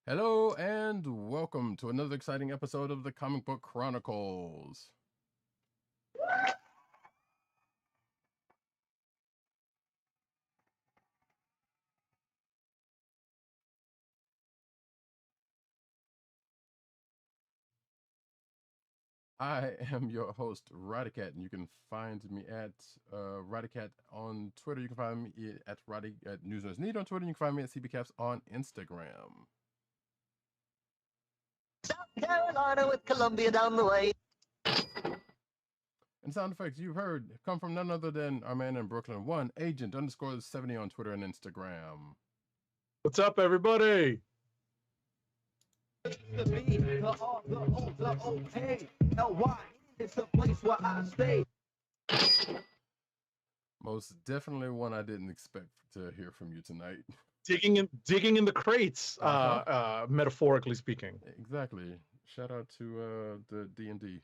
Hello and welcome to another exciting episode of the Comic Book Chronicles. I am your host, Radicat, and you can find me at Radicat on Twitter. You can find me at News Need on Twitter. You can find me at CBCaps on Instagram. South Carolina with Columbia down the way. And sound effects you've heard come from none other than our man in Brooklyn, one agent _70 on Twitter and Instagram. What's up, everybody? It's the B, the R, the O, the O-A-L-Y. It's the place where I stay. Most definitely one I didn't expect to hear from you tonight. Digging in the crates, metaphorically speaking. Exactly. Shout out to the D&D.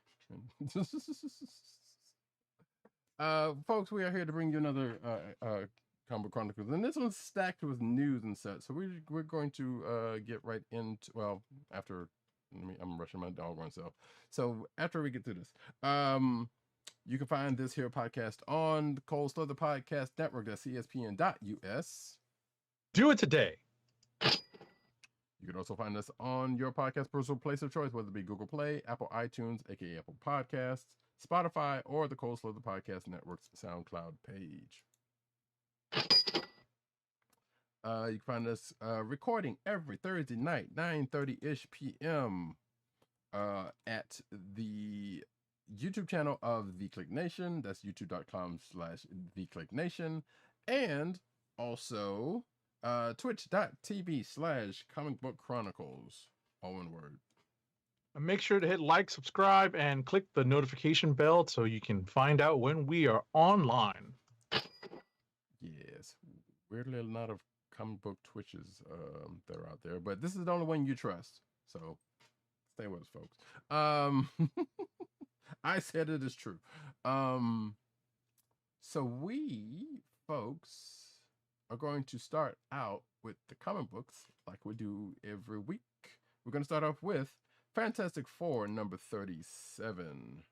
Folks, we are here to bring you another Comic Book Chronicles, and this one's stacked with news and such. So we're going to get right into, well, after I'm rushing my doggone self. So after we get through this, you can find this here podcast on the Coldstone Podcast Network. That's ESPN.us. Do it today. You can also find us on your podcast personal place of choice, whether it be Google Play, Apple iTunes, aka Apple Podcasts, Spotify, or the Coldstone Podcast Network's SoundCloud page. You can find us recording every Thursday night, 9:30-ish p.m. At the YouTube channel of The Kliq Nation. That's youtube.com/TheKliqNation. And also twitch.tv/Comic Book Chronicles. All one word. And make sure to hit like, subscribe, and click the notification bell so you can find out when we are online. Yes. Weirdly, a lot of comic book Twitches that are out there, but this is the only one you trust. So stay with us, folks. I said it is true. So we, folks, are going to start out with the comic books like we do every week. We're going to start off with Fantastic Four number 37.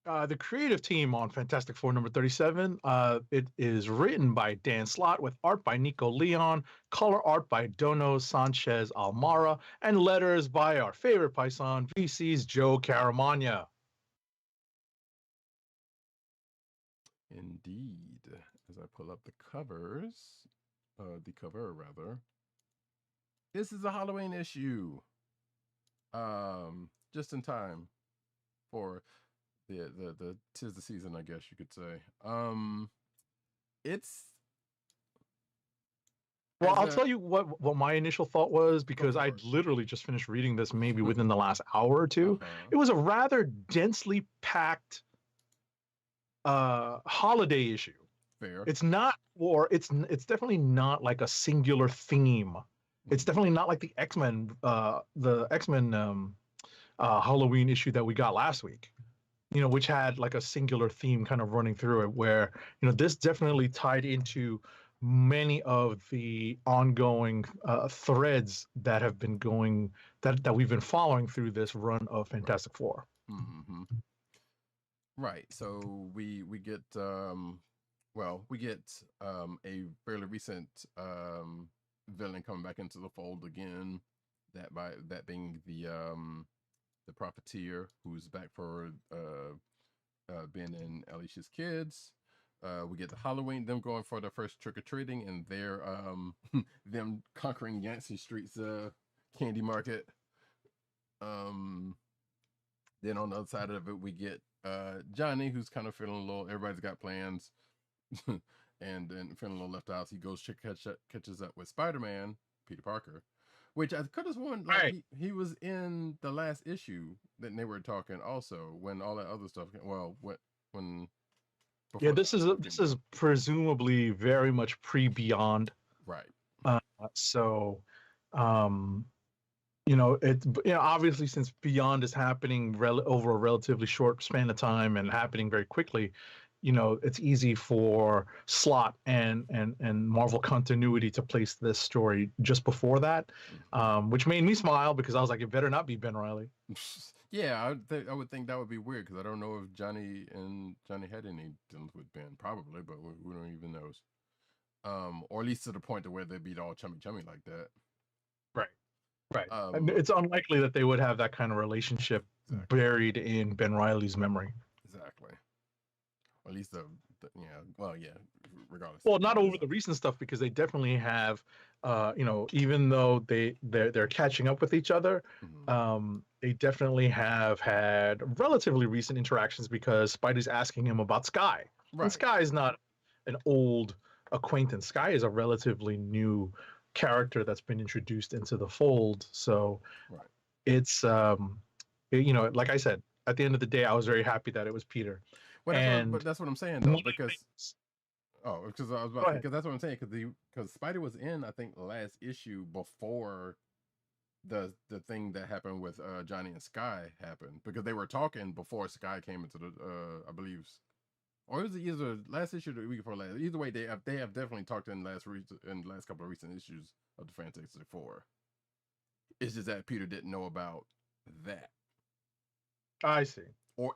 The creative team on Fantastic Four number 37, it is written by Dan Slott with art by Nico Leon, color art by Dono Sanchez Almara, and letters by our favorite Python, VC's Joe Caramagna. Indeed. As I pull up the covers, the cover rather. This is a Halloween issue. Just in time for the 'tis the season, I guess you could say. It's Well, I'll tell you what my initial thought was, because I literally just finished reading this maybe within the last hour or two. It was a rather densely packed holiday issue. fair. It's not, or it's definitely not like a singular theme. It's definitely not like the X-Men Halloween issue that we got last week, which had like a singular theme kind of running through it, where, this definitely tied into many of the ongoing threads that have been going, that we've been following through this run of Fantastic Four. Mm-hmm. Right. So we get a fairly recent villain coming back into the fold again. That being the Profiteer, who's back for Ben and Alicia's kids. We get the Halloween, them going for their first trick-or-treating, and their them conquering Yancey Street's candy market. Then on the other side of it, we get Johnny, who's kind of feeling a little, everybody's got plans, and then feeling a little left out. So he goes catches up with Spider-Man, Peter Parker, which I could have sworn like he was in the last issue that they were talking also, when all that other stuff when yeah, this is presumably very much pre-Beyond, right? Obviously, since Beyond is happening over a relatively short span of time and happening very quickly, it's easy for Slott and Marvel Continuity to place this story just before that, which made me smile because I was like, it better not be Ben Reilly. Yeah, I would think that would be weird because I don't know if Johnny had any dealings with Ben, probably, but we don't even know. Or at least to the point to where they'd be all chummy like that. Right. And it's unlikely that they would have that kind of relationship buried in Ben Reilly's memory. Exactly. Or at least regardless. Well, not over the recent stuff, because they definitely have, even though they're catching up with each other, they definitely have had relatively recent interactions because Spidey's asking him about Sky. Right. And Sky is not an old acquaintance. Sky is a relatively new character that's been introduced into the fold. So it's, like I said, at the end of the day, I was very happy that it was Peter. Well, but that's what I'm saying, though, because because I was about because that's what I'm saying, because Spidey was in, I think, the last issue before the thing that happened with Johnny and Sky happened, because they were talking before Sky came into the I believe, or it was either last issue or the week before last. Either way, they have definitely talked in the last couple of recent issues of the Fantastic Four. It's just that Peter didn't know about that. I see.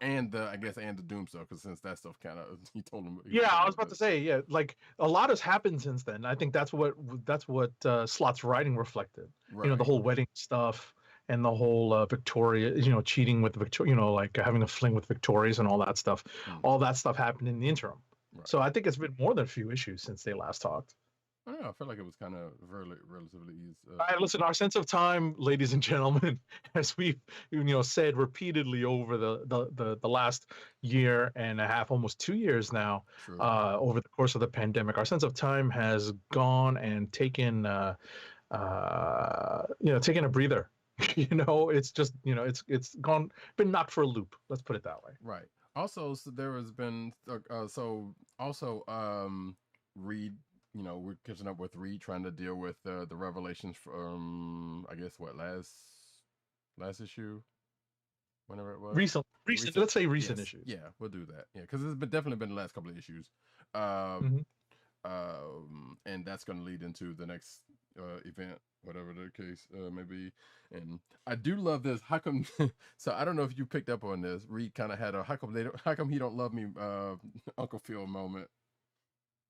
And the Doom stuff, because since that stuff kind of he told him. I was about to say, like a lot has happened since then. I think that's what Slott's writing reflected. Right. The whole wedding stuff and the whole Victoria, cheating with Victoria, like having a fling with Victorious and all that stuff. All that stuff happened in the interim. Right. So I think it's been more than a few issues since they last talked. I don't know. I feel like it was kind of relatively easy. Listen, our sense of time, ladies and gentlemen, as we've said repeatedly over the last year and a half, almost 2 years now, over the course of the pandemic, our sense of time has gone and taken taken a breather. It's just it's been knocked for a loop. Let's put it that way. Right. Also, so there has been Reed. We're catching up with Reed trying to deal with the revelations from I guess last issue, whenever it was. Recent. Let's say recent issues. Yeah, we'll do that. Yeah, because it's definitely been the last couple of issues, and that's going to lead into the next event, whatever the case may be. And I do love this. How come? So I don't know if you picked up on this. Reed kind of had a how come he don't love me, Uncle Phil moment.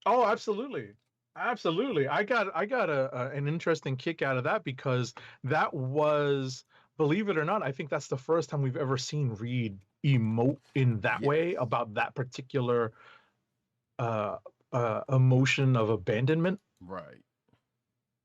Oh, absolutely. I got an interesting kick out of that, because that was, believe it or not, I think that's the first time we've ever seen Reed emote in that way about that particular emotion of abandonment. Right.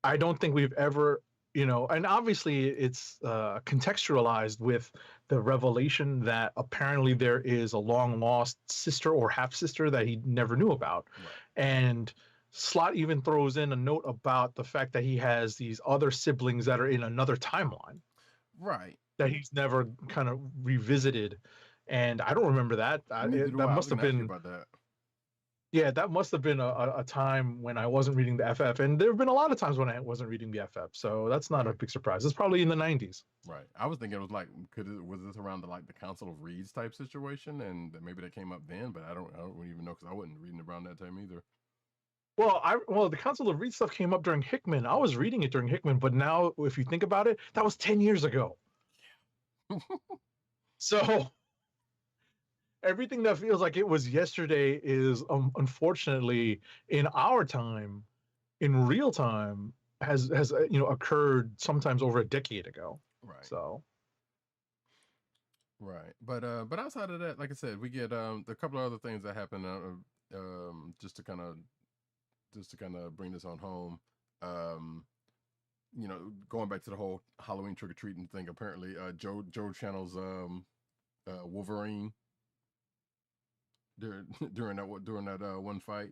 I don't think we've ever, and obviously it's contextualized with the revelation that apparently there is a long lost sister or half sister that he never knew about. Right. And Slott even throws in a note about the fact that he has these other siblings that are in another timeline. Right. That he's never kind of revisited. And I don't remember that. That must have been. Yeah, that must have been a time when I wasn't reading the FF. And there have been a lot of times when I wasn't reading the FF. So that's not a big surprise. It's probably in the 90s. Right. I was thinking it was like, was this around the Council of Reeds type situation? And maybe that came up then, but I don't even know, because I wasn't reading around that time either. Well, the Council of Reeds stuff came up during Hickman. I was reading it during Hickman, but now if you think about it, that was 10 years ago. Yeah. So everything that feels like it was yesterday is unfortunately in our time, in real time, has occurred sometimes over a decade ago. Right. So. Right. But outside of that, like I said, we get a couple of other things that happen just to kind of bring this on home. Going back to the whole Halloween trick-or-treating thing, apparently Joe channels Wolverine during that one fight.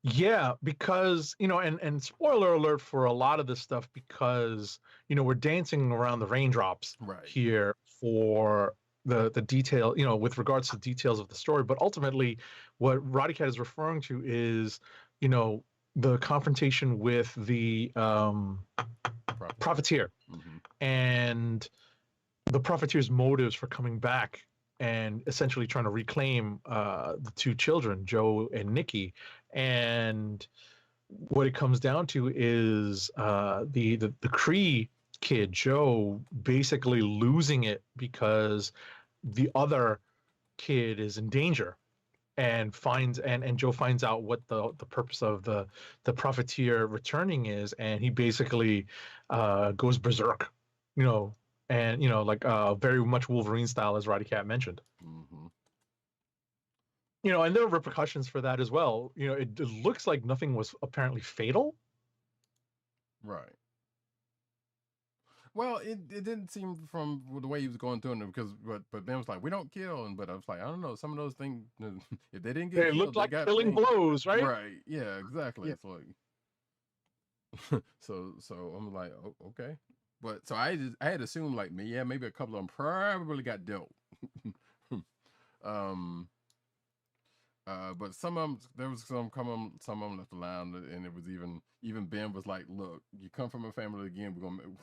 Yeah, because and spoiler alert for a lot of this stuff, because we're dancing around the raindrops here for the detail, with regards to details of the story. But ultimately, what Roddy Cat is referring to is, the confrontation with the Profiteer, and the Profiteer's motives for coming back and essentially trying to reclaim the two children, Joe and Nikki. And what it comes down to is the Kree kid, Joe, basically losing it because the other kid is in danger, and Joe finds out what the purpose of the profiteer returning is, and he basically goes berserk, you know, and like very much Wolverine style, as Roddy Cat mentioned. Mm-hmm. And there are repercussions for that as well. It looks like nothing was apparently fatal. Right. Well, it didn't seem from the way he was going through it, because but Ben was like, we don't kill, but I was like, I don't know, some of those things, if they didn't get They killed, looked like got killing blows, right? Right. Yeah, exactly. Yeah. It's like so I'm like, oh, okay. But so I had assumed like maybe a couple of them probably got dealt. But some of them, there was some of them left around, and it was even Ben was like, look, you come from a family again, I'm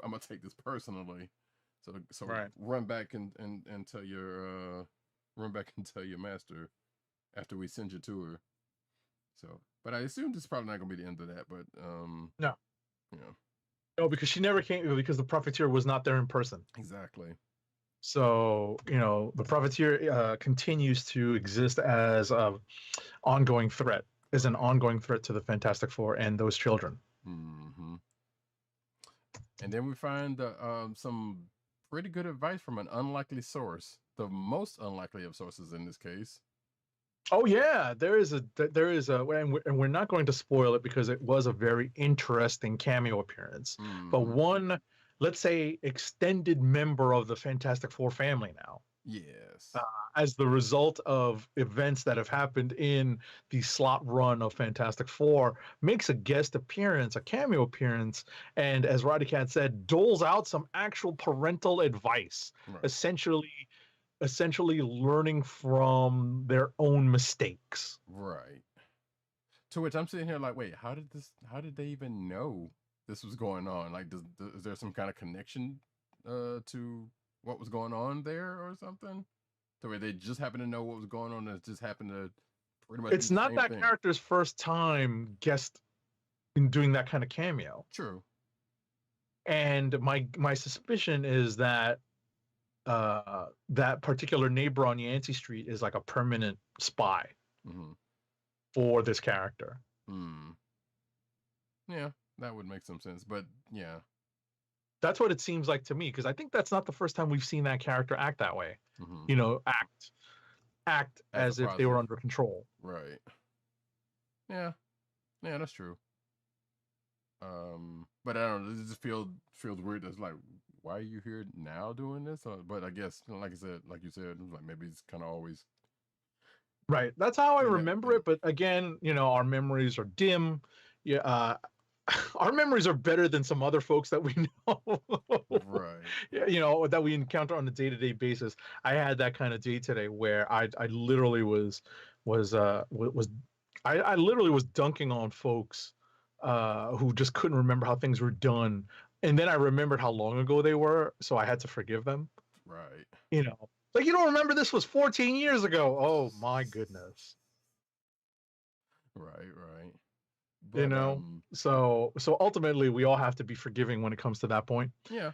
gonna take this personally. So right. run back and tell your master after we send you to her. So, but I assume this is probably not gonna be the end of that. But no, no, because she never came, because the profiteer was not there in person. Exactly. So the profiteer continues to exist as an ongoing threat to the Fantastic Four and those children. Mm-hmm. And then we find some pretty good advice from an unlikely source, the most unlikely of sources in this case. Oh yeah, there is a, and we're not going to spoil it because it was a very interesting cameo appearance. Mm-hmm. But one, let's say, extended member of the Fantastic Four family now. Yes. As the result of events that have happened in the slot run of Fantastic Four, makes a guest appearance, a cameo appearance, and as Roddy Cat said, doles out some actual parental advice, Right. essentially learning from their own mistakes. Right. To which I'm sitting here like, wait, how did they even know this was going on? Like, is there some kind of connection to what was going on there or something? To where they just happen to know what was going on, and it just happened to pretty much. It's not that character's first time guest in doing that kind of cameo. True. And my suspicion is that that particular neighbor on Yancey Street is like a permanent spy for this character. Yeah, that would make some sense. But yeah, that's what it seems like to me, because I think that's not the first time we've seen that character act that way. Act as if they were under control. Right. Yeah, that's true. But I don't know, it just feels weird. It's like, why are you here now doing this? But I guess, like you said, like maybe it's kind of always. Right. That's how I remember it. But again, our memories are dim. Yeah. Our memories are better than some other folks that we know. Right. That we encounter on a day-to-day basis. I had that kind of day today where I literally was dunking on folks who just couldn't remember how things were done. And then I remembered how long ago they were, so I had to forgive them. Right. Like, you don't remember this was 14 years ago. Oh my goodness. Right. But, so ultimately we all have to be forgiving when it comes to that point. Yeah.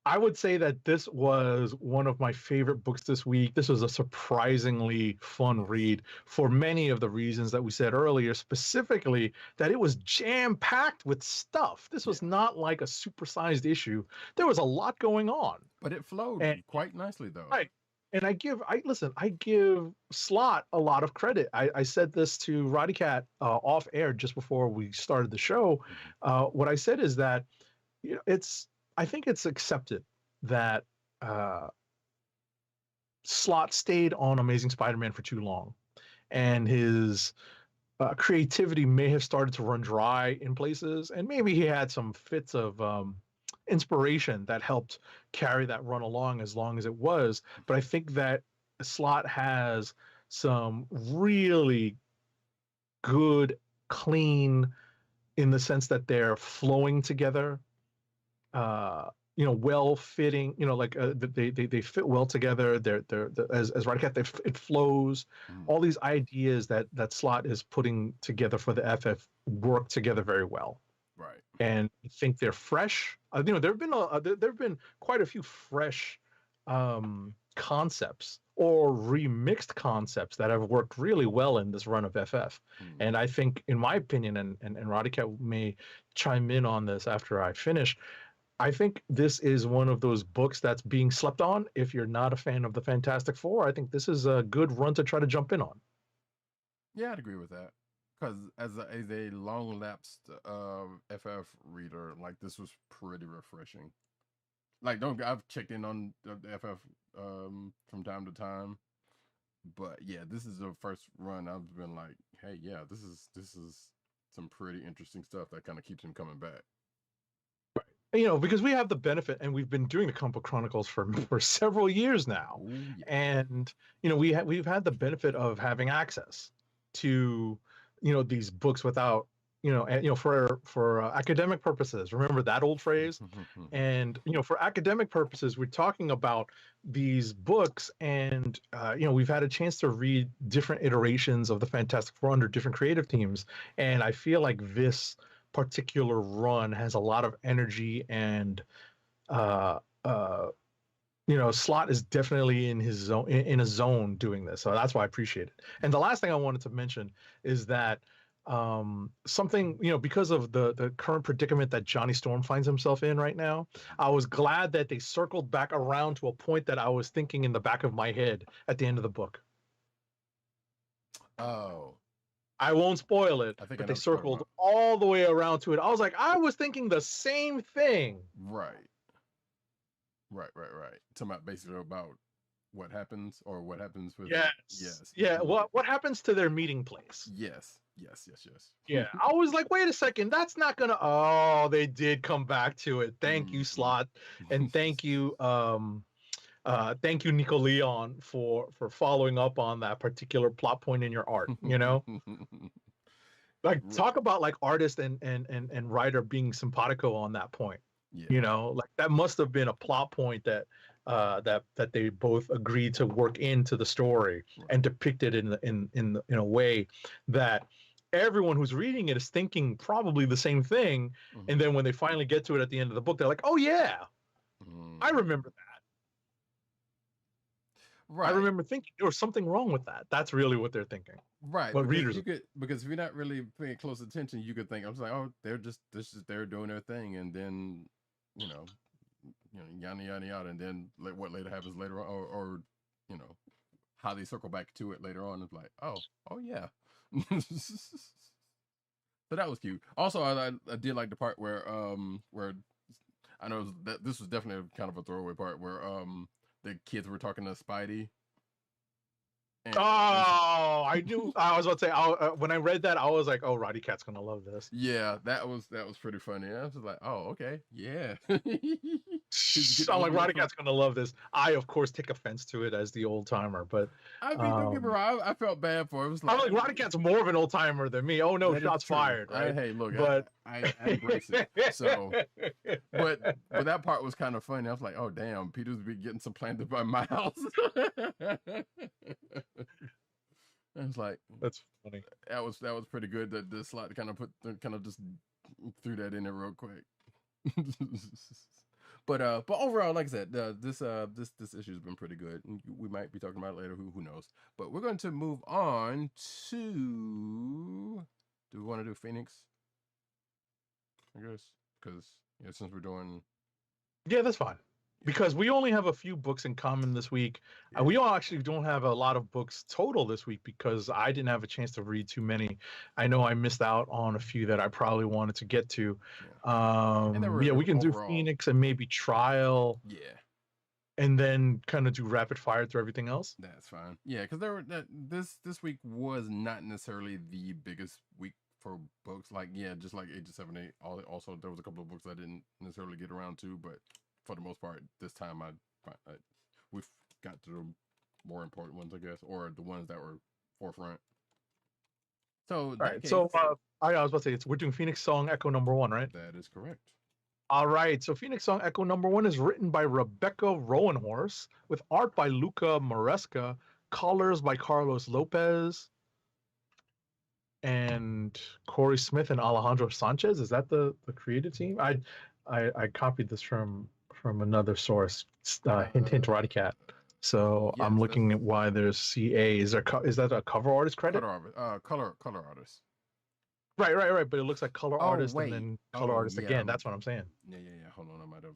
I would say that this was one of my favorite books this week. This was a surprisingly fun read for many of the reasons that we said earlier, specifically that it was jam-packed with stuff. This was not like a supersized issue. There was a lot going on. But it flowed quite nicely, though. Right. And I give Slott a lot of credit. I said this to Roddy Cat off air just before we started the show. What I said is that I think it's accepted that Slott stayed on Amazing Spider-Man for too long, and his creativity may have started to run dry in places, and maybe he had some fits of inspiration that helped carry that run along as long as it was. But I think that Slott has some really good, clean, in the sense that they're flowing together, well fitting, like they fit well together. They're as Radicat, it flows. All these ideas that Slot is putting together for the FF work together very well. Right. And I think they're fresh. There've been quite a few fresh concepts or remixed concepts that have worked really well in this run of FF. And I think, in my opinion, and Radicat may chime in on this after I finish, I think this is one of those books that's being slept on. If you're not a fan of the Fantastic Four, I think this is a good run to try to jump in on. Yeah, I'd agree with that. Because as a long lapsed FF reader, like this was pretty refreshing. Like, I've checked in on the FF from time to time, but yeah, this is the first run I've been like, hey, yeah, this is some pretty interesting stuff that kind of keeps him coming back. Because we have the benefit, and we've been doing the Comic Book Chronicles for several years now. Ooh, yeah. And we've had the benefit of having access to these books without for academic purposes. Remember that old phrase? And for academic purposes, we're talking about these books, and we've had a chance to read different iterations of the Fantastic Four under different creative teams, and I feel like this particular run has a lot of energy, and Slot is definitely in his zone, in a zone doing this, so that's why I appreciate it. And the last thing I wanted to mention is that something, because of the current predicament that Johnny Storm finds himself in right now, I was glad that they circled back around to a point that I was thinking in the back of my head at the end of the book. Oh, I won't spoil it, but they circled all the way around to it. I was like, I was thinking the same thing. Right. Talking about basically about what happens with. Yes. Yeah. What happens to their meeting place? Yes. Yeah. I was like, wait a second, that's not gonna. Oh, they did come back to it. Thank you, Slot, and thank you, Nico Leon for following up on that particular plot point in your art. Like, talk about like artist and writer being simpatico on that point. Yeah. Like that must have been a plot point that they both agreed to work into the story and depict it in a way that everyone who's reading it is thinking probably the same thing. And then when they finally get to it at the end of the book, they're like, oh yeah, I remember that. Right. I remember thinking there was something wrong with that. That's really what they're thinking. Right. But because because if you're not really paying close attention, you could think, I was like, oh, they're doing their thing, and then yada yada yada, and then what later happens later on, or how they circle back to it later on. It's like, oh yeah. So that was cute. Also, I did like the part where I know that this was definitely kind of a throwaway part where the kids were talking to Spidey. I knew. I was about to say, when I read that, I was like, "Oh, Roddy Cat's gonna love this." Yeah, that was pretty funny. I was just like, "Oh, okay, yeah." I'm like, Roddy Cat's gonna love this. I, of course, take offense to it as the old timer, but I mean, don't get me wrong. I felt bad for it. It was like, I'm like, Roddy Cat's more of an old timer than me. Oh no, shots fired! Right? Hey, look, but I embrace it. So, but that part was kind of funny. I was like, "Oh, damn, Peter's been getting supplanted by Miles." I was like, that's funny. That was pretty good. That the Slot kind of just threw that in there real quick. But overall, like I said, this issue has been pretty good. We might be talking about it later. Who knows? But we're going to move on to. Do we want to do Phoenix? I guess because since we're doing. Yeah, that's fine. Because we only have a few books in common this week. Yeah. We actually don't have a lot of books total this week because I didn't have a chance to read too many. I know I missed out on a few that I probably wanted to get to. Yeah, we can do Phoenix and maybe Trial. Yeah. And then kind of do rapid fire through everything else. That's fine. Yeah, because this week was not necessarily the biggest week for books. Like, just like Age of 7-8. Also, there was a couple of books I didn't necessarily get around to, but for the most part, this time we've got to the more important ones, I guess, or the ones that were forefront. So, all right. So I was about to say we're doing Phoenix Song Echo #1, right? That is correct. All right. So Phoenix Song Echo #1 is written by Rebecca Rowanhorse with art by Luca Maresca, colors by Carlos Lopez and Corey Smith and Alejandro Sanchez. Is that the creative team? I copied this from another source. Hint hint, Roddy Cat. So Yes, I'm looking at why there's CA. Is that a cover artist credit? color artist. Right. But it looks like color Oh, artist wait. and then color Oh, artist yeah, again. That's what I'm saying. Yeah. Hold on, I might have.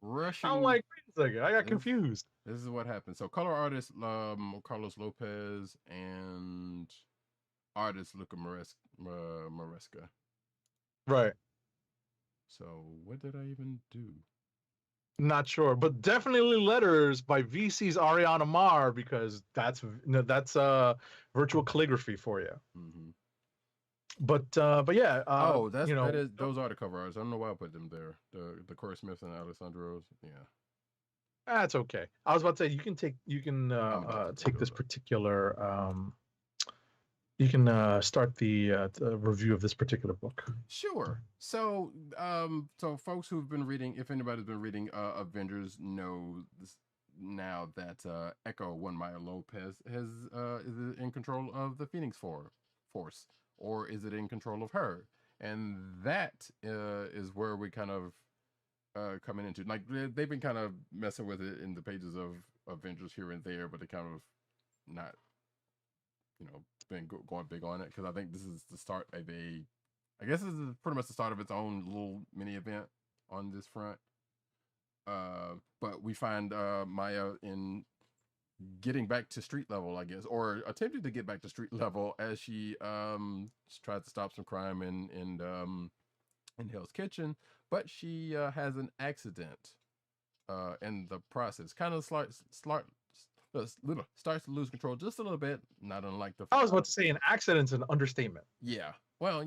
Rushing. I'm like, wait a second, I got confused. This is what happened. So color artist Carlos Lopez and artist Luca Maresca. Right. So what did I even do? Not sure, but definitely letters by VC's Ariana Mar, because that's virtual calligraphy for you. Mm-hmm. But yeah. Those are the cover artists. I don't know why I put them there. The Corey Smith and Alessandro's. Yeah. That's okay. I was about to say you can take this particular. You can start the review of this particular book. Sure. So, so folks who've been reading, if anybody's been reading Avengers, know now that Echo One Maya Lopez is in control of the Phoenix Force, or is it in control of her? And that is where we kind of coming into. Like they've been kind of messing with it in the pages of Avengers here and there, but they kind of not, been going big on it, because I think this is the start of I guess this is pretty much the start of its own little mini event on this front. But we find Maya in getting back to street level, I guess, or attempting to get back to street level as she tries to stop some crime in Hell's Kitchen, but she has an accident in the process. Kind of starts to lose control just a little bit, not unlike the. I was about to say an accident's an understatement. Yeah, well,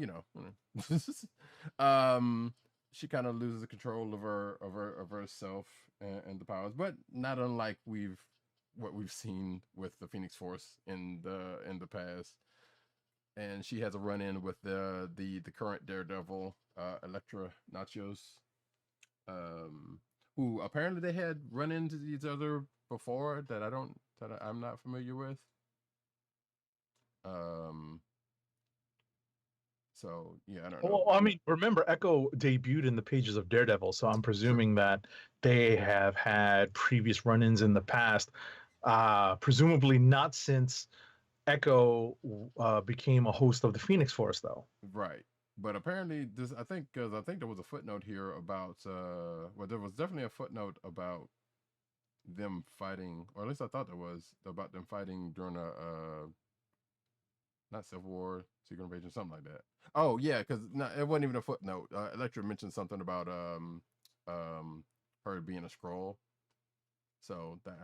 she kind of loses control of herself and the powers, but not unlike what we've seen with the Phoenix Force in the past. And she has a run-in with the current Daredevil, Elektra Nachos, who apparently they had run into each other before that I'm not familiar with. So yeah, I don't know. Well, I mean, remember Echo debuted in the pages of Daredevil, so I'm presuming that they have had previous run-ins in the past. Presumably not since Echo became a host of the Phoenix Force, though. Right. But apparently I think there was a footnote here about there was definitely a footnote about them fighting, or at least I thought there was, about them fighting during not Civil War, Secret Invasion, something like that. Oh yeah, because it wasn't even a footnote. Elektra mentioned something about her being a Skrull, so that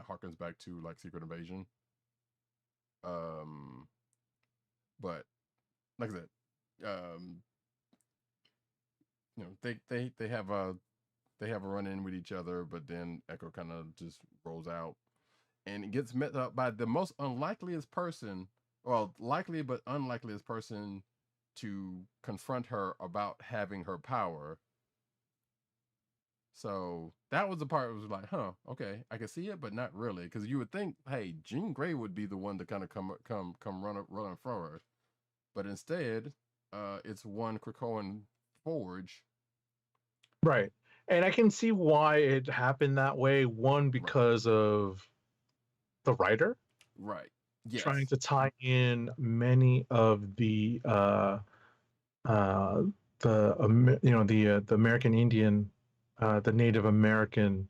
harkens back to like Secret Invasion. But like I said, they have a run-in with each other, but then Echo kind of just rolls out, and it gets met up by the most unlikeliest person, well, likely but unlikeliest person to confront her about having her power. So that was the part that was like, huh, okay, I can see it, but not really, because you would think, hey, Jean Grey would be the one to kind of come running forward, but instead, it's one Krakoan Forge. Right. And I can see why it happened that way. One, because of the writer. Right. Yes. Trying to tie in many of the American Indian, the Native American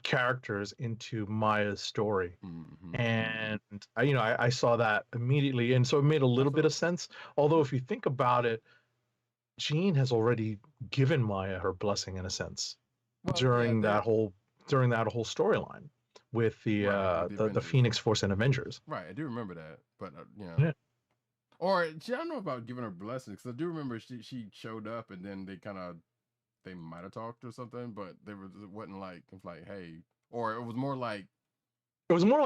characters into Maya's story. Mm-hmm. And I saw that immediately, and so it made a little bit of sense. Although if you think about it, Jean has already given Maya her blessing in a sense, during that whole storyline with the Phoenix Force and Avengers. Right, I do remember that, but yeah. Or I don't know about giving her blessings, because I do remember she showed up and then they might have talked or something, but it wasn't like hey, or it was more like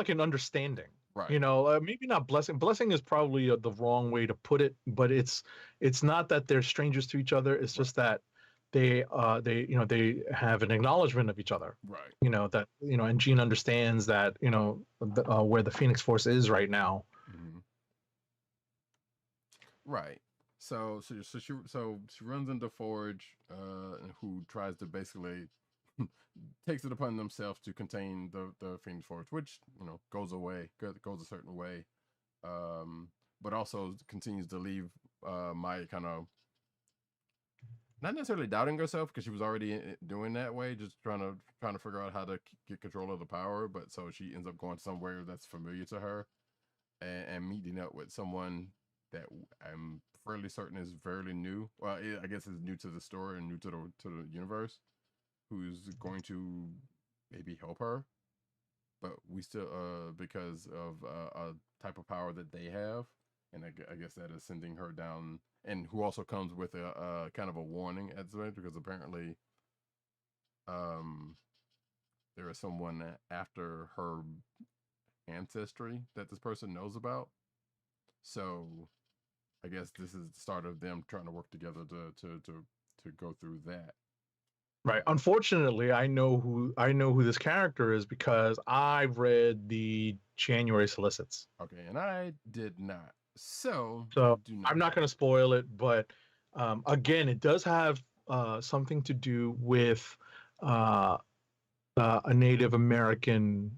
an understanding. Right. You know, maybe not blessing. Blessing is probably the wrong way to put it, but it's not that they're strangers to each other. It's Right. just that they have an acknowledgement of each other. Right. You know that and Jean understands that where the Phoenix Force is right now. Mm-hmm. Right. So she runs into Forge, who tries to basically takes it upon themselves to contain the Phoenix Force, which goes a certain way, but also continues to leave Maya kind of not necessarily doubting herself because she was already doing that way, just trying to figure out how to get control of the power. But so she ends up going somewhere that's familiar to her, and meeting up with someone that I'm fairly certain is fairly new. Well, I guess is new to the story and new to the universe, who's going to maybe help her. But we still, because of a type of power that they have, and I guess that is sending her down, and who also comes with a kind of a warning at the end, because apparently, there is someone after her ancestry that this person knows about. So I guess this is the start of them trying to work together to go through that. Right. Unfortunately, I know who this character is because I've read the January solicits. Okay, and I did not. So So do I'm not. not going to spoil it, but again, it does have something to do with uh, a Native American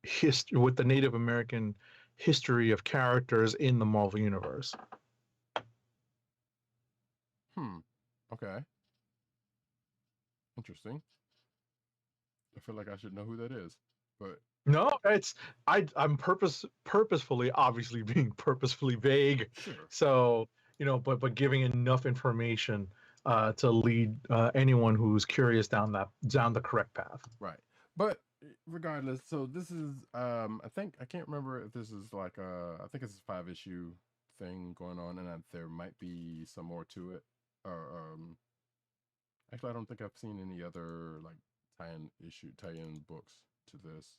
history, with the Native American history of characters in the Marvel universe. Okay. Interesting. I feel like I should know who that is, but No, I'm purposefully, obviously being purposefully vague. sure. So but giving enough information to lead anyone who's curious down the correct path. Right. But regardless, so this is I think I can't remember if this is like I think it's a 5-issue thing going on, and there might be some more to it. Or actually, I don't think I've seen any other like tie-in books to this.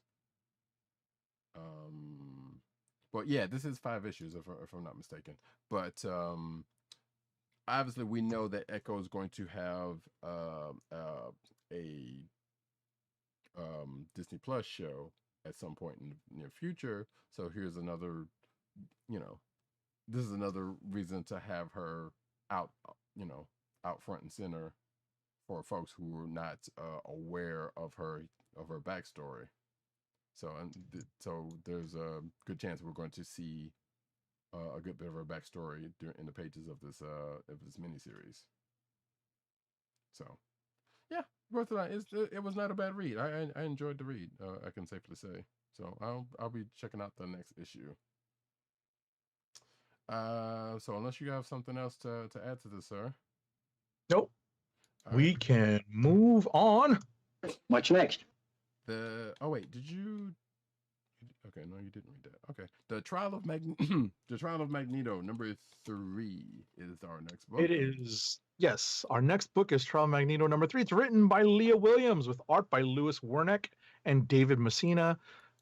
But yeah, this is 5 issues if I'm not mistaken. But obviously, we know that Echo is going to have a Disney Plus show at some point in the near future. So here's another, this is another reason to have her out, out front and center for folks who are not aware of her backstory. So so there's a good chance we're going to see a good bit of her backstory in the pages of this miniseries. So yeah, worth it. It was not a bad read. I enjoyed the read. I can safely say. So I'll be checking out the next issue. So unless you have something else to add to this, sir. Nope. We can move on. What's next? Oh wait, did you? Okay, no, you didn't read that. Okay, the Trial of the Trial of Magneto #3 is our next book. It is, yes. Our next book is Trial of Magneto #3. It's written by Leah Williams with art by Louis Wernick and David Messina,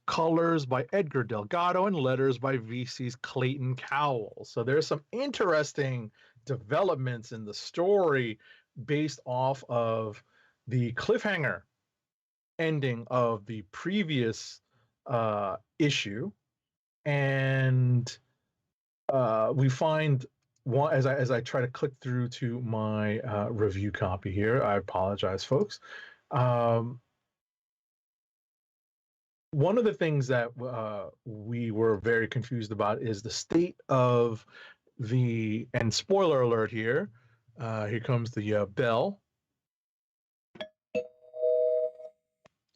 colors by Edgar Delgado, and letters by VC's Clayton Cowell. So there's some interesting developments in the story based off of the cliffhanger ending of the previous issue, and we find one as I try to click through to my review copy here. I apologize, folks. One of the things that we were very confused about is the state of and spoiler alert here. Here comes the bell.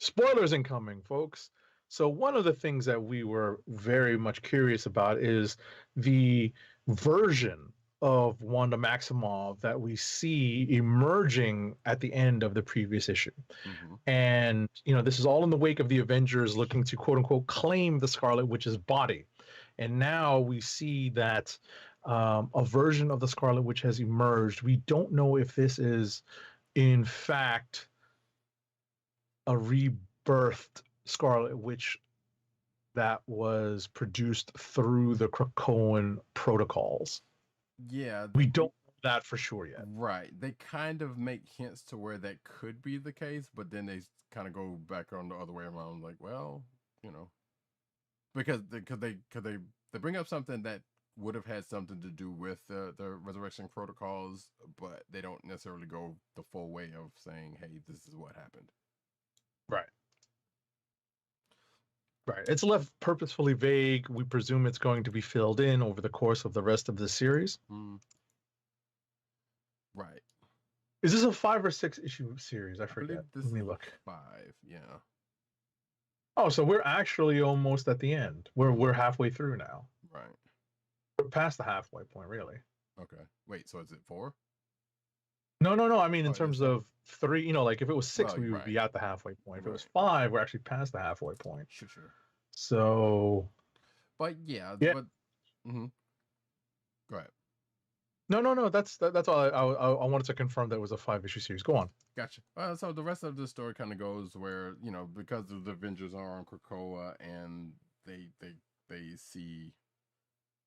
Spoilers incoming, folks. So one of the things that we were very much curious about is the version of Wanda Maximoff that we see emerging at the end of the previous issue. Mm-hmm. And, this is all in the wake of the Avengers looking to, quote unquote, claim the Scarlet Witch's body. And now we see that a version of the Scarlet Witch has emerged. We don't know if this is, in fact, a rebirthed Scarlet Witch that was produced through the Krakoan protocols. Yeah, We don't know that for sure yet. right. They kind of make hints to where that could be the case, but then they kind of go back on the other way around, like, well, you know, because they bring up something that would have had something to do with the resurrection protocols, but they don't necessarily go the full way of saying, hey, this is what happened. Right. Right. It's left purposefully vague. We presume it's going to be filled in over the course of the rest of the series. Right. Is this a 5 or 6 issue series? I forget. This Let me is look. 5, yeah. Oh, so we're actually almost at the end. We're halfway through now. Right. We're past the halfway point, really. Okay. Wait, so is it 4? No. I mean, in terms of 3, you know, like if it was 6, we would right. be at the halfway point. If it was Right. 5, we're actually past the halfway point. Sure. So, But yeah. But, go ahead. No. That's all. I wanted to confirm that it was a 5-issue series. Go on. Gotcha. So the rest of the story kind of goes where, you know, because the Avengers are on Krakoa and they see,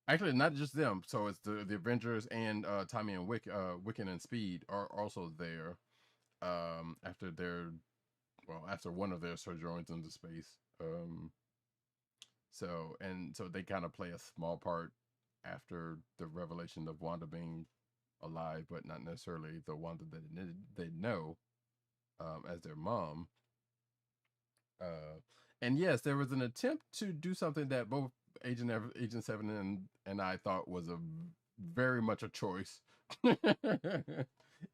actually not just them. So it's the Avengers and Tommy and Wiccan and Speed are also there after one of their sojourns into space. So they kind of play a small part after the revelation of Wanda being alive, but not necessarily the Wanda that they know as their mom. And yes, there was an attempt to do something that both Agent 7 and I thought was very much a choice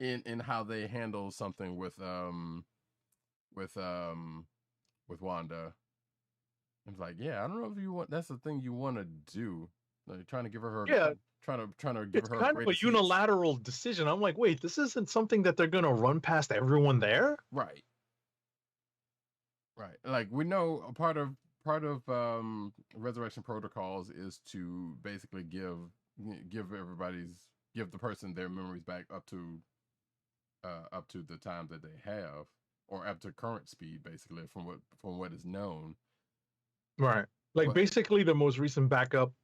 in how they handle something with Wanda. It's like, yeah, I don't know if that's the thing you want to do. Like, trying to give her trying to give it's her kind of a unilateral decision. I'm like, wait, this isn't something that they're gonna run past everyone there, right? Like, we know a part of resurrection protocols is to basically give the person their memories back up to the time that they have, or up to current speed, basically from what is known. Right. Like, basically the most recent backup,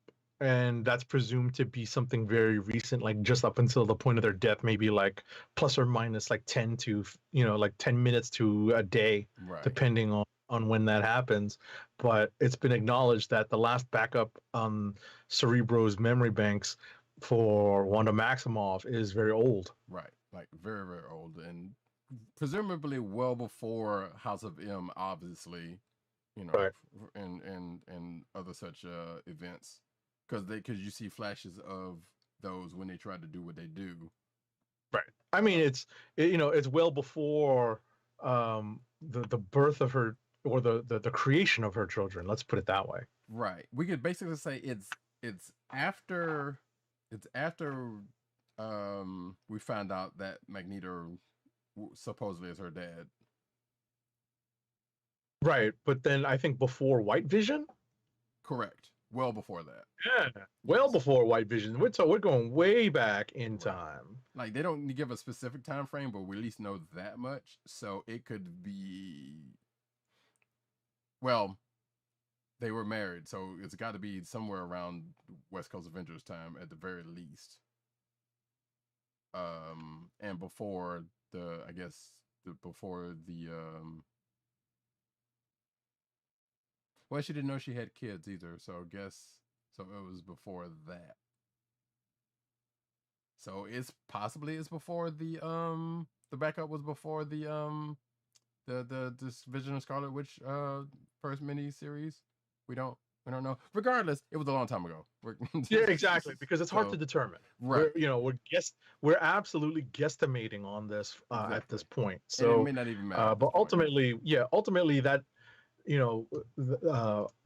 and that's presumed to be something very recent, like just up until the point of their death, maybe like plus or minus like 10 to, you know, like 10 minutes to a day, depending on when that happens. But it's been acknowledged that the last backup on Cerebro's memory banks for Wanda Maximoff is very old. Right. Like very, very old, and presumably well before House of M, obviously, you know, and other such events, because you see flashes of those when they try to do what they do. Right. I mean, it's well before the birth of her, or the creation of her children. Let's put it that way. Right. We could basically say it's after we found out that Magneto supposedly is her dad. Right, but then I think before White Vision. Correct. Well before that. Yeah. Well before White Vision. We're going way back in time. Like, they don't give a specific time frame, but we at least know that much. So it could be, well, they were married, so it's got to be somewhere around West Coast Avengers time at the very least. And before well, she didn't know she had kids either, so I guess it was before that. So it's before the backup was before the this Vision of Scarlet Witch first mini series. We don't know. Regardless, it was a long time ago. Yeah, exactly, because it's hard to determine. Right. We're absolutely guesstimating on this at this point. So and it may not even matter. But ultimately that,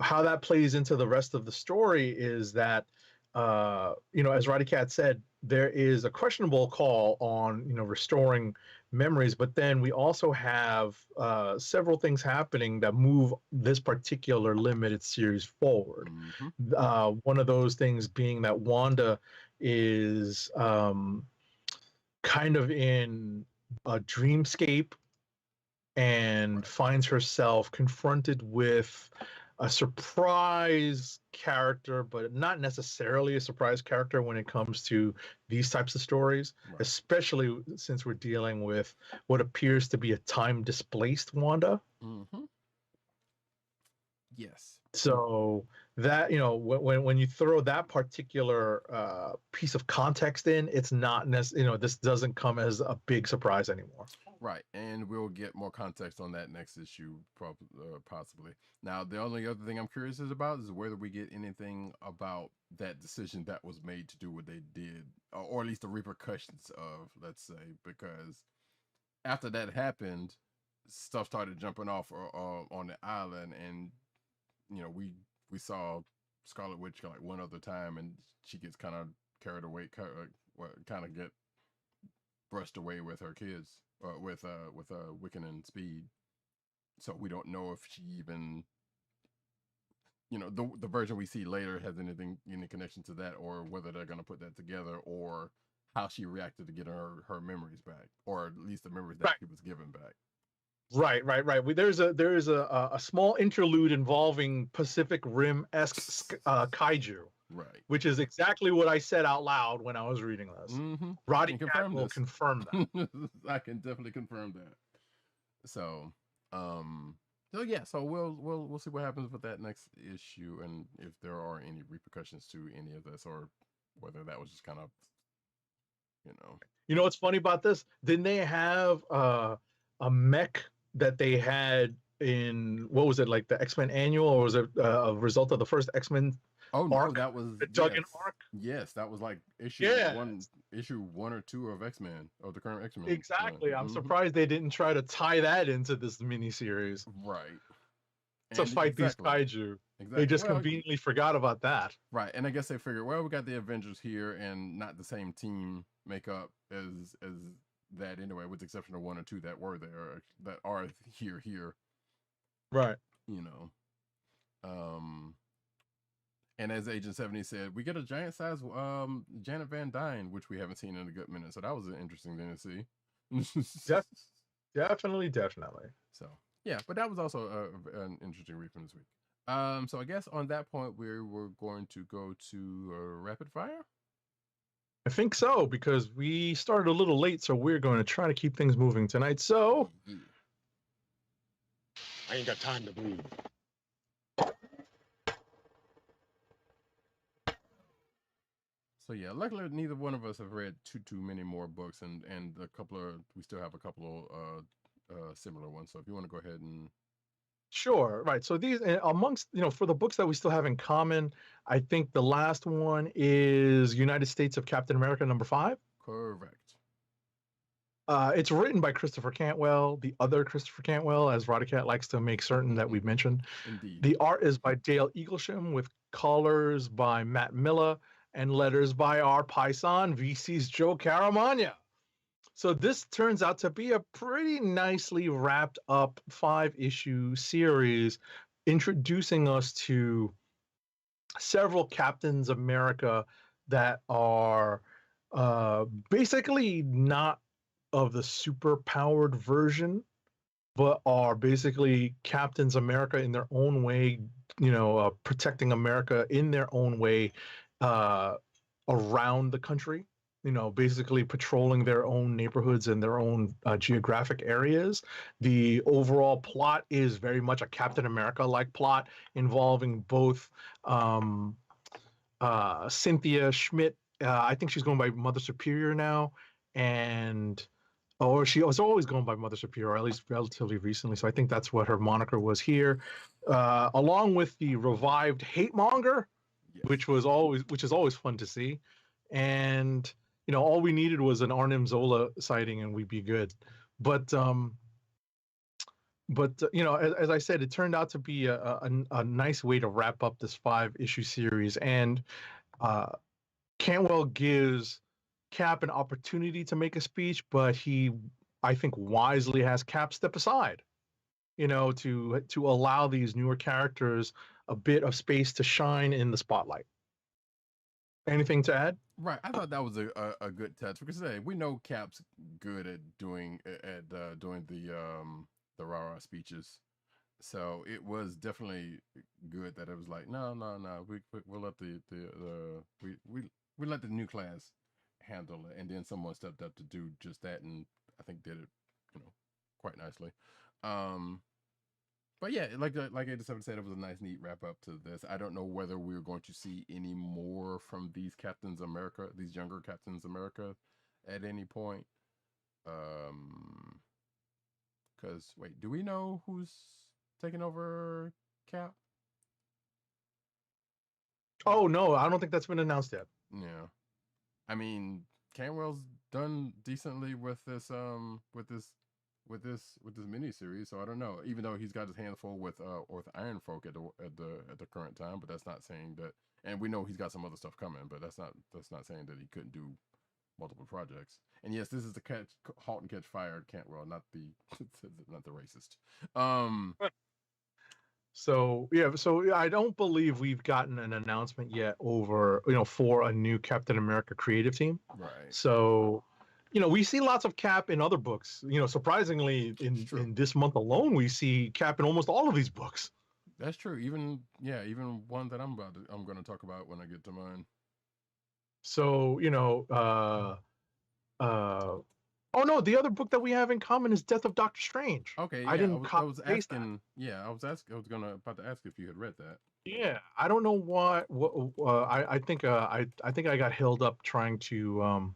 how that plays into the rest of the story is that, as Roddy Cat said, there is a questionable call on, restoring memories, but then we also have several things happening that move this particular limited series forward. Mm-hmm. One of those things being that Wanda is kind of in a dreamscape and finds herself confronted with a surprise character, but not necessarily a surprise character when it comes to these types of stories, Right. especially since we're dealing with what appears to be a time displaced Wanda. Mm-hmm. Yes. So that, when you throw that particular piece of context in, it's not necessarily, this doesn't come as a big surprise anymore. Right, and we'll get more context on that next issue, possibly. Now, the only other thing I'm curious about is whether we get anything about that decision that was made to do what they did, or at least the repercussions of, let's say, because after that happened, stuff started jumping off on the island, and we saw Scarlet Witch like one other time, and she gets kind of carried away, kind of get brushed away with her kids, with Wiccan and Speed. So we don't know if she even, the version we see later has any connection to that, or whether they're going to put that together, or how she reacted to getting her memories back, or at least the memories that she was given back. Right. There's a small interlude involving Pacific Rim-esque kaiju, right? Which is exactly what I said out loud when I was reading this. Mm-hmm. Roddy Cat will confirm that. I can definitely confirm that. So yeah, so we'll see what happens with that next issue, and if there are any repercussions to any of this, or whether that was just kind of, what's funny about this? Didn't they have a mech that they had in, what was it, like the X-Men annual, or was it a result of the first X-Men arc? No, that was the Duggan arc. Yes, that was like issue one or two of X-Men, of the current X-Men. Exactly. I'm surprised they didn't try to tie that into this miniseries. Right. To fight these kaiju. Exactly. They just conveniently forgot about that. Right. And I guess they figured, well, we got the Avengers here, and not the same team makeup as that anyway, with the exception of one or two that were there, that are here. Right. And as Agent 70 said, we get a giant size Janet Van Dyne, which we haven't seen in a good minute. So that was an interesting thing to see. Definitely. So yeah, but that was also an interesting read from this week. So I guess on that point, we're going to go to rapid fire. I think so, because we started a little late, so we're going to try to keep things moving tonight. So I ain't got time to move. So yeah, luckily neither one of us have read too many more books, and we still have a couple of similar ones. So if you want to go ahead and Sure. Right. So these, amongst, for the books that we still have in common, I think the last one is United States of Captain America #5. Correct. It's written by Christopher Cantwell, the other Christopher Cantwell, as Roddycat likes to make certain that we've mentioned. Indeed. The art is by Dale Eaglesham, with colors by Matt Miller and letters by our Paisan VC's Joe Caramagna. So this turns out to be a pretty nicely wrapped up 5-issue series, introducing us to several Captains America that are basically not of the super powered version, but are basically Captains America in their own way, protecting America in their own way around the country. Basically patrolling their own neighborhoods and their own geographic areas. The overall plot is very much a Captain America-like plot, involving both Cynthia Schmidt, I think she's going by Mother Superior now, or she was always going by Mother Superior, or at least relatively recently, so I think that's what her moniker was here, along with the revived Hate Monger, yes, which is always fun to see. And all we needed was an Arnim Zola sighting and we'd be good. But as I said, it turned out to be a nice way to wrap up this 5-issue series. And Cantwell gives Cap an opportunity to make a speech, but he, I think, wisely has Cap step aside, to allow these newer characters a bit of space to shine in the spotlight. Anything to add? Right, I thought that was a good touch, because we know Cap's good at doing the rah-rah speeches, So it was definitely good that it was like, no, we'll let we let the new class handle it, and then someone stepped up to do just that, and I think did it, quite nicely. Um, but yeah, like 87 said, it was a nice, neat wrap up to this. I don't know whether we're going to see any more from these Captains America, these younger Captains America, at any point. Because wait, do we know who's taking over Cap? Oh no, I don't think that's been announced yet. Yeah, I mean, Canwell's done decently with this with this miniseries, so I don't know. Even though he's got his hands full with Iron Folk at the current time, but that's not saying that. And we know he's got some other stuff coming, but that's not saying that he couldn't do multiple projects. And yes, this is the Halt and Catch Fire Cantwell, not the not the racist. So yeah, so I don't believe we've gotten an announcement yet over, for a new Captain America creative team. Right. So, we see lots of Cap in other books. Surprisingly, in this month alone, we see Cap in almost all of these books. That's true. Even one that I'm going to talk about when I get to mine. So, oh no, the other book that we have in common is Death of Doctor Strange. Okay, yeah, I was asking. Yeah, I was about to ask if you had read that. Yeah, I don't know why. I think I got held up trying to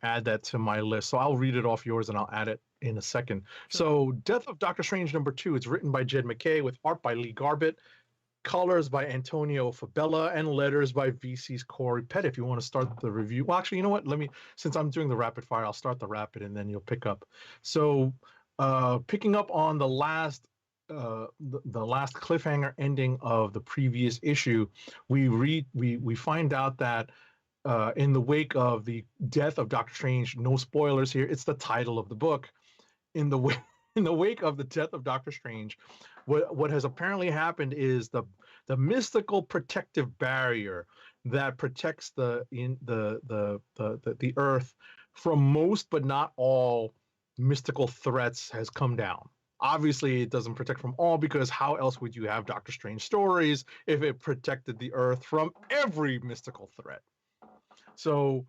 add that to my list. So I'll read it off yours and I'll add it in a second. Sure. So Death of Doctor Strange #2. It's written by Jed MacKay with art by Lee Garbett, colors by Antonio Fabella, and letters by VC's Corey Pett. If you want to start the review, well, actually, you know what? Since I'm doing the rapid fire, I'll start the rapid and then you'll pick up. So, picking up on the last cliffhanger ending of the previous issue, we find out that in the wake of the death of Doctor Strange, no spoilers here, it's the title of the book. In the wake of the death of Doctor Strange, what has apparently happened is the mystical protective barrier that protects the Earth from most but not all mystical threats has come down. Obviously, it doesn't protect from all, because how else would you have Doctor Strange stories if it protected the Earth from every mystical threat? So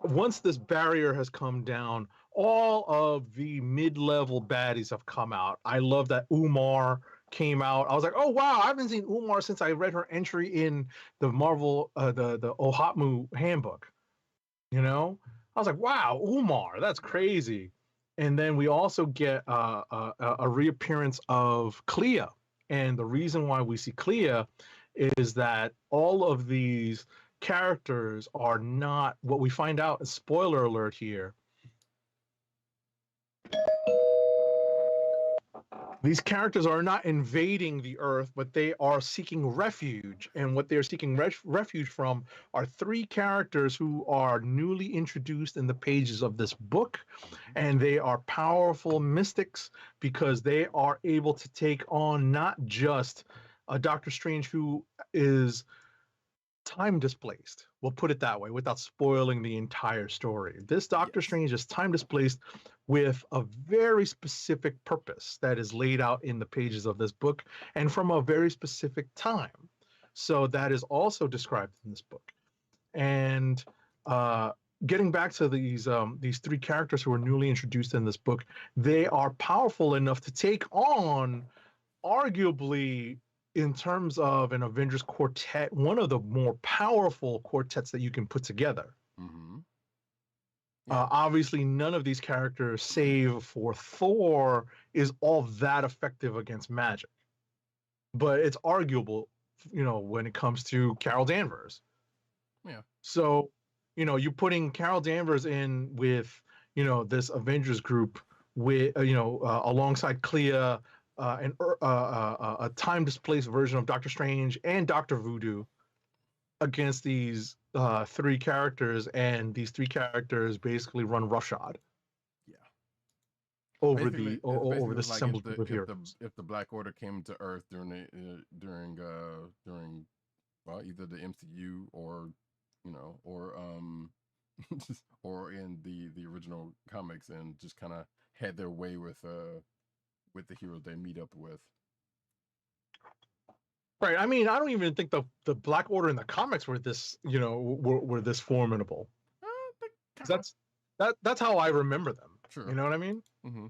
once this barrier has come down, all of the mid-level baddies have come out. I love that Umar came out. I was like, oh wow, I haven't seen Umar since I read her entry in the Marvel the Ohatmu handbook. I was like, wow, Umar, that's crazy. And then we also get a reappearance of Clea, and the reason why we see Clea is that all of these characters are not, what we find out, spoiler alert here, these characters are not invading the Earth, but they are seeking refuge. And what they're seeking refuge from are 3 characters who are newly introduced in the pages of this book. And they are powerful mystics because they are able to take on not just a Doctor Strange who is time displaced. We'll put it that way without spoiling the entire story. This Doctor Strange is time displaced with a very specific purpose that is laid out in the pages of this book and from a very specific time. So that is also described in this book. And getting back to these 3 characters who are newly introduced in this book, they are powerful enough to take on, arguably, in terms of an Avengers quartet, one of the more powerful quartets that you can put together. Mm-hmm. Obviously, none of these characters, save for Thor, is all that effective against magic. But it's arguable, when it comes to Carol Danvers. Yeah. So, you're putting Carol Danvers in with, this Avengers group with, alongside Clea, a time displaced version of Doctor Strange and Dr. Voodoo against these 3 characters, and these 3 characters basically run roughshod. Yeah. Over the assembled group of heroes. If the Black Order came to Earth during either the MCU or or in the original comics, and just kind of had their way with with the heroes they meet up with. Right. I mean, I don't even think the Black Order in the comics were this, were this formidable. That's how I remember them. Sure. You know what I mean? Mm-hmm.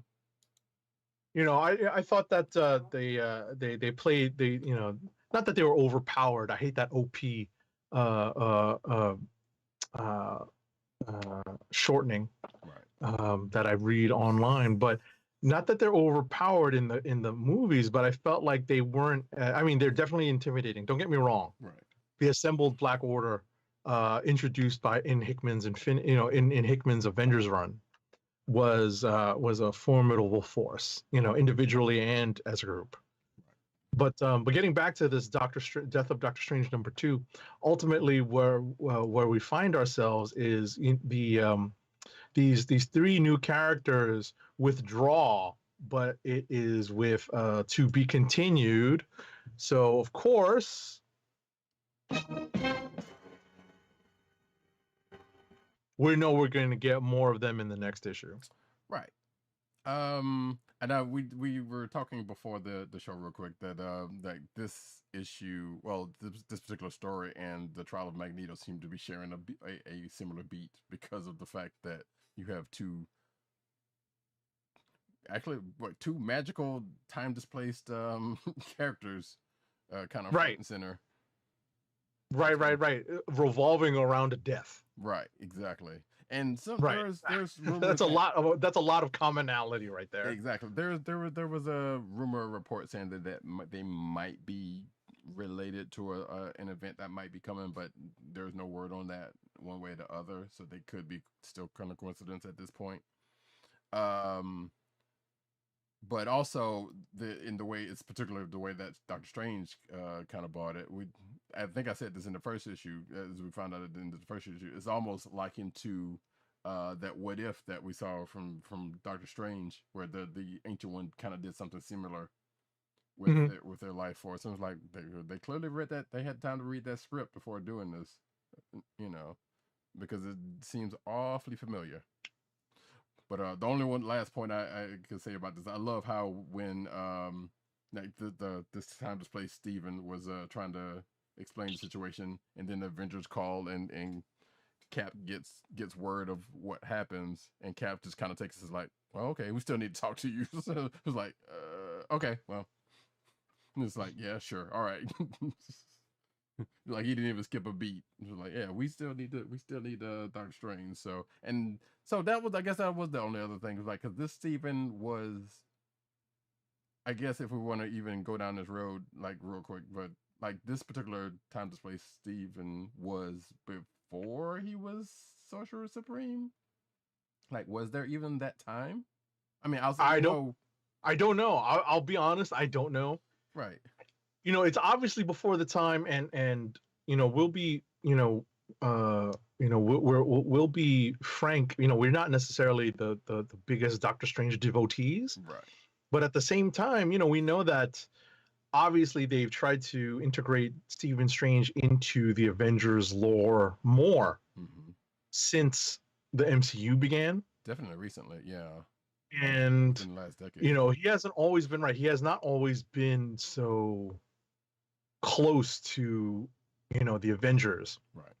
I thought that they played not that they were overpowered. I hate that OP shortening that I read online, but not that they're overpowered in the movies, but I felt like they weren't. I mean, they're definitely intimidating. Don't get me wrong. Right. The assembled Black Order, introduced in Hickman's in Hickman's Avengers run, was a formidable force, individually and as a group. But getting back to this Death of Doctor Strange #2, ultimately where we find ourselves is in these three new characters withdraw, but it is with to be continued. So of course, we know we're going to get more of them in the next issue. Right. And we were talking before the show real quick that this issue, well, this particular story and the trial of Magneto seem to be sharing a similar beat because of the fact that you have two magical time displaced characters kind of front and center. Right. Revolving around a death. Right, exactly. And so there's that's a lot of commonality right there. Exactly. There was a rumor report saying that they might be related to an event that might be coming, but there's no word on that one way or the other. So they could be still kind of coincidence at this point. But also in the way it's particularly the way that Doctor Strange kind of bought it. I think I said this in the first issue, as we found out in the first issue. It's almost likened to that What If that we saw from Doctor Strange, where the Ancient One kind of did something similar with their life force. It was like they clearly read that. They had time to read that script before doing this, because it seems awfully familiar. But the only last point I could say about this, I love how when this time displaced Stephen was trying to explain the situation, and then the Avengers call and Cap gets word of what happens, and Cap just kind of takes it as like, well, okay, we still need to talk to you. So it was like, okay, well, and it's like, yeah, sure, all right. Like he didn't even skip a beat. It was like, yeah, we still need Doctor Strange. So that was, I guess that was the only other thing. It was like, because this Stephen was, I guess if we want to even go down this road like real quick, but like this particular time displaced Stephen was before he was Sorcerer Supreme. Like, was there even that time? I mean, I don't know. I'll be honest, I don't know. Right. It's obviously before the time, and we'll be we'll be frank. We're not necessarily the biggest Doctor Strange devotees, right? But at the same time, we know that obviously they've tried to integrate Stephen Strange into the Avengers lore more since the MCU began. Definitely recently, yeah. And in the last decade, he hasn't always been right. He has not always been so close to the Avengers, right?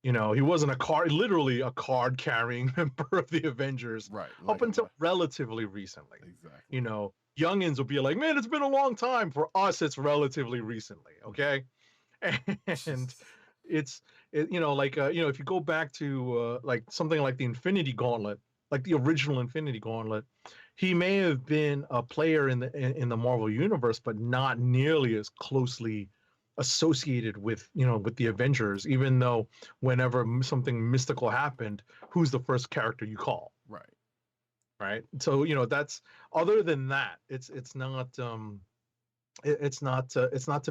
He wasn't literally a card carrying member of the Avengers, right? Up until relatively recently. Exactly. Youngins will be like, man, it's been a long time. For us, it's relatively recently, okay? And it's if you go back to like something like the Infinity Gauntlet, like the original Infinity Gauntlet, he may have been a player in the Marvel universe, but not nearly as closely associated with the Avengers. Even though whenever something mystical happened, who's the first character you call? Right. So that's, other than that, it's not to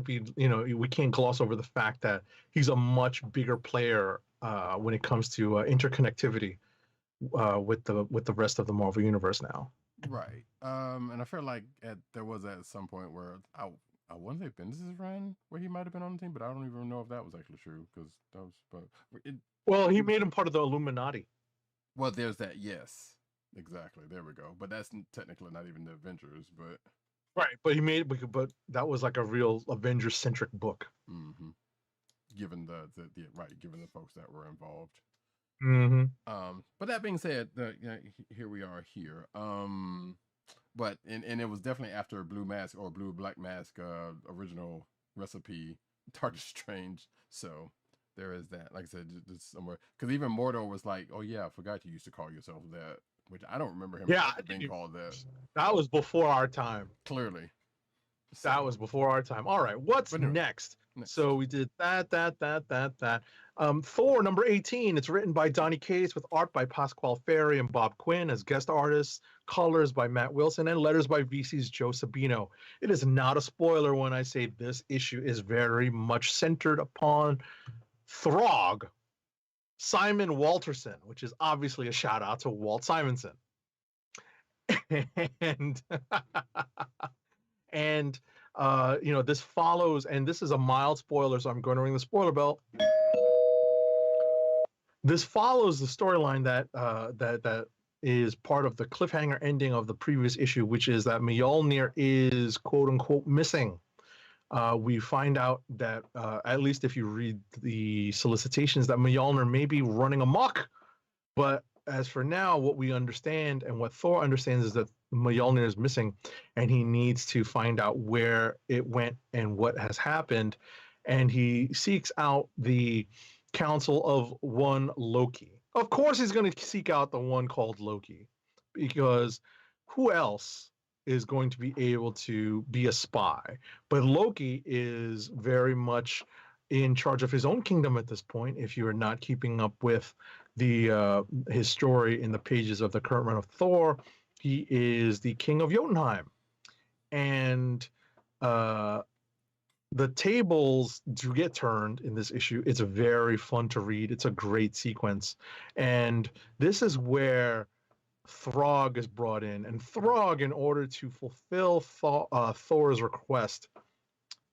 be, we can't gloss over the fact that he's a much bigger player when it comes to interconnectivity with the rest of the Marvel universe now. Right. And I feel like there was at some point where I want to say Bendis' run where he might have been on the team, but I don't even know if that was actually true, because that was. Well, he made him part of the Illuminati. Well, there's that, yes. Exactly. There we go. But that's technically not even the Avengers, but Right, but that was like a real Avengers centric book. mm-hmm. Given the right, given the folks that were involved. Mm-hmm. But that being said, here we are here. But and it was definitely after Blue Mask or Blue Black Mask original recipe, Doctor Strange. So there is that. Like I said, just somewhere, because even Mordor was like, "Oh yeah, I forgot you used to call yourself that," which I don't remember him being called that. That was before our time. Clearly, so, that was before our time. All right, what's next? So we did that. Thor number 18. It's written by Donny Cates with art by Pasquale Ferry and Bob Quinn as guest artists, colors by Matt Wilson, and letters by VC's Joe Sabino. It is not a spoiler when I say this issue is very much centered upon Throg, Simon Walterson, which is obviously a shout out to Walt Simonson. And this follows, and this is a mild spoiler, so I'm going to ring the spoiler bell. This follows the storyline that is part of the cliffhanger ending of the previous issue, which is that Mjolnir is quote unquote missing. We find out that at least if you read the solicitations, that Mjolnir may be running amok, but as for now, what we understand and what Thor understands is that Mjolnir is missing, and he needs to find out where it went and what has happened. And he seeks out the council of one Loki. Of course, he's going to seek out the one called Loki, because who else is going to be able to be a spy? But Loki is very much in charge of his own kingdom at this point, if you are not keeping up with his story in the pages of the current run of Thor. He is the king of Jotunheim, and the tables do get turned in this issue. It's very fun to read. It's a great sequence, and this is where Throg is brought in. And Throg, in order to fulfill Thor's request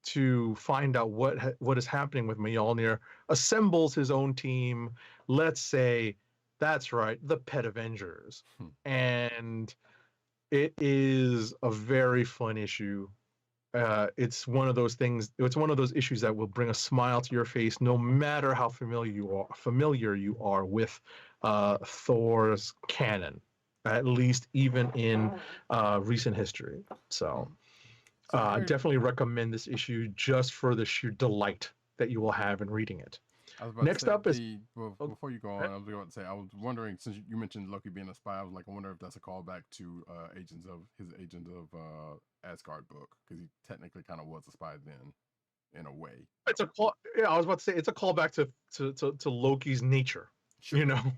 to find out what is happening with Mjolnir, assembles his own team. Let's say, that's right, the Pet Avengers. And it is a very fun issue. It's one of those things. It's one of those issues that will bring a smile to your face, no matter how familiar you are with Thor's canon, at least even in recent history. So definitely recommend this issue just for the sheer delight that you will have in reading it. Next up is before you go on, I was about to say, I was wondering, since you mentioned Loki being a spy, I was like, I wonder if that's a callback to Agent of Asgard book, because he technically kind of was a spy then, in a way. It's a call. Yeah, I was about to say it's a callback to Loki's nature, Wow.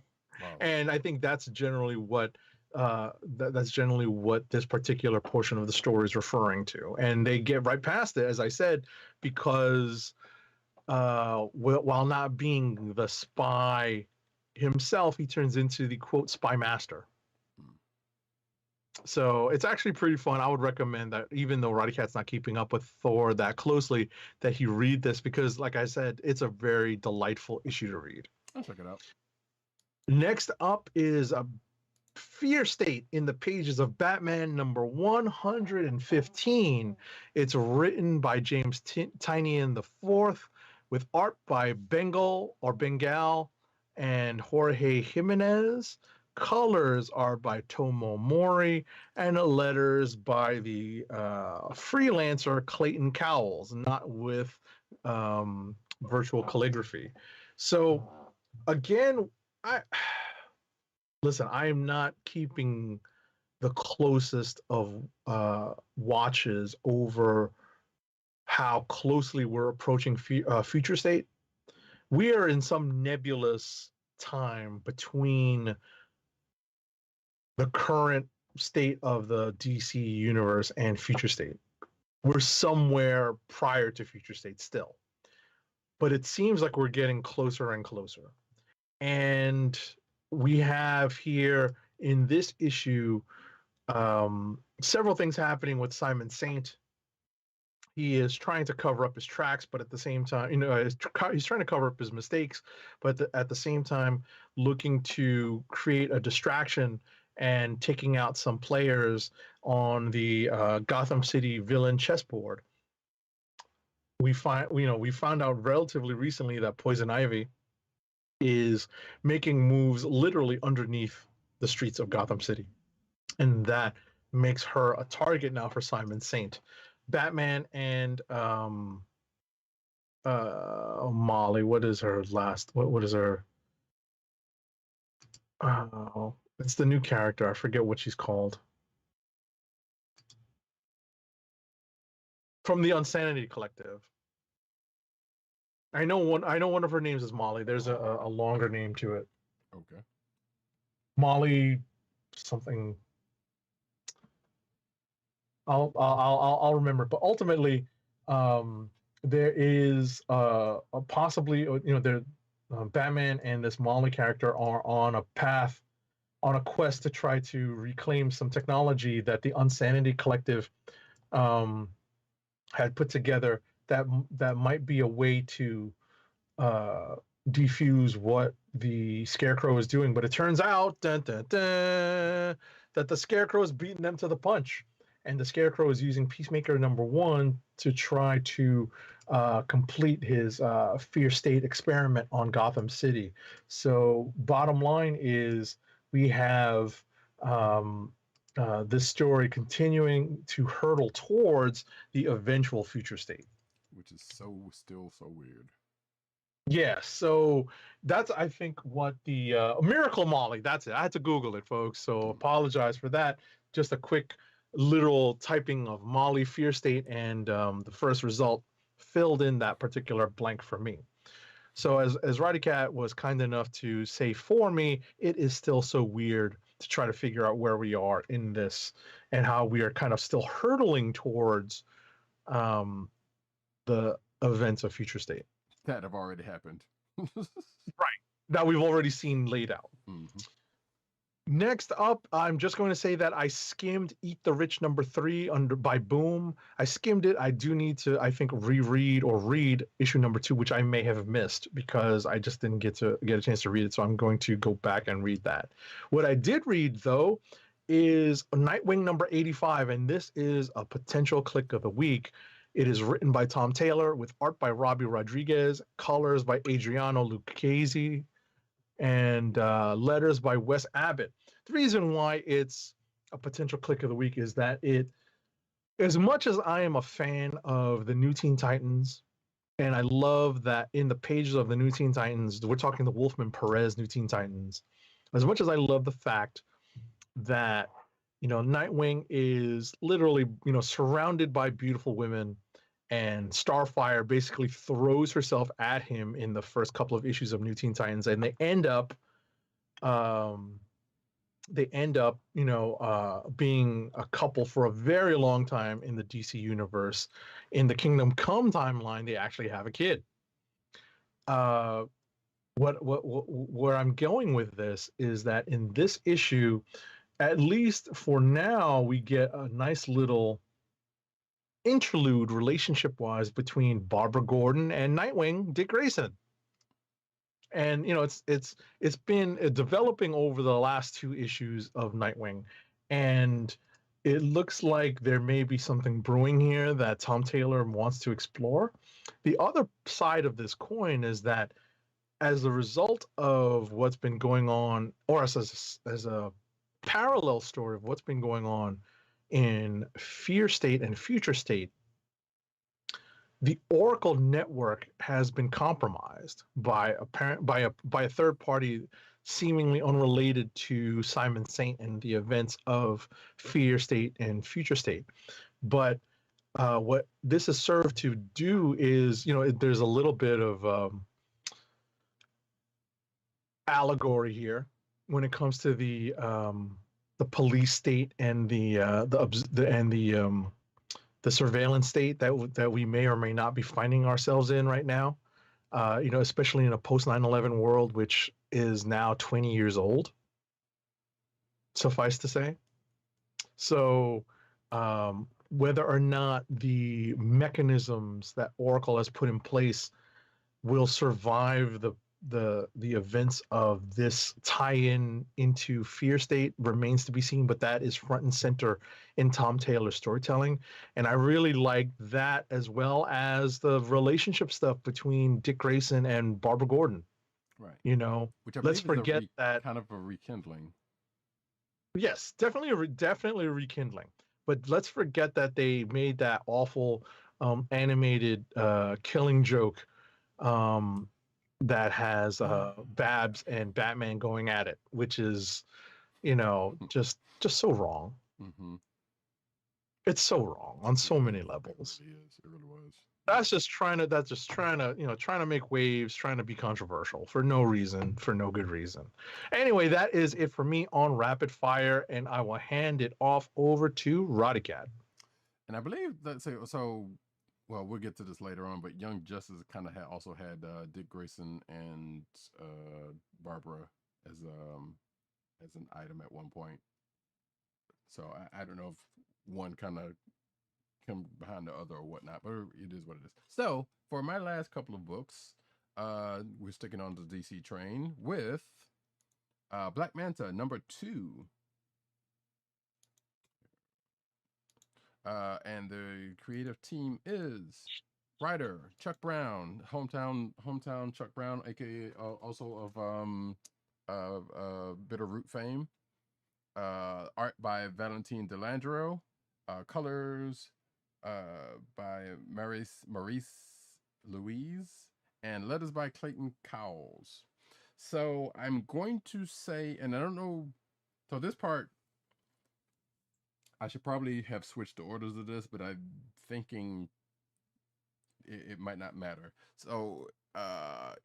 And I think that's generally what this particular portion of the story is referring to, and they get right past it, as I said, because while not being the spy himself, he turns into the quote spy master. So it's actually pretty fun. I would recommend that, even though Roddy Cat's not keeping up with Thor that closely, that he read this, because like I said, it's a very delightful issue to read. I'll check it out. Next up is a Fear State in the pages of Batman number 115. It's written by James Tynion IV, with art by Bengal and Jorge Jimenez. Colors are by Tomo Mori, and letters by the freelancer Clayton Cowles, not with virtual calligraphy. So again, I am not keeping the closest of watches over how closely we're approaching Future State. We are in some nebulous time between the current state of the DC universe and Future State. We're somewhere prior to Future State still, but it seems like we're getting closer and closer. And we have here in this issue several things happening with Simon Saint. He is trying to cover up his tracks, but at the same time, he's trying to cover up his mistakes, but at the same time, looking to create a distraction and taking out some players on the Gotham City villain chessboard. We found out relatively recently that Poison Ivy is making moves literally underneath the streets of Gotham City, and that makes her a target now for Simon Saint. Batman and Molly, what is her last? What is her? Oh, it's the new character. I forget what she's called. From the Unsanity Collective. I know one of her names is Molly. There's a longer name to it. Okay. Molly something. I'll remember. But ultimately, there is possibly there Batman and this Molly character are on a quest to try to reclaim some technology that the Unsanity Collective had put together that might be a way to defuse what the Scarecrow is doing. But it turns out that the Scarecrow is beating them to the punch, and the Scarecrow is using Peacemaker #1 to try to complete his fear state experiment on Gotham City. So bottom line is we have this story continuing to hurtle towards the eventual future state, which is still so weird. Yeah, so that's, I think, what the Miracle Molly, that's it. I had to Google it, folks, so apologize for that. Just a quick literal typing of Molly Fear State, and the first result filled in that particular blank for me. So as Roddy Cat was kind enough to say for me, it is still so weird to try to figure out where we are in this and how we are kind of still hurtling towards the events of Future State. That have already happened. Right. That we've already seen laid out. Mm-hmm. Next up, I'm just going to say that I skimmed Eat the Rich #3 by Boom. I skimmed it. I do need to, I think, reread or read issue #2, which I may have missed because I just didn't get a chance to read it. So I'm going to go back and read that. What I did read, though, is Nightwing #85, and this is a potential click of the week. It is written by Tom Taylor with art by Robbie Rodriguez, colors by Adriano Lucchese, and letters by Wes Abbott. The reason why it's a potential click of the week is that it, as much as I am a fan of the New Teen Titans, and I love that in the pages of the New Teen Titans, we're talking the Wolfman Perez New Teen Titans, as much as I love the fact that, Nightwing is literally, surrounded by beautiful women, and Starfire basically throws herself at him in the first couple of issues of New Teen Titans, and they end up being a couple for a very long time in the DC universe. In the Kingdom Come timeline, they actually have a kid. Where I'm going with this is that in this issue, at least for now, we get a nice little interlude relationship-wise between Barbara Gordon and Nightwing, Dick Grayson. And it's been developing over the last 2 issues of Nightwing, and it looks like there may be something brewing here that Tom Taylor wants to explore. The other side of this coin is that as a result of what's been going on, or as a parallel story of what's been going on in Fear State and Future State, the Oracle network has been compromised by a third party seemingly unrelated to Simon Saint and the events of Fear State and Future State. But what this has served to do is, there's a little bit of allegory here when it comes to the police state and the surveillance state that we may or may not be finding ourselves in right now, especially in a post 9/11 world, which is now 20 years old, suffice to say. So whether or not the mechanisms that Oracle has put in place will survive the events of this tie-in into Fear State remains to be seen, but that is front and center in Tom Taylor's storytelling, and I really like that, as well as the relationship stuff between Dick Grayson and Barbara Gordon. Right. You know, Which I let's believe is forget that. kind of a rekindling. Yes, definitely, definitely a rekindling. But let's forget that they made that awful animated Killing Joke um, that has Babs and Batman going at it, which is, just so wrong. Mm-hmm. It's so wrong on so many It levels. really is. It really was. That's just trying to trying to make waves, trying to be controversial for no reason, for no good reason. Anyway, that is it for me on rapid fire, and I will hand it off over to Rodicat. And I believe that so. Well, we'll get to this later on, but Young Justice kind of also had Dick Grayson and Barbara as an item at one point. So I don't know if one kind of come behind the other or whatnot, but it is what it is. So for my last couple of books, we're sticking on the DC train with Black Manta #2. And the creative team is writer Chuck Brown, hometown Chuck Brown, aka also of Bitterroot fame. Art by Valentine Delandro. Colors by Maurice Louise, and letters by Clayton Cowles. So I'm going to say, and I don't know, so this part, I should probably have switched the orders of this, but I'm thinking it might not matter. So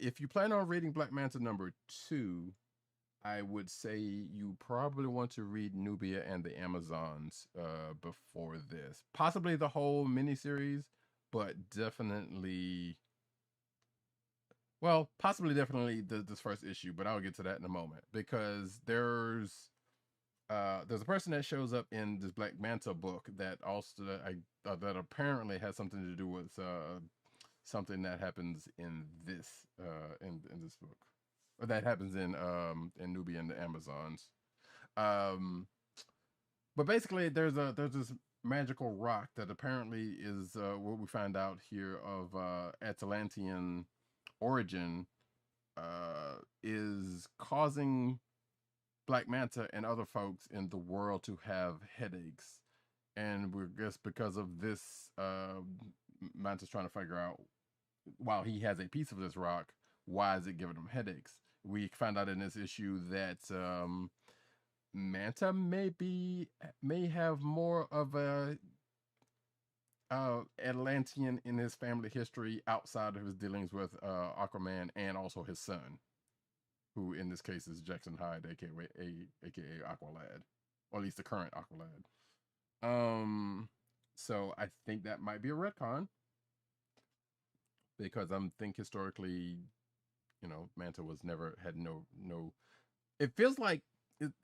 if you plan on reading Black Manta #2, I would say you probably want to read Nubia and the Amazons before this. Possibly the whole miniseries, but definitely, well, possibly definitely this first issue, but I'll get to that in a moment, because there's a person that shows up in this Black Manta book that also that apparently has something to do with something that happens in this in this book. Or that happens in Nubia and the Amazons. But basically there's this magical rock that apparently is what we find out here of Atlantean origin, is causing Black Manta and other folks in the world to have headaches. And we're just because of this, Manta's trying to figure out, while he has a piece of this rock, why is it giving him headaches? We found out in this issue that Manta may have more of a Atlantean in his family history outside of his dealings with Aquaman and also his son, who in this case is Jackson Hyde, aka Aqualad, or at least the current Aqualad. So I think that might be a retcon, because think historically, Manta was never had no. It feels like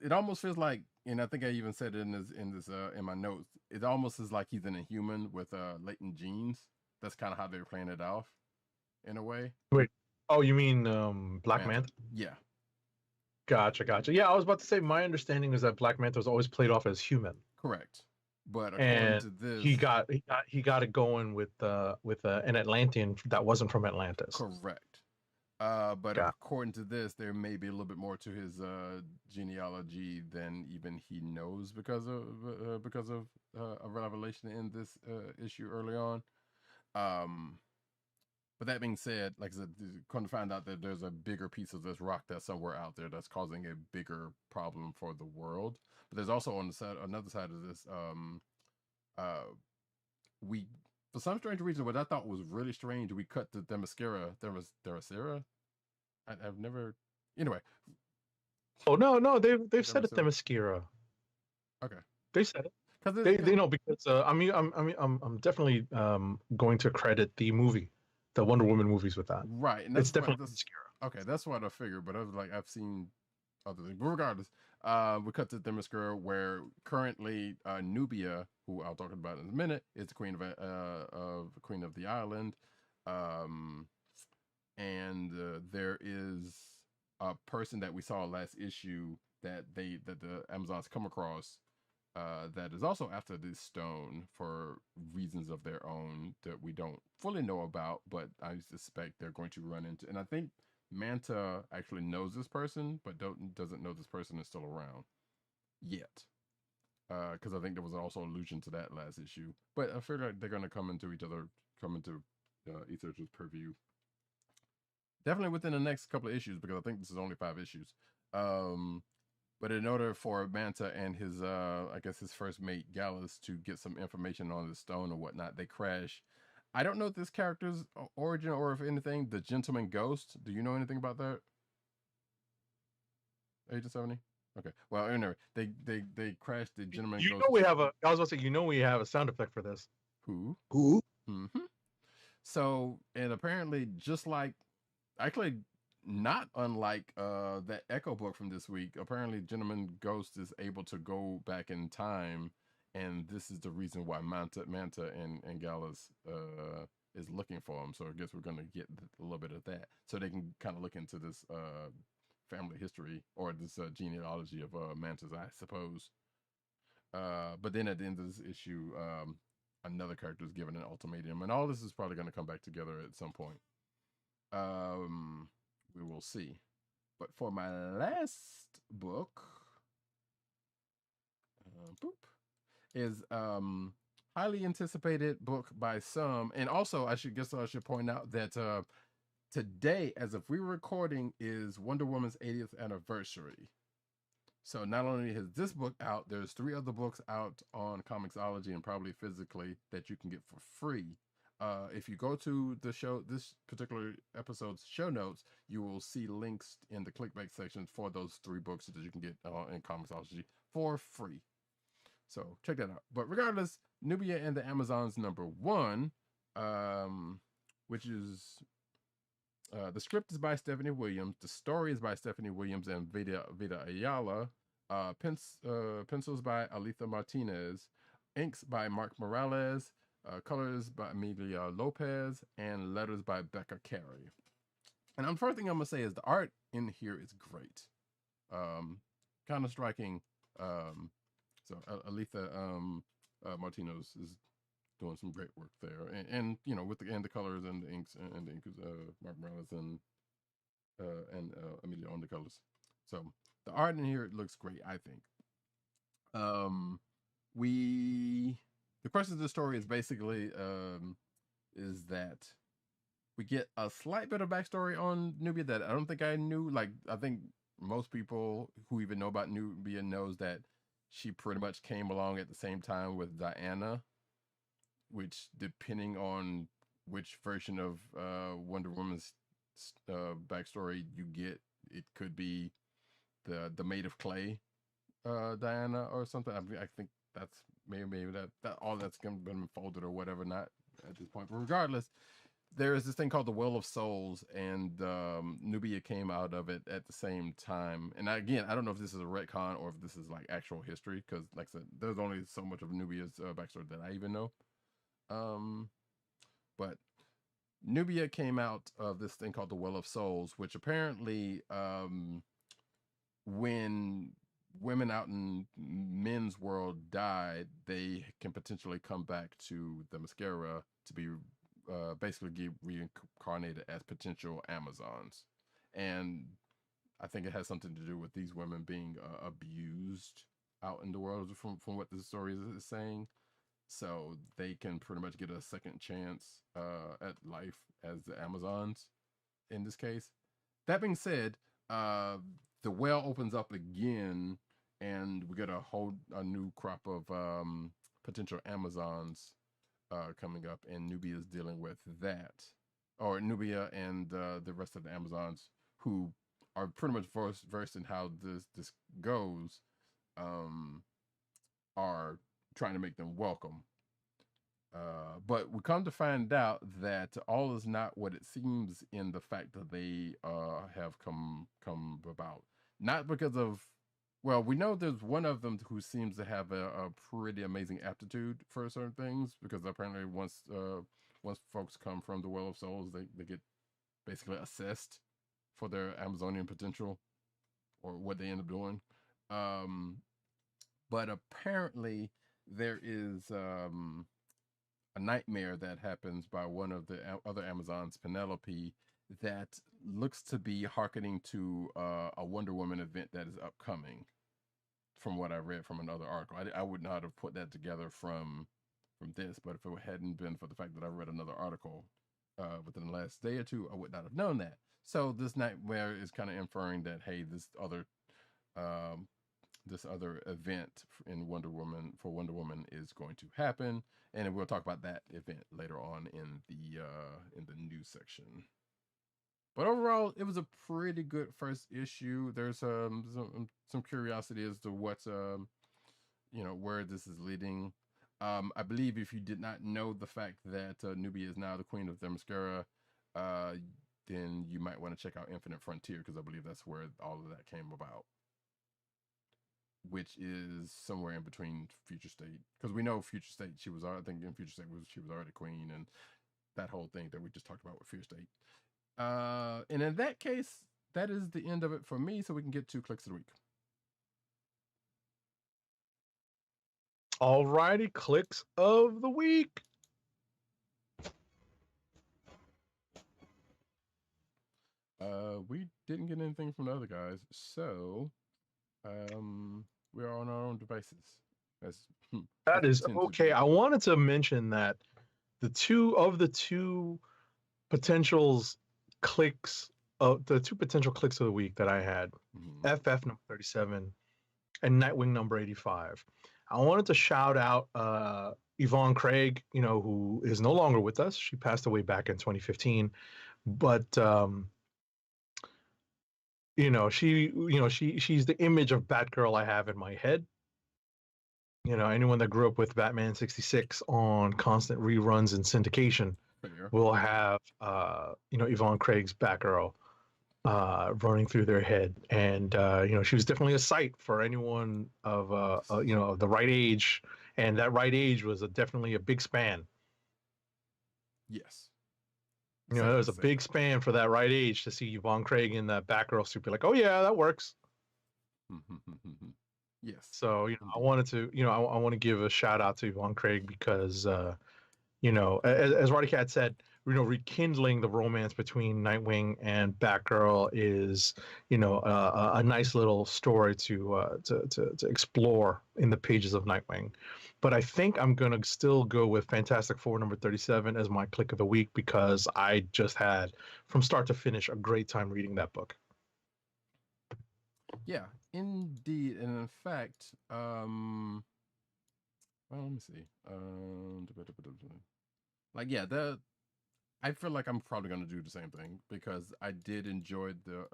it almost feels like, and I think I even said it in my notes. It almost is like he's an Inhuman with latent genes. That's kind of how they're playing it off, in a way. Wait, oh, you mean Black Manta? Yeah. Gotcha. Yeah, I was about to say, my understanding is that Black Manta was always played off as human. Correct. But according to this, he got it going with an Atlantean that wasn't from Atlantis. Correct. But according to this, there may be a little bit more to his genealogy than even he knows, because of a revelation in this issue early on. But that being said, like I said, come to find out that there's a bigger piece of this rock that's somewhere out there that's causing a bigger problem for the world. But there's also on the side, another side of this, we, for some strange reason, what I thought was really strange, we cut the Themyscira. I've never. Anyway. Oh no, they've said it Themyscira. Okay. They said it. They know, because I'm definitely going to credit the movie, the Wonder Woman movies, with that. Right, and it's definitely Themyscira. Okay, that's what I figured, but I was like, I've seen other things. But regardless, we cut to Themyscira, where currently Nubia, who I'll talk about in a minute, is the queen of the island, and there is a person that we saw last issue that the Amazons come across that is also after this stone for reasons of their own that we don't fully know about, but I suspect they're going to run into. And I think Manta actually knows this person, but doesn't know this person is still around yet. Because I think there was also allusion to that last issue. But I feel like they're going to come into each other's purview. Definitely within the next couple of issues, because I think this is only 5 issues. But in order for Manta and his, I guess his first mate, Gallus, to get some information on the stone or whatnot, they crash. I don't know this character's origin or if anything, the Gentleman Ghost. Do you know anything about that? Agent 70? Okay. Well, anyway, they crashed the Gentleman Ghost. We have a, I was about to say, we have a sound effect for this. Who? Mm-hmm. So, and apparently just like, actually, not unlike that Echo book from this week, apparently Gentleman Ghost is able to go back in time, and this is the reason why Manta and Gallus is looking for him. So I guess we're going to get a little bit of that, so they can kind of look into this family history or this genealogy of Mantas, I suppose. But then at the end of this issue, another character is given an ultimatum, and all this is probably going to come back together at some point. We will see. But for my last book, is highly anticipated book by some, and also I should point out that today, as if we were recording, is Wonder Woman's 80th anniversary. So not only is this book out, there's 3 other books out on Comixology and probably physically that you can get for free. If you go to the show, this particular episode's show notes, you will see links in the clickbait section for those 3 books that you can get in Comixology for free. So check that out. But regardless, Nubia and the Amazons #1, which is the script is by Stephanie Williams, the story is by Stephanie Williams and Vida Ayala, pencils by Aletha Martinez, inks by Mark Morales, colors by Amelia Lopez, and letters by Becca Carey. And the first thing I'm gonna say is the art in here is great, kind of striking. So Aletha Martinez is doing some great work there, and with the colors and the inks and the ink is Mark Morales and Amelia on the colors. So the art in here looks great, I think. The question of the story is basically is that we get a slight bit of backstory on Nubia that I don't think I knew. Like, I think most people who even know about Nubia knows that she pretty much came along at the same time with Diana, which, depending on which version of Wonder Woman's backstory you get, it could be the Maid of Clay Diana or something. I think that's maybe that all that's been folded or whatever, not at this point. But regardless, there is this thing called the Well of Souls, and Nubia came out of it at the same time. And again, I don't know if this is a retcon or if this is like actual history, because like I said, there's only so much of Nubia's backstory that I even know. But Nubia came out of this thing called the Well of Souls, which apparently when women out in men's world died, they can potentially come back to the Mascara to be basically get reincarnated as potential Amazons. And I think it has something to do with these women being abused out in the world from what the story is saying. So they can pretty much get a second chance at life as the Amazons in this case. That being said, the well opens up again, and we get a new crop of potential Amazons coming up, and Nubia is dealing with that. Or Nubia and the rest of the Amazons, who are pretty much versed in how this goes, are trying to make them welcome. But we come to find out that all is not what it seems in the fact that they have come about. Not because of, well, we know there's one of them who seems to have a pretty amazing aptitude for certain things, because apparently once folks come from the Well of Souls, they get basically assessed for their Amazonian potential, or what they end up doing. But apparently there is a nightmare that happens by one of the other Amazons, Penelope, that looks to be hearkening to a Wonder Woman event that is upcoming. From what I read from another article, I would not have put that together from this, but if it hadn't been for the fact that I read another article within the last day or two, I would not have known that. So this nightmare is kind of inferring that, hey, this other event in Wonder Woman is going to happen, and we'll talk about that event later on in the news section. But overall, it was a pretty good first issue. There's some curiosity as to what's where this is leading. I believe if you did not know the fact that Nubia is now the queen of Themyscira, then you might want to check out Infinite Frontier, because I believe that's where all of that came about, which is somewhere in between Future State, because we know Future State, I think in Future State she was already queen, and that whole thing that we just talked about with Future State. And in that case, that is the end of it for me, so we can get to Clicks of the Week. Alrighty, Clicks of the Week. We didn't get anything from the other guys, so we're on our own devices. That is okay. I wanted to mention that the two potentials clicks of the two potential clicks of the week that I had, FF number 37 and Nightwing number 85. I wanted to shout out Yvonne Craig, who is no longer with us. She passed away back in 2015, but she's the image of Batgirl I have in my head. Anyone that grew up with Batman 66 on constant reruns and syndication will have Yvonne Craig's Batgirl running through their head, and she was definitely a sight for anyone of the right age, and that right age was definitely a big span. Yes, there was a big span for that right age to see Yvonne Craig in that Batgirl suit. Be like, oh yeah, that works. Yes. So I wanted to I want to give a shout out to Yvonne Craig because as Roddy Cat said, rekindling the romance between Nightwing and Batgirl is, a nice little story to explore in the pages of Nightwing. But I think I'm gonna still go with Fantastic Four number 37 as my click of the week, because I just had, from start to finish, a great time reading that book. Yeah, indeed, and in fact, well, let me see. I feel like I'm probably gonna do the same thing, because I did enjoy the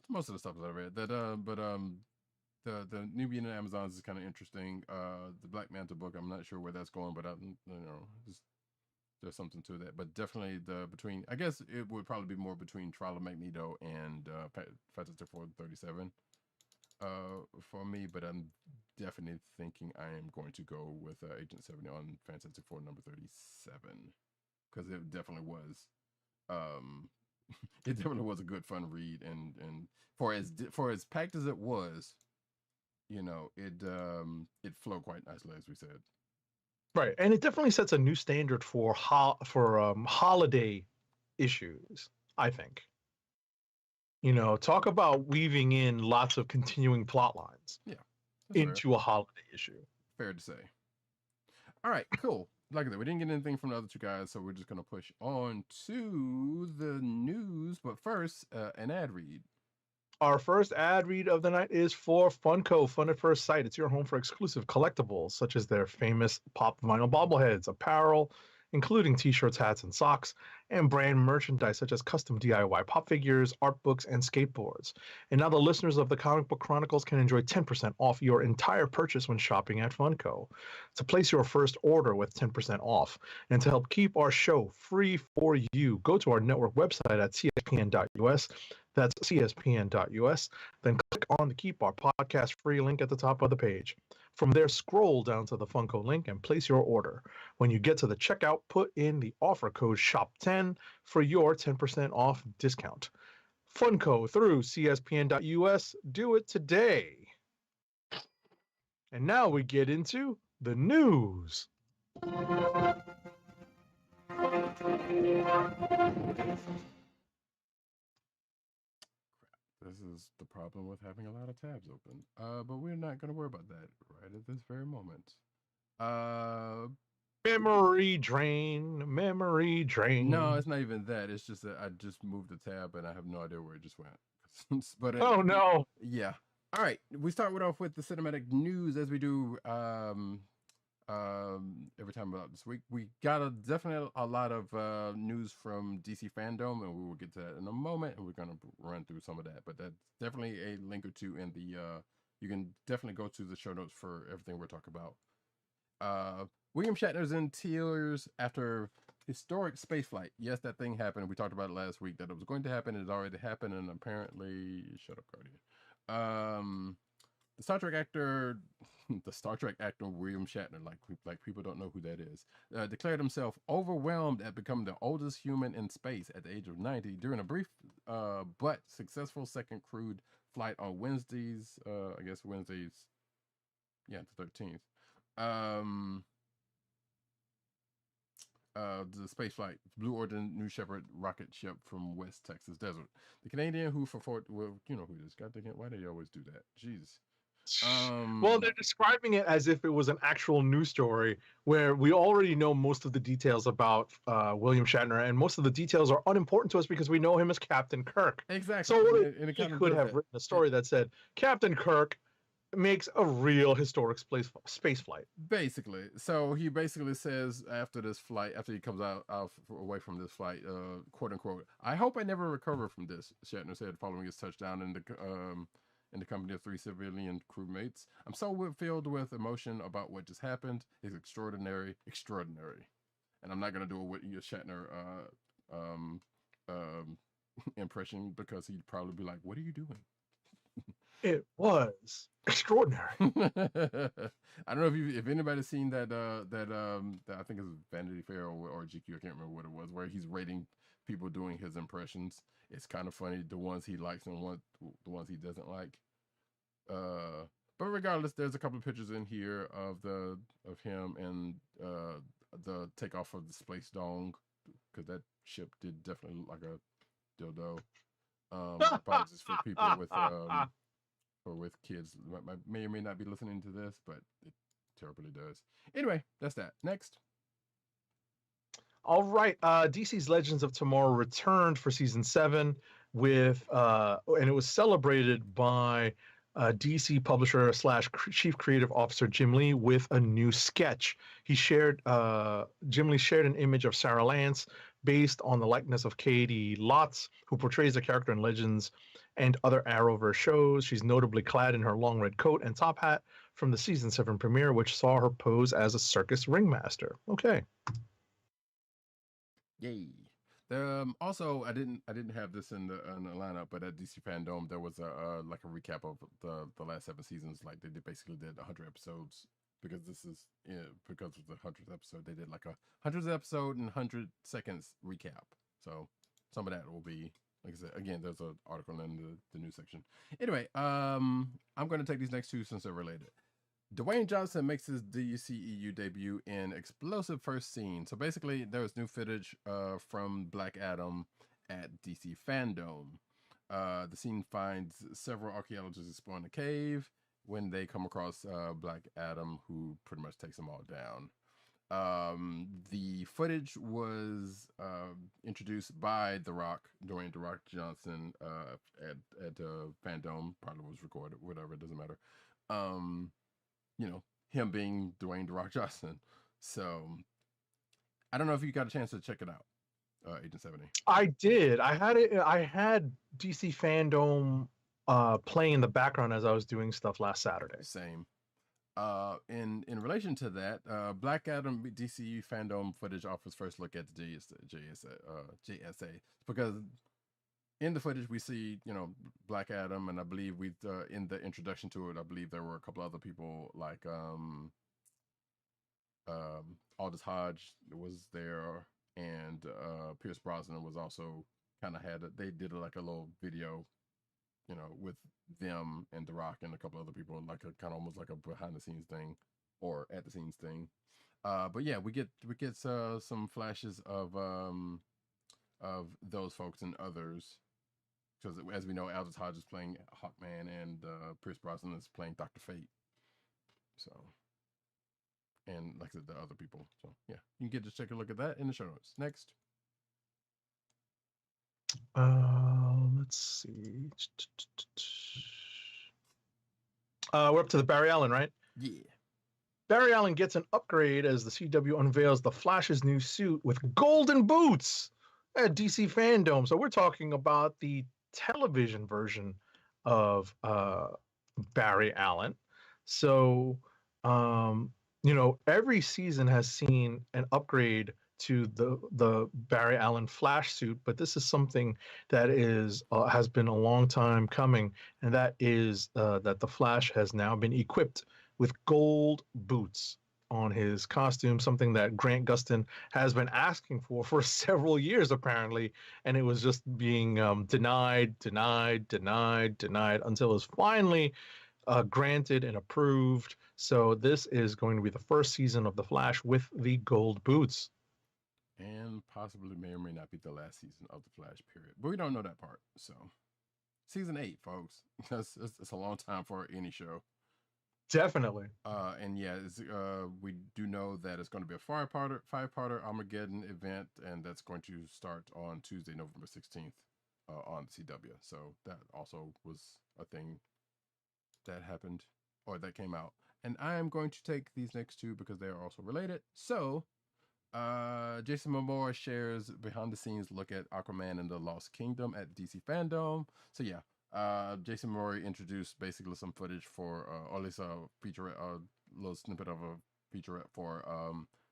most of the stuff that I read. The Nubian and Amazons is kind of interesting. The Black Manta book, I'm not sure where that's going, but there's something to that. But definitely I guess it would probably be more between Trial of Magneto and Fantastic Four 37 for me. But I'm definitely thinking I am going to go with Agent 70 on Fantastic Four number 37, because it definitely was it definitely was a good fun read, and for as packed as it was, it flowed quite nicely, as we said. Right, and it definitely sets a new standard for holiday issues, I think. Talk about weaving in lots of continuing plot lines into a holiday issue. Fair to say. All right, cool. Like I said, we didn't get anything from the other two guys, so we're just going to push on to the news. But first, an ad read. Our first ad read of the night is for Funko, Fun at First Sight. It's your home for exclusive collectibles, such as their famous pop vinyl bobbleheads, apparel, including t-shirts, hats, and socks, and brand merchandise such as custom DIY pop figures, art books, and skateboards. And now the listeners of the Comic Book Chronicles can enjoy 10% off your entire purchase when shopping at Funko. To place your first order with 10% off, and to help keep our show free for you, go to our network website at cspn.us. That's cspn.us. Then click on the Keep Our Podcast Free link at the top of the page. From there, scroll down to the Funko link and place your order. When you get to the checkout, put in the offer code SHOP10 for your 10% off discount. Funko through CSPN.us. Do it today. And now we get into the news. This is the problem with having a lot of tabs open. But we're not going to worry about that right at this very moment. Memory drain. No, it's not even that. It's just that I just moved the tab and I have no idea where it just went. But oh no. Yeah. All right. We start off with the cinematic news as we do every time about this week. We got definitely a lot of news from DC fandom, and we will get to that in a moment, and we're gonna run through some of that. But that's definitely a link or two in the you can definitely go to the show notes for everything we're talking about. William Shatner's in tears after historic spaceflight. Yes, that thing happened. We talked about it last week that it was going to happen. It already happened, and apparently, shut up, Guardian. The Star Trek actor William Shatner, like people don't know who that is, declared himself overwhelmed at becoming the oldest human in space at the age of 90 during a brief but successful second crewed flight on Wednesdays, the 13th. The space flight, Blue Origin New Shepard rocket ship from West Texas desert. The Canadian who you know who this. God dang it, why do they always do that? Jeez. Well, they're describing it as if it was an actual news story where we already know most of the details about William Shatner, and most of the details are unimportant to us because we know him as Captain Kirk. Exactly. So he could have written a story that said Captain Kirk makes a real historic space flight. Basically. So he basically says after this flight, after he comes out away from this flight, quote unquote, "I hope I never recover from this," Shatner said following his touchdown in the company of 3 civilian crewmates. "I'm so filled with emotion about what just happened. It's extraordinary. And I'm not going to do a Whitney Shatner impression because he'd probably be like, "What are you doing?" It was extraordinary. I don't know if anybody's seen that I think it's Vanity Fair or GQ, I can't remember what it was, where he's rating people doing his impressions. It's kind of funny, the ones he likes and the ones he doesn't like. But regardless, there's a couple of pictures in here of him and the takeoff of the Space Dong, because that ship did definitely look like a dildo. Apologies for people with kids may or may not be listening to this, but it terribly does. Anyway, that's that. Next. All right. DC's Legends of Tomorrow returned for season 7 with and it was celebrated by DC publisher / chief creative officer Jim Lee with a new sketch. Jim Lee shared an image of Sarah Lance based on the likeness of Katie Lotz, who portrays the character in Legends and other Arrowverse shows. She's notably clad in her long red coat and top hat from the season 7 premiere, which saw her pose as a circus ringmaster. Okay. Yay. Also, I didn't have this in the lineup, but at DC Fandom there was a recap of the last 7 seasons. Like they basically did 100 episodes because because of the 100th episode, they did like a 100th episode and 100 seconds recap. So some of that will be, like I said, again, there's an article in the news section. Anyway, I'm going to take these next two since they're related. Dwayne Johnson makes his DCEU debut in explosive first scene. So basically, there was new footage from Black Adam at DC Fandom. The scene finds several archaeologists exploring the cave when they come across Black Adam, who pretty much takes them all down. The footage was introduced by Dwayne "The Rock" Johnson at Fandom. Probably was recorded, whatever, it doesn't matter. Him being Dwayne "The Rock" Johnson. So I don't know if you got a chance to check it out, Agent 70. I did. I had DC Fandom playing in the background as I was doing stuff last Saturday. Same. In relation to that, Black Adam DCU Fandom footage offers first look at the JSA because in the footage we see, Black Adam, and I believe we in the introduction to it, I believe there were a couple other people like Aldous Hodge was there, and Pierce Brosnan was also kind of they did like a little video, with them and The Rock and a couple other people, like a kind of almost like a behind the scenes thing or at the scenes thing. But yeah, we get some flashes of those folks and others, because as we know, Aldous Hodge is playing Hawkman, and Pierce Brosnan is playing Dr. Fate. So, and like I said, the other people. So yeah, you can get to take a look at that in the show notes. Next. Let's see. We're up to the Barry Allen, right? Yeah. Barry Allen gets an upgrade as the CW unveils the Flash's new suit with golden boots at DC Fandom. So we're talking about the television version of Barry Allen. So, every season has seen an upgrade to the Barry Allen Flash suit, but this is something that has been a long time coming, and that is that the Flash has now been equipped with gold boots on his costume, something that Grant Gustin has been asking for several years, apparently, and it was just being denied until it was finally granted and approved. So this is going to be the first season of The Flash with the gold boots. And possibly may or may not be the last season of The Flash, period. But we don't know that part. So, season 8, folks. It's a long time for any show. Definitely. And yeah, we do know that it's going to be a five-parter Armageddon event, and that's going to start on Tuesday, November 16th, on CW. So that also was a thing that happened, or that came out. And I am going to take these next two because they are also related. So, Jason Momoa shares behind-the-scenes look at Aquaman and the Lost Kingdom at DC Fandom. So yeah. Jason Momoa introduced basically some footage for, or at least a featurette, a little snippet of a featurette for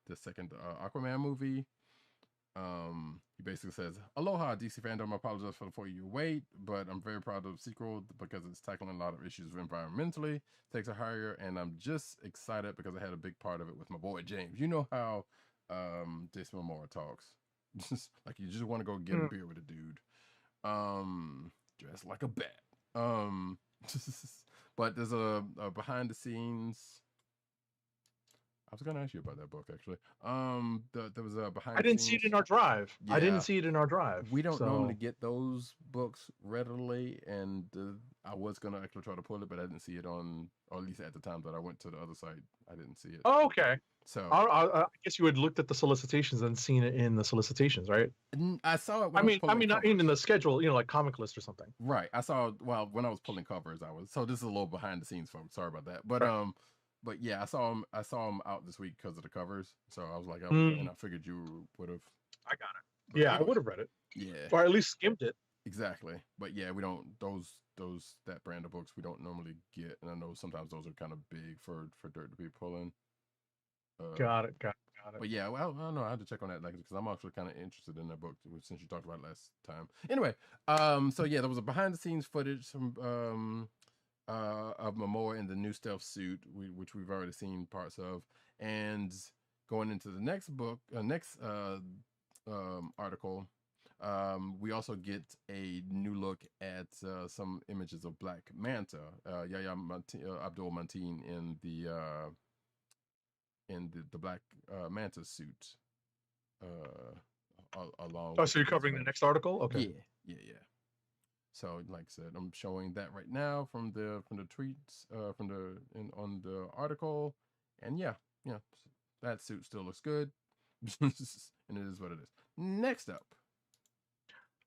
the second Aquaman movie. He basically says, "Aloha, DC Fandom. I apologize for the 4-year wait, but I'm very proud of the sequel because it's tackling a lot of issues environmentally, stakes are higher, and I'm just excited because I had a big part of it with my boy James." You know how Jason Momoa talks, just like you just want to go get a beer with a dude. Dressed like a bat. But there's a behind the scenes. I was gonna ask you about that book actually. There was a behind. I didn't see it in our drive. Yeah. I didn't see it in our drive. We don't normally get those books readily, and I was gonna actually try to pull it, but I didn't see it on, or at least at the time that I went to the other site, I didn't see it. Oh, okay. So I guess you had looked at the solicitations and seen it in the solicitations, right? I saw it. I mean, not in the schedule, like Comic List or something. Right. I saw. Well, when I was pulling covers, so this is a little behind the scenes, folks. Sorry about that. But right. But yeah, I saw him out this week because of the covers. So I was like, and I figured you would have. I got it. Yeah, I would have read it. Yeah. Or at least skimmed it. Exactly. But yeah, we don't that brand of books we don't normally get, and I know sometimes those are kind of big for Dirt to be pulling. Got it. But yeah, well, I don't know. I have to check on that because I'm actually kind of interested in that book since you talked about it last time. Anyway, so yeah, there was a behind the scenes footage from of Momoa in the new stealth suit, which we've already seen parts of, and going into the next book, article, we also get a new look at some images of Black Manta, Yahya Abdul Mateen in the Black Manta suit. Along. Oh, so you're covering the next article? Okay. Yeah. So, like I said, I'm showing that right now from the tweets, on the article, and yeah, that suit still looks good, and it is what it is. Next up.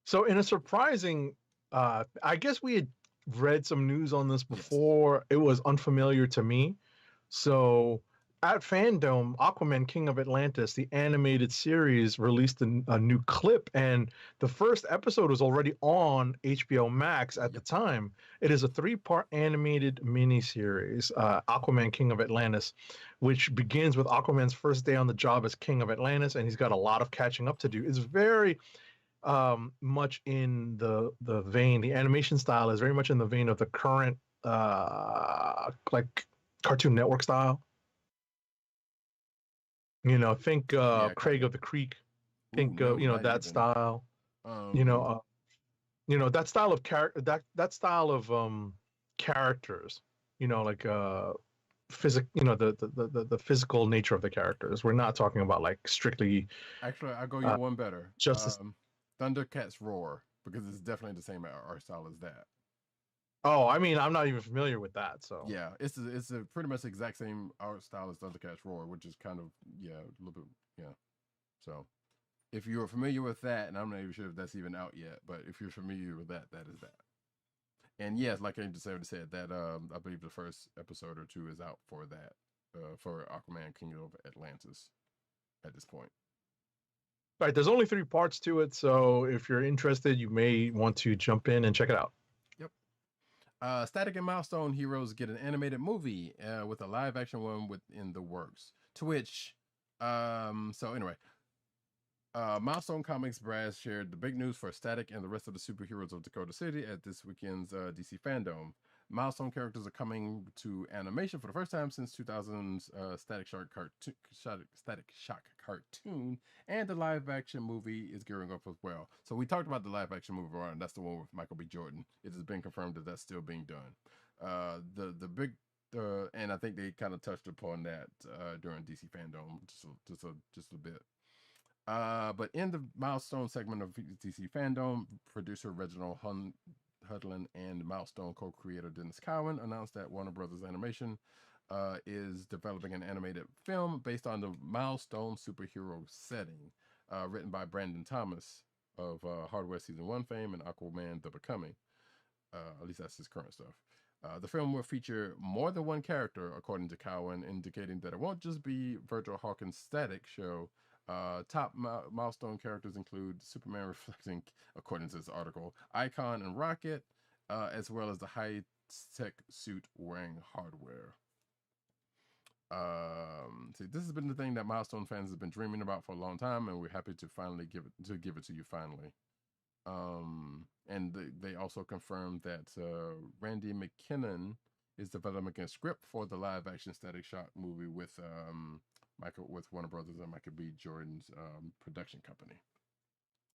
So, in a surprising, I guess we had read some news on this before. Yes. It was unfamiliar to me. So, at Fandom, Aquaman King of Atlantis, the animated series, released a new clip, and the first episode was already on HBO Max at the time. It is a 3-part animated miniseries, Aquaman King of Atlantis, which begins with Aquaman's first day on the job as King of Atlantis, and he's got a lot of catching up to do. It's very much in the vein. The animation style is very much in the vein of the current like Cartoon Network style. You know, think Yeah, Craig of the Creek. ooh, Think no, you know not that even. style. You know, Um, that style of character, that style of characters. You know, like you know, the physical nature of the characters. We're not talking about like strictly actually, I'll go you uh, one better. justice. Thundercats Roar, because it's definitely the same art style as that. Oh, I mean, I'm not even familiar with that. So Yeah, it's a pretty much the exact same art style as Thundercats Roar, which is kind of a little bit yeah. So if you're familiar with that, and I'm not even sure if that's even out yet, but if you're familiar with that, that is that. And yes, like I just already said, that I believe the first episode or two is out for that, for Aquaman Kingdom of Atlantis at this point. right, there's only 3 parts to it, so if you're interested, you may want to jump in and check it out. Yep. Static and Milestone Heroes get an animated movie with a live action one within the works. To which, so anyway, Milestone Comics brass shared the big news for Static and the rest of the superheroes of Dakota City at this weekend's DC Fandom. Milestone characters are coming to animation for the first time since 2000's Static Shock cartoon, and the live action movie is gearing up as well. So we talked about the live action movie, and that's the one with Michael B. Jordan. It has been confirmed that that's still being done. The big and I think they kind of touched upon that during DC Fandom just a bit. But in the Milestone segment of DC Fandom, producer Reginald Hudlin and Milestone co-creator Dennis Cowan announced that Warner Brothers Animation is developing an animated film based on the Milestone superhero setting, written by Brandon Thomas of Hardware Season 1 fame and Aquaman The Becoming. At least that's his current stuff. The film will feature more than one character, according to Cowan, indicating that it won't just be Virgil Hawkins' static show. Top Milestone characters include Superman reflecting, according to this article, Icon and Rocket, as well as the high-tech suit wearing hardware. See, this has been the thing that Milestone fans have been dreaming about for a long time, and we're happy to finally give it to you finally. And they also confirmed that Randy McKinnon is developing a script for the live action Static Shock movie with Warner Brothers and Michael B. Jordan's production company.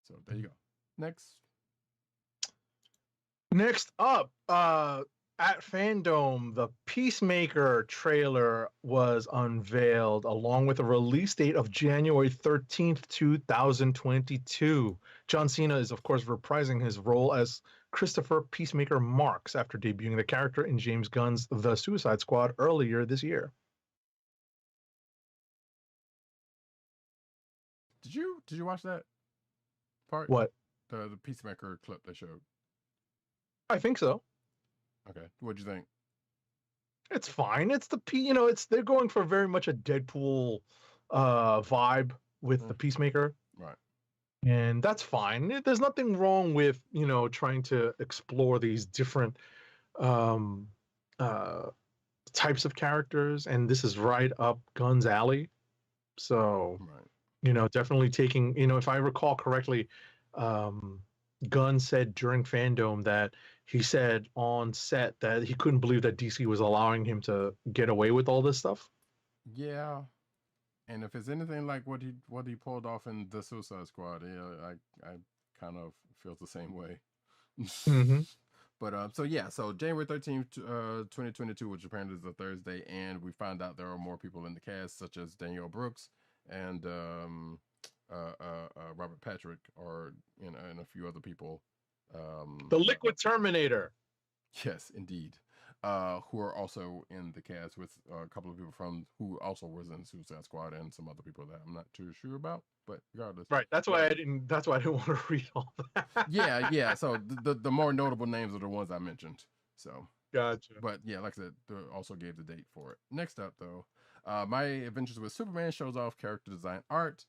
So there you go. Next up, at Fandom, the Peacemaker trailer was unveiled along with a release date of January 13th, 2022. John Cena is, of course, reprising his role as Christopher Peacemaker Marks after debuting the character in James Gunn's The Suicide Squad earlier this year. Did you watch that part? What? The Peacemaker clip they showed. I think so. Okay, what'd you think? It's fine. It's they're going for very much a Deadpool vibe with the Peacemaker. Right. And that's fine. There's nothing wrong with, trying to explore these different types of characters, and this is right up Gunn's alley. So, right. Definitely taking, if I recall correctly, Gunn said during Fandom that he said on set that he couldn't believe that DC was allowing him to get away with all this stuff. Yeah. And if it's anything like what he pulled off in the Suicide Squad, yeah, I kind of feel the same way. Mm-hmm. But so January 13th, 2022, which apparently is a Thursday, and we found out there are more people in the cast, such as Danielle Brooks and Robert Patrick, and a few other people. The Liquid Terminator. Yes, indeed. Who are also in the cast with a couple of people from who also was in Suicide Squad and some other people that I'm not too sure about, but regardless. Right. That's why I didn't want to read all that. Yeah. So the more notable names are the ones I mentioned. So gotcha. But yeah, like I said, they also gave the date for it. Next up, though, My Adventures with Superman shows off character design art.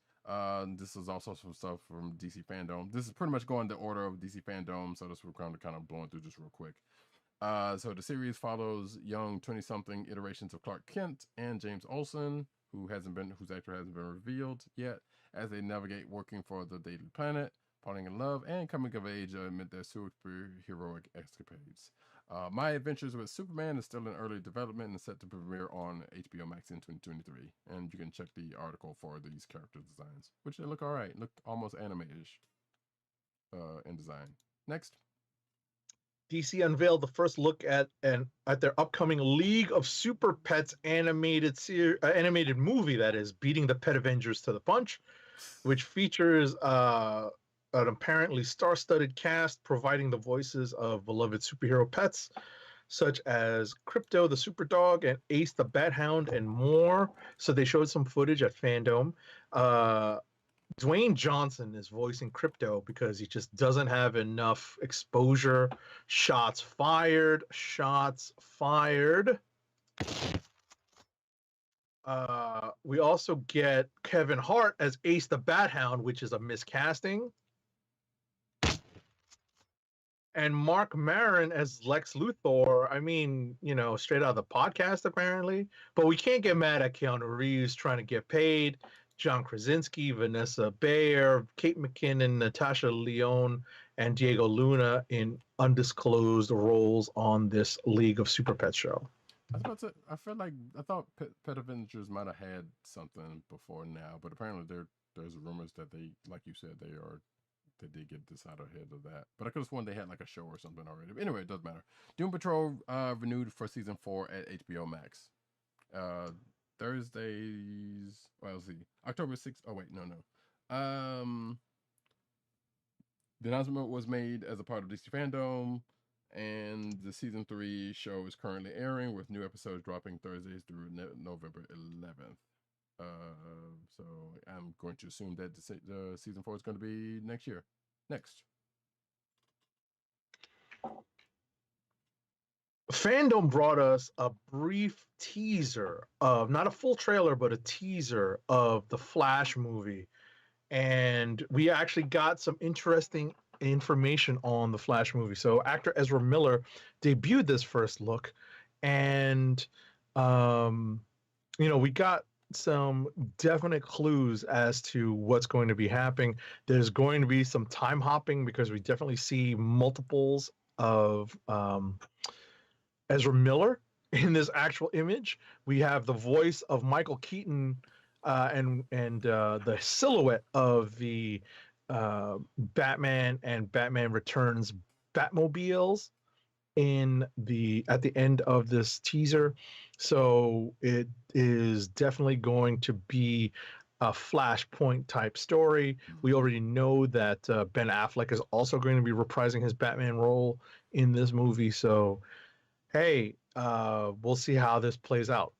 This is also some stuff from DC Fandom. This is pretty much going the order of DC Fandom, so this we're kind of blowing through just real quick. So the series follows young 20-something iterations of Clark Kent and James Olsen, whose actor hasn't been revealed yet, as they navigate working for the Daily Planet. falling in love, and coming of age amid their superheroic escapades. My Adventures with Superman is still in early development and set to premiere on HBO Max in 2023. And you can check the article for these character designs, which they look all right. Look almost anime-ish in design. Next. DC unveiled the first look at their upcoming League of Super Pets animated movie, that is Beating the Pet Avengers to the Punch, which features an apparently star-studded cast providing the voices of beloved superhero pets such as Crypto the Super Dog and Ace the Bat Hound and more. So they showed some footage at Fandom. Dwayne Johnson is voicing Crypto because he just doesn't have enough exposure. Shots fired. We also get Kevin Hart as Ace the Bat Hound, which is a miscasting. And Mark Maron as Lex Luthor. I mean, straight out of the podcast, apparently. But we can't get mad at Keanu Reeves trying to get paid. John Krasinski, Vanessa Bayer, Kate McKinnon, Natasha Lyonne, and Diego Luna in undisclosed roles on this League of Super Pets show. I thought Pet Avengers might have had something before now, but apparently there's rumors that they, like you said, they did get this out ahead of that. But I could have sworn they had like a show or something already. But anyway, it doesn't matter. Doom Patrol renewed for season 4 at HBO Max. Thursdays. Well, let's see. October 6th. Oh wait, no. The announcement was made as a part of DC Fandom, and the season 3 show is currently airing with new episodes dropping Thursdays through November 11th. So I'm going to assume that the season 4 is going to be next year. Next. Fandom brought us a brief teaser of, not a full trailer, but a teaser of the Flash movie. And we actually got some interesting information on the Flash movie. So actor Ezra Miller debuted this first look, and we got some definite clues as to what's going to be happening. There's going to be some time hopping because we definitely see multiples of Ezra Miller in this actual image. We have the voice of Michael Keaton and the silhouette of the Batman and Batman Returns Batmobiles at the end of this teaser. So it is definitely going to be a Flashpoint type story. We already know that Ben Affleck is also going to be reprising his Batman role in this movie. So, hey, we'll see how this plays out.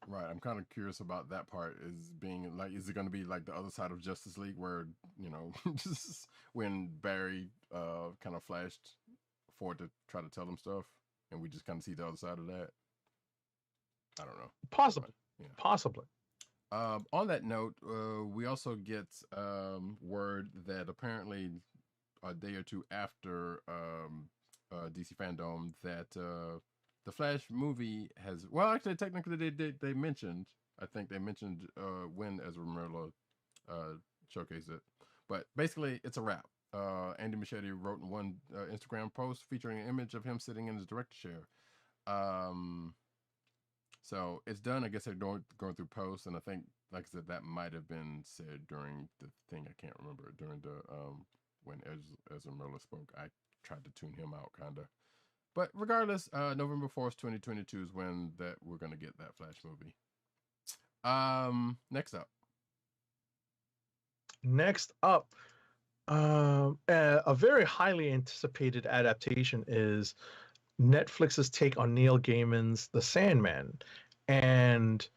Right. I'm kind of curious about that part, is it going to be like the other side of Justice League where, just when Barry kind of flashed forward to try to tell him stuff and we just kind of see the other side of that? I don't know. Possibly. Yeah. Possibly. On that note, we also get word that apparently a day or two after DC Fandom that the Flash movie has, well, actually, technically they mentioned, I think they mentioned when Ezra Miller showcased it, but basically it's a wrap. Andy Muschietti wrote in one Instagram post featuring an image of him sitting in his director chair. So it's done. I guess they're going through posts, and I think, like I said, that might have been said during the thing. I can't remember, during the when Ezra Miller spoke. I tried to tune him out, kind of. But regardless, November 4th, 2022 is when that we're gonna get that Flash movie. Next up, a very highly anticipated adaptation is Netflix's take on Neil Gaiman's The Sandman. And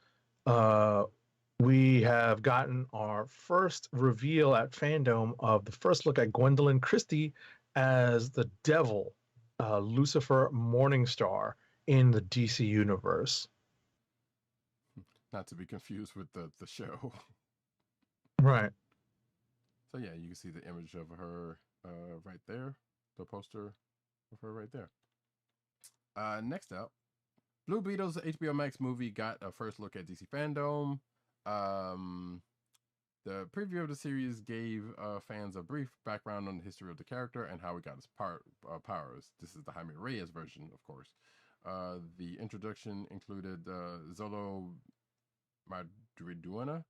we have gotten our first reveal at Fandom of the first look at Gwendolyn Christie as the Devil, Lucifer Morningstar in the DC universe. Not to be confused with the show. Right. So yeah, you can see the image of her right there, the poster of her right there. Next up, Blue Beetle's HBO Max movie got a first look at DC Fandom. The preview of the series gave fans a brief background on the history of the character and how he got his powers. This is the Jaime Reyes version, of course. The introduction included Zolo Madriduena,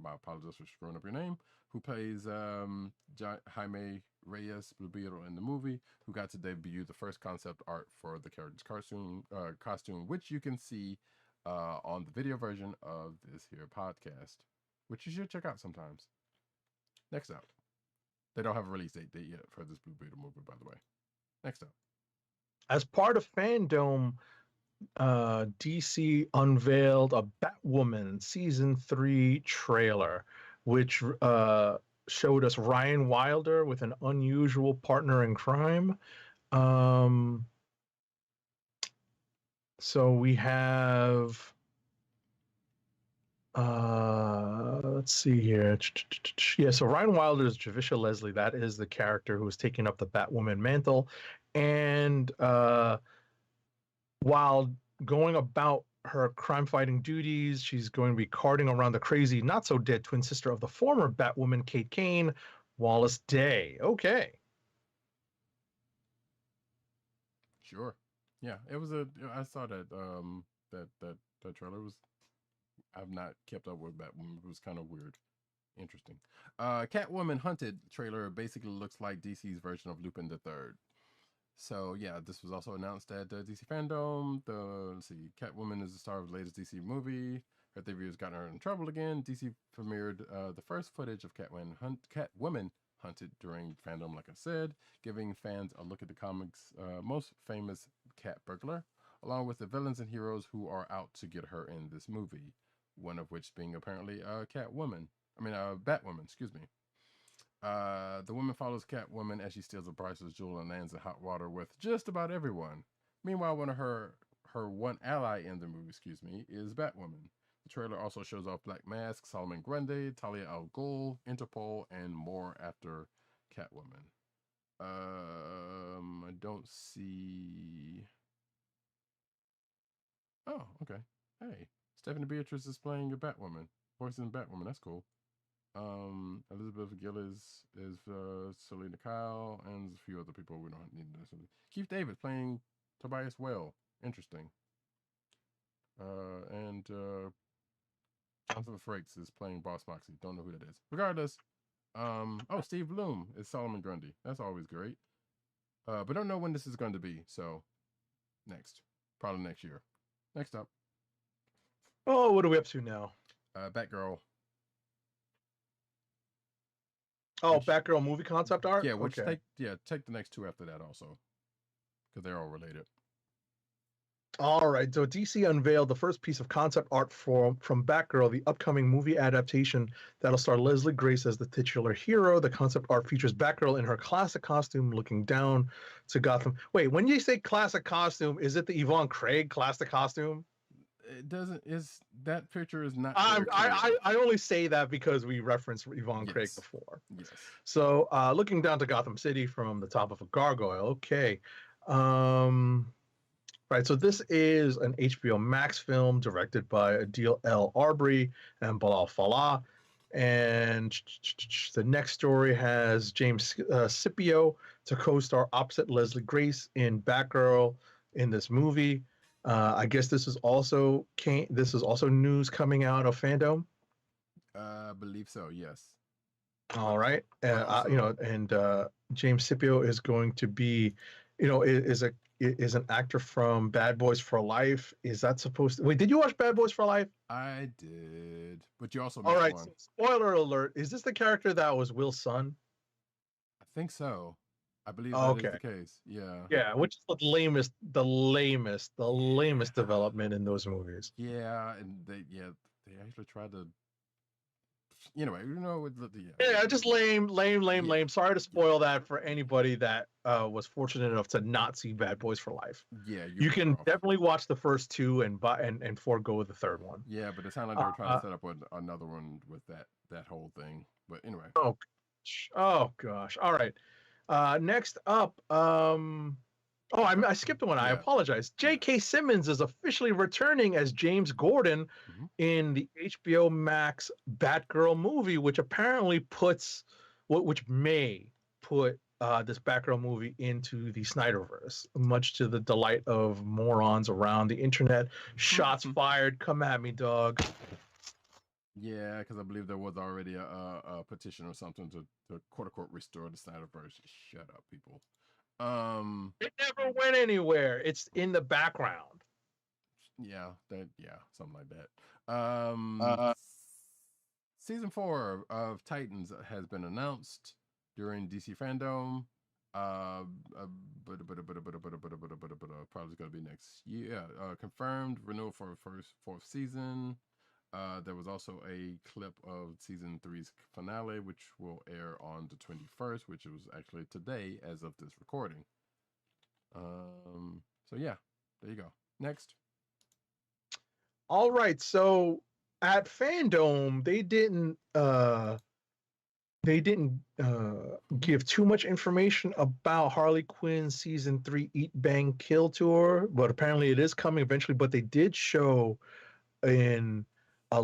my apologies for screwing up your name, who plays Jaime Reyes Blue Beetle in the movie, who got to debut the first concept art for the character's costume, which you can see on the video version of this here podcast, which you should check out sometimes. Next up, they don't have a release date yet for this Blue Beetle movie, by the way. Next up, as part of Fandom, DC unveiled a Batwoman season 3 trailer, which showed us Ryan Wilder with an unusual partner in crime. So we have, let's see here. Yeah, so Ryan Wilder is Javisha Leslie. That is the character who is taking up the Batwoman mantle. And while going about her crime-fighting duties, she's going to be carting around the crazy, not-so-dead twin sister of the former Batwoman, Kate Kane, Wallace Day. Okay. Sure. Yeah, it was I saw that that trailer was. I've not kept up with Batwoman. It was kind of weird, interesting. Catwoman Hunted trailer basically looks like DC's version of Lupin the Third. So yeah, this was also announced at DC Fandom. Let's see, Catwoman is the star of the latest DC movie. Her debuts got her in trouble again. DC premiered the first footage of Catwoman Hunted during Fandom, like I said, giving fans a look at the comics' most famous cat burglar, along with the villains and heroes who are out to get her in this movie. One of which being apparently Batwoman. Excuse me. The woman follows Catwoman as she steals a priceless jewel and lands in hot water with just about everyone. Meanwhile, one of her one ally in the movie, is Batwoman. The trailer also shows off Black Mask, Solomon Grundy, Talia al Ghul, Interpol, and more after Catwoman. I don't see. Oh, okay. Hey, Stephanie Beatrice is playing a Batwoman, voicing Batwoman. That's cool. Elizabeth Gillies is Selena Kyle, and a few other people we don't need to know. Keith David playing Tobias Whale. Interesting. And Jonathan Frakes is playing Boss Moxie. Don't know who that is. Regardless, Steve Bloom is Solomon Grundy. That's always great. But don't know when this is going to be. So probably next year. Next up. Oh, what are we up to now? Batgirl. Oh, Batgirl movie concept art? Yeah, take the next two after that also. Because they're all related. All right, so DC unveiled the first piece of concept art from Batgirl, the upcoming movie adaptation that'll star Leslie Grace as the titular hero. The concept art features Batgirl in her classic costume looking down to Gotham. Wait, when you say classic costume, is it the Yvonne Craig classic costume? It doesn't. That picture is not. I only say that because we referenced Yvonne Craig before. Yes. So looking down to Gotham City from the top of a gargoyle. Okay. Right, so this is an HBO Max film directed by Adil El Arbri and Bilal Fallah. And the next story has James Scipio to co-star opposite Leslie Grace in Batgirl in this movie. I guess this is also news coming out of Fandom. I believe so. Yes. All right, James Scipio is going to be, is an actor from Bad Boys for Life. Is that supposed to... Wait, did you watch Bad Boys for Life? I did, but you also all right. One. So spoiler alert: is this the character that was Will's son? I think so. I believe that is the case. Yeah. Yeah, which is the lamest development in those movies. Yeah, and they actually tried to. Anyway, just lame. Sorry to spoil that for anybody that was fortunate enough to not see Bad Boys for Life. Yeah, you can definitely watch the first two and forego the third one. Yeah, but it sounded like they were trying to set up another one with that whole thing. But anyway. Oh gosh. All right. Next up, Oh, I skipped one. I Yeah. apologize. J.K. Simmons is officially returning as James Gordon Mhm. in the HBO Max Batgirl movie, which apparently which may put this Batgirl movie into the Snyderverse, much to the delight of morons around the internet. Shots fired. Come at me, dog. Yeah, because I believe there was already a petition or something to quote unquote restore the Snyderverse. Shut up, people. It never went anywhere. It's in the background. Yeah, something like that. Season 4 of Titans has been announced during DC Fandom. Probably going to be next year. Confirmed renewal for fourth season. There was also a clip of season 3's finale, which will air on the 21st, which was actually today as of this recording. So yeah, there you go. Next. All right, so at Fandom, they didn't give too much information about Harley Quinn season 3 Eat Bang Kill tour, but apparently it is coming eventually. But they did show in a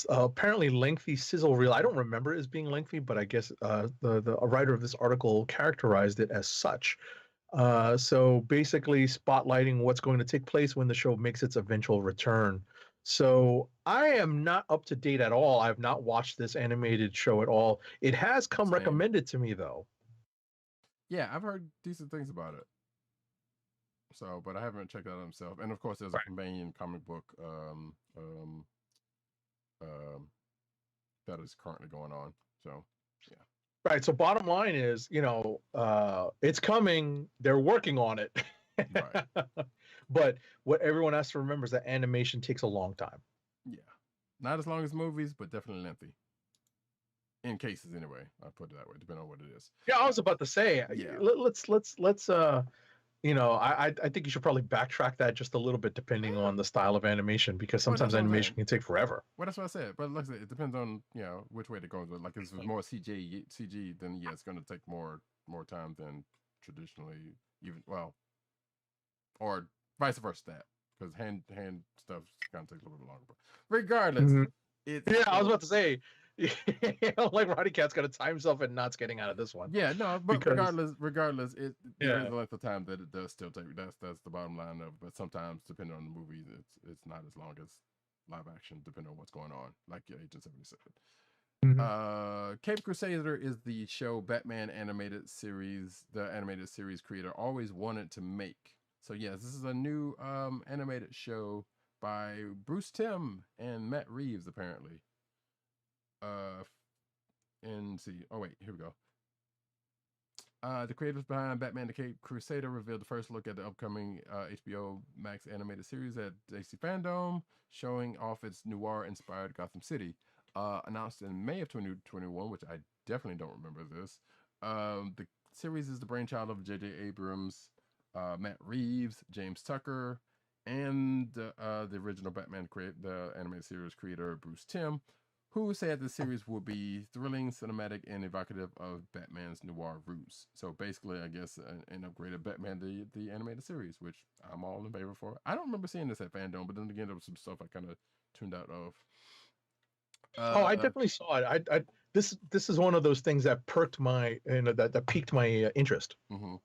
apparently lengthy sizzle reel. I don't remember it as being lengthy, but I guess the writer of this article characterized it as such. So basically spotlighting what's going to take place when the show makes its eventual return. So I am not up to date at all. I've not watched this animated show at all. It has come recommended to me though. Yeah, I've heard decent things about it. So, but I haven't checked it out myself. And of course, there's a companion comic book that is currently going on. So, yeah. Right. So bottom line is, it's coming. They're working on it. Right. But what everyone has to remember is that animation takes a long time. Yeah. Not as long as movies, but definitely lengthy. In cases, anyway. I'll put it that way, depending on what it is. Yeah, I was about to say, yeah. Let's I think you should probably backtrack that just a little bit depending on the style of animation, because sometimes animation can take forever. Well, that's what I said. But like I said, it depends on which way it goes. Like if it's more CG, then yeah, it's going to take more time than traditionally. Or vice versa, that because hand stuff kind of takes a little bit longer. But regardless, I was about to say. Like Roddy Cat's got to time himself and not getting out of this one. Yeah, no, but regardless, there is a length of time that it does still take. That's the bottom line of. But sometimes, depending on the movie, it's not as long as live action, depending on what's going on. Like Agent 77. Cape Crusader is the show Batman animated series. The animated series creator always wanted to make. So yes, this is a new animated show by Bruce Timm and Matt Reeves, apparently. And see. Oh wait, here we go. The creators behind Batman: The Cape Crusader revealed the first look at the upcoming HBO Max animated series at DC Fandom, showing off its noir-inspired Gotham City. Announced in May of 2021, which I definitely don't remember this. The series is the brainchild of J.J. Abrams, Matt Reeves, James Tucker, and the original Batman the animated series creator Bruce Timm, who said the series will be thrilling, cinematic, and evocative of Batman's noir roots. So basically, I guess, an upgraded Batman, the animated series, which I'm all in favor for. I don't remember seeing this at Fandom, but then again, there was some stuff I kind of tuned out of. I definitely saw it. This is one of those things that perked my, that piqued my interest. Mm-hmm.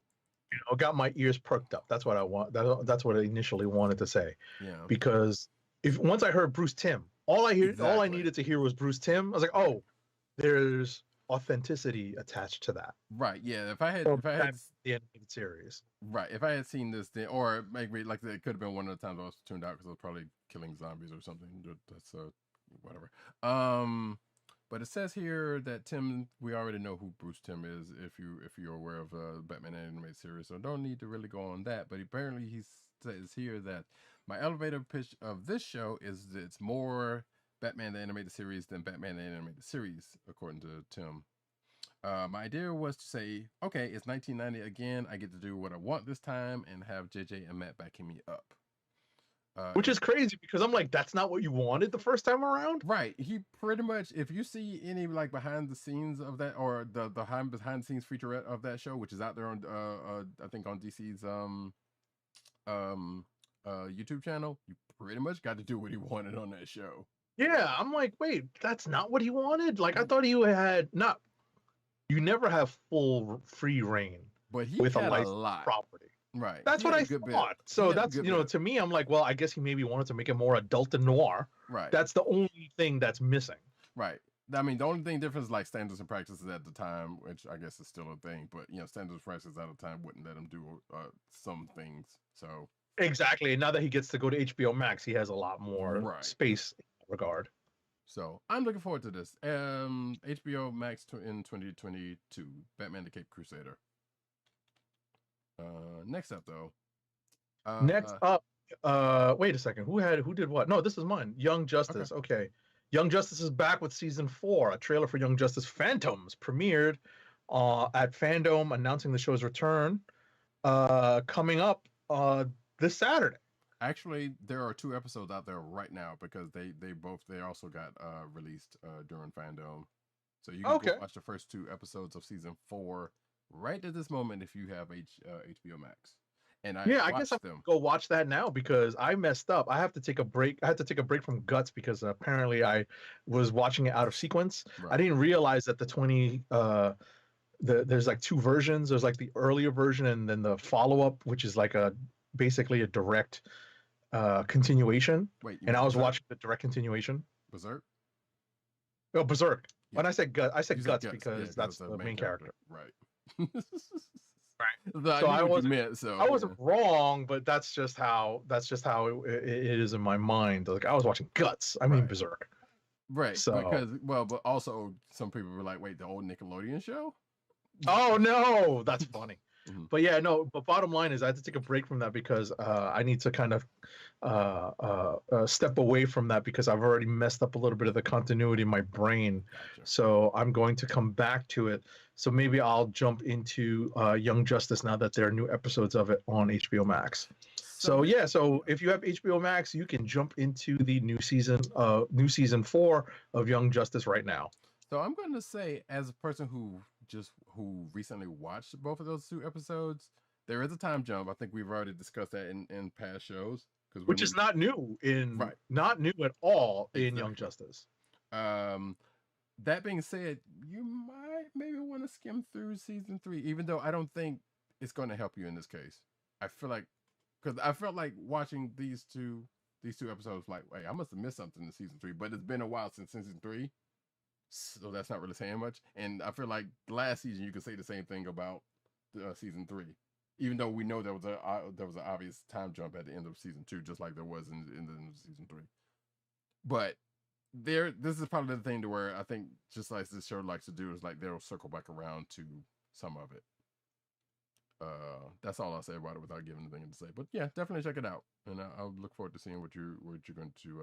Got my ears perked up. That's what I want. That's what I initially wanted to say. Yeah. Because once I heard Bruce Timm, all I needed to hear was Bruce Timm. I was like, oh, there's authenticity attached to that. Right. Yeah. If I had the animated series. Right. If I had seen this, then, or maybe like it could have been one of the times I was tuned out because I was probably killing zombies or something. That's whatever. But it says here that Timm, we already know who Bruce Timm is if you're aware of Batman animated series, so don't need to really go on that. But apparently he says here that my elevator pitch of this show is that it's more Batman the animated series than Batman the animated series, according to Timm. My idea was to say, okay, it's 1990 again. I get to do what I want this time and have JJ and Matt backing me up. Which is crazy because I'm like, that's not what you wanted the first time around. Right. He pretty much, if you see any like behind the scenes of that, or the behind the scenes featurette of that show, which is out there on I think on DC's YouTube channel, you pretty much got to do what he wanted on that show. Yeah, I'm like, wait, that's not what he wanted. Like, I thought you had not. You never have full free reign But he with a had a licensed lot. property. Right. That's He what had I a good bit. thought. He So had a that's, good you know, bit. to me, I'm like, well, I guess he maybe wanted to make it more adult and noir. Right. That's the only thing that's missing. Right. I mean, the only thing different is like standards and practices at the time, which I guess is still a thing. But you know, standards and practices at the time wouldn't let him do some things. So Exactly. And now that he gets to go to HBO Max, he has a lot more Right. space in that regard. So I'm looking forward to this. HBO Max in 2022, Batman the Cape Crusader. Next up though. Next up, wait a second. Who did what? No, this is mine. Young Justice. Okay. Young Justice is back with season 4. A trailer for Young Justice Phantoms premiered at Fandom, announcing the show's return coming up this Saturday. Actually, there are 2 episodes out there right now because they also got released during Fandom. So you can go watch the first 2 episodes of season 4 right at this moment if you have HBO Max. And I guess I'm gonna go watch that now because I messed up. I have to take a break. I had to take a break from Guts because apparently I was watching it out of sequence. Right. I didn't realize that there's like 2 versions. There's like the earlier version and then the follow-up, which is like basically a direct continuation. Wait, and I was watching the direct continuation. Berserk? Oh, Berserk. Yeah. When I said Guts, I said You Guts said because that's the main character. Right. Right. So I wasn't wrong, but that's just how it is in my mind. Like I was watching Guts. I mean Berserk. Right. So but also some people were like, wait, the old Nickelodeon show? Oh no, that's funny. Mhm. But yeah, no. But bottom line is, I had to take a break from that because I need to kind of step away from that because I've already messed up a little bit of the continuity in my brain. Gotcha. So I'm going to come back to it. So maybe I'll jump into Young Justice now that there are new episodes of it on HBO Max. So if you have HBO Max, you can jump into the new season 4 of Young Justice right now. So I'm going to say, as a person who recently watched both of those 2 episodes, there is a time jump. I think we've already discussed that in past shows, which is not new not new at all in Young Justice. That being said, you might maybe want to skim through season 3, even though I don't think it's going to help you in this case. I feel like, because I felt like watching these two episodes, like, wait, I must have missed something in season 3, but it's been a while since season 3, so that's not really saying much. And I feel like last season you could say the same thing about season 3, even though we know there was an obvious time jump at the end of season 2, just like there was in the end of season 3. But this is probably the thing to where I think, just like this show likes to do, is like they'll circle back around to some of it. That's all I'll say about it without giving anything to say. But yeah, definitely check it out, and I'll look forward to seeing what you're going to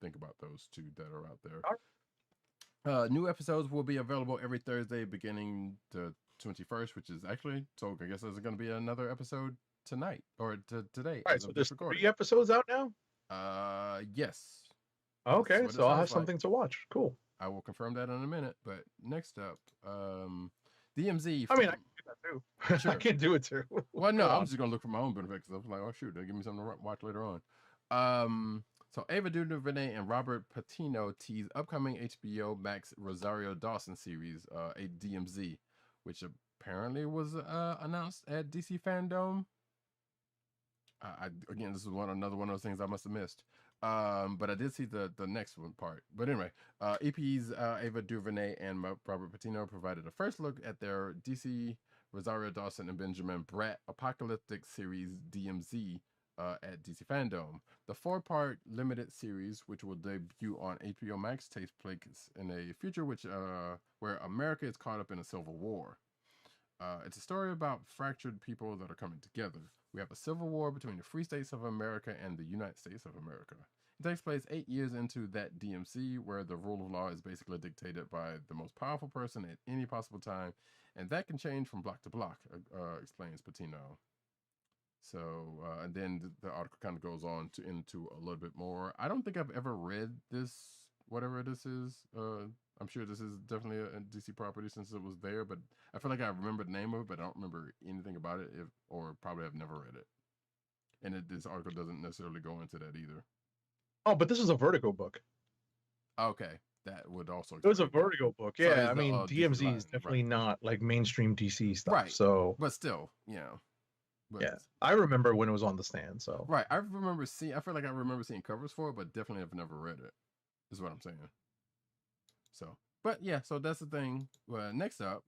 think about those 2 that are out there. New episodes will be available every Thursday beginning the 21st, which is actually, so I guess there's going to be another episode tonight or today. Right, so there's 3 episodes out now? Yes. Okay, so I'll have something to watch. Cool. I will confirm that in a minute. But next up, DMZ. I mean, I can do that too. Sure. I can do it too. Well, no, I'm just gonna look for my own benefit because I was like, oh shoot, they'll give me something to watch later on. So Ava DuVernay and Robert Patino tease upcoming HBO Max Rosario Dawson series, a DMZ, which apparently was announced at DC Fandom. Again, this is another one of those things I must have missed. But I did see the next one part. But anyway, EP's Ava DuVernay and Robert Patino provided a first look at their DC Rosario Dawson and Benjamin Bratt apocalyptic series DMZ at DC Fandom. The 4-part limited series, which will debut on HBO Max, takes place in a future where America is caught up in a civil war. It's a story about fractured people that are coming together. We have a civil war between the Free States of America and the United States of America. It takes place 8 years into that DMC, where the rule of law is basically dictated by the most powerful person at any possible time, and that can change from block to block, explains Patino. So, and then the article kind of goes on into a little bit more. I don't think I've ever read this, whatever this is. I'm sure this is definitely a DC property since it was there, but I feel like I remember the name of it, but I don't remember anything about it, or probably have never read it. and this article doesn't necessarily go into that either. Oh, but this is a Vertigo book. Okay, that would also. It was a explain that. Vertigo book. So Yeah, it's I the, mean, DC DMZ line, is definitely right. not like mainstream DC stuff. Right. So, But still, you know. But, yeah, I remember when it was on the stand. So, right, I feel like I remember seeing covers for it, but definitely have never read it. Is what I'm saying. So, but yeah, so that's the thing. Next up.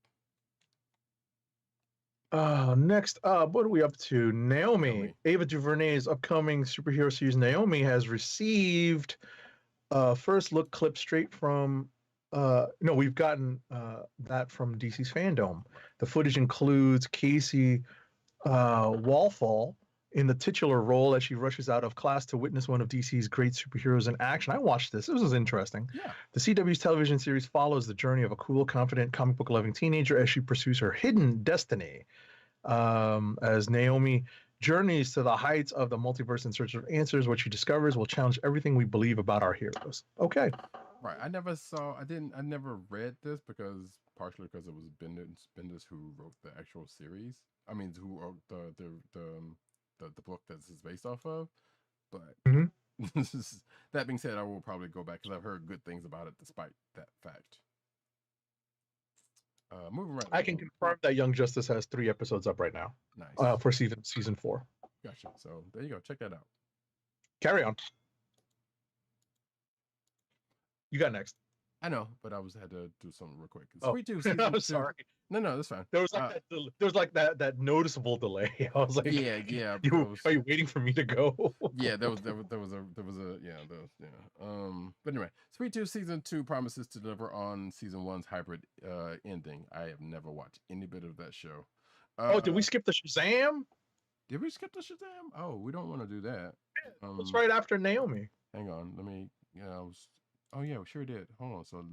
Next up, what are we up to? Naomi. Ava DuVernay's upcoming superhero series Naomi has received first look clip straight from no, we've gotten that from DC's Fandom. The footage includes Casey Wallfall in the titular role as she rushes out of class to witness one of DC's great superheroes in action. I watched this. This was interesting. Yeah. The CW's television series follows the journey of a cool, confident, comic book loving teenager as she pursues her hidden destiny. As Naomi journeys to the heights of the multiverse in search of answers, what she discovers will challenge everything we believe about our heroes. Okay. Right. I never read this partially because it was Bendis who wrote the actual series. I mean, who wrote the book that this is based off of. But that being said, I will probably go back because I've heard good things about it despite that fact. Moving right. I can confirm that Young Justice has 3 episodes up right now. Nice. For season 4. Gotcha. So there you go. Check that out. Carry on. You got next. I know, but I had to do something real quick. Oh, I'm sorry. No, that's fine. There was like that noticeable delay. I was like, yeah. Are you waiting for me to go? Yeah, there was a But anyway, Sweet Tooth season 2 promises to deliver on season 1's hybrid ending. I have never watched any bit of that show. Did we skip the Shazam? Did we skip the Shazam? Oh, we don't want to do that. It's right after Naomi. Hang on, let me. Oh yeah, we sure did. Hold on, so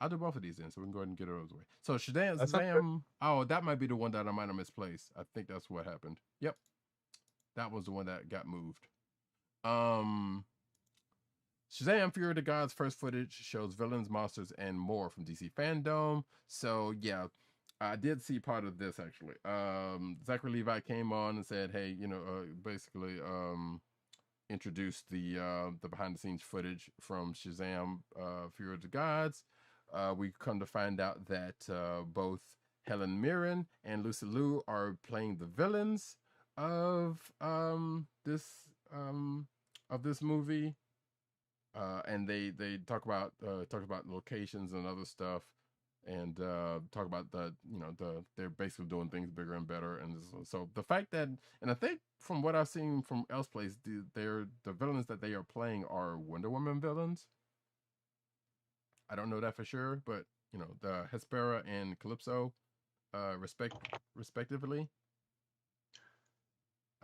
I'll do both of these then, so we can go ahead and get it over the way. So Shazam. Oh, that might be the one that I might have misplaced. I think that's what happened. Yep, that was the one that got moved. Shazam! Fury of the Gods first footage shows villains, monsters, and more from DC Fandom. So yeah, I did see part of this actually. Zachary Levi came on and said, "Hey, basically, introduced the behind the scenes footage from Shazam! Fury of the Gods." We come to find out that both Helen Mirren and Lucy Liu are playing the villains of this movie. And they talk about locations and other stuff, and talk about they're basically doing things bigger and better. And so the fact that, and I think from what I've seen from Elseplace, the villains that they are playing are Wonder Woman villains. I don't know that for sure, but the Hespera and Calypso, respectively.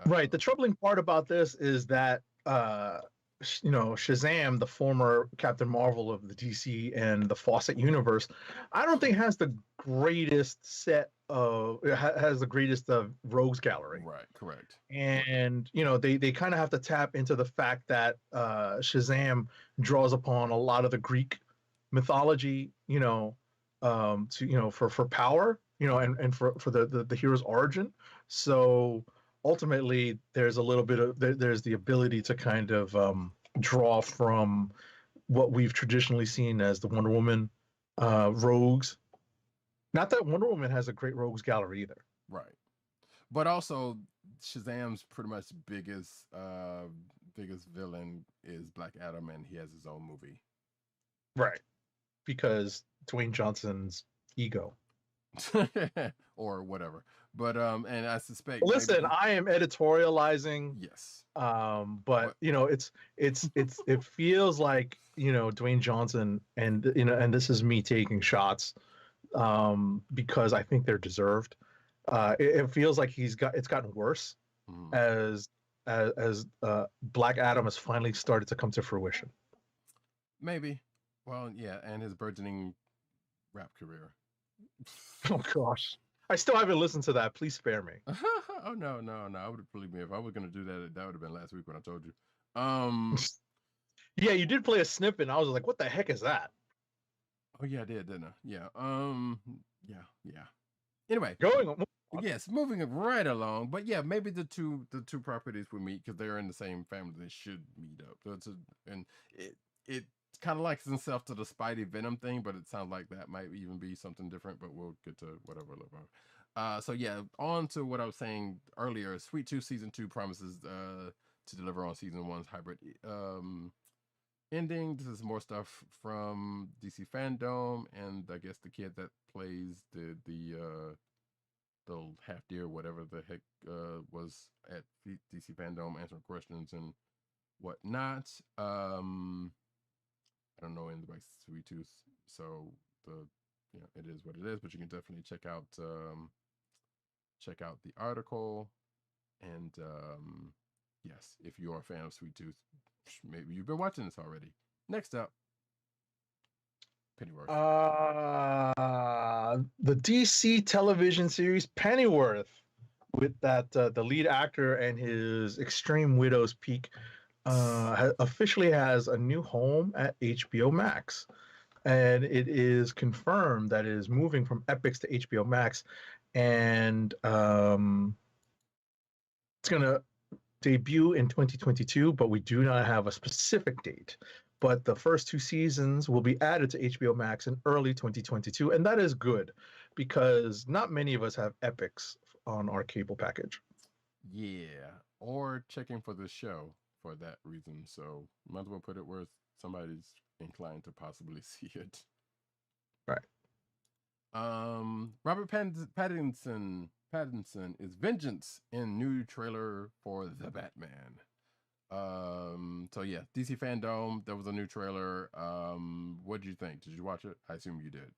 Right. The troubling part about this is that Shazam, the former Captain Marvel of the DC and the Fawcett universe, I don't think has the greatest has the greatest rogues gallery. Right, correct. And they kind of have to tap into the fact that Shazam draws upon a lot of the Greek mythology, for power, and for the hero's origin. So ultimately, there's a little bit of there's the ability to kind of draw from what we've traditionally seen as the Wonder Woman rogues. Not that Wonder Woman has a great rogues gallery either. Right. But also Shazam's pretty much biggest villain is Black Adam, and he has his own movie. Right. Because Dwayne Johnson's ego. Or whatever. But and I suspect listen, I am editorializing. Yes. But it feels like Dwayne Johnson, and and this is me taking shots because I think they're deserved. It feels like it's gotten worse as Black Adam has finally started to come to fruition. Maybe. Well, yeah, and his burgeoning rap career. Oh gosh, I still haven't listened to that. Please spare me. Oh no! I would believe me if I was gonna do that. That would have been last week when I told you. Yeah, you did play a snippet. And I was like, "What the heck is that?" Oh yeah, I did, didn't I? Yeah. Yeah. Anyway, going on. Yes, moving it right along. But yeah, maybe the two properties will meet because they're in the same family. They should meet up. So and it kind of likes itself to the Spidey Venom thing, but it sounds like that might even be something different. But we'll get to whatever later. So yeah, on to what I was saying earlier. Sweet Tooth season 2 promises to deliver on season 1's hybrid ending. This is more stuff from DC Fandom, and I guess the kid that plays the half deer, whatever the heck, was at DC Fandom answering questions and whatnot. I don't know anything about Sweet Tooth, so it is what it is. But you can definitely check out the article, and yes, if you are a fan of Sweet Tooth, maybe you've been watching this already. Next up, Pennyworth. The DC television series Pennyworth, with that the lead actor and his extreme widow's peak, officially has a new home at HBO Max, and it is confirmed that it is moving from Epix to HBO Max, and it's gonna debut in 2022, but we do not have a specific date. But the first 2 seasons will be added to HBO Max in early 2022, and that is good because not many of us have Epix on our cable package. Yeah, or checking for the show for that reason. So might as well put it where somebody's inclined to possibly see it. Right. Robert Pattinson is vengeance in new trailer for The Batman. So yeah, DC Fandom, there was a new trailer. What did you think? Did you watch it? I assume you did.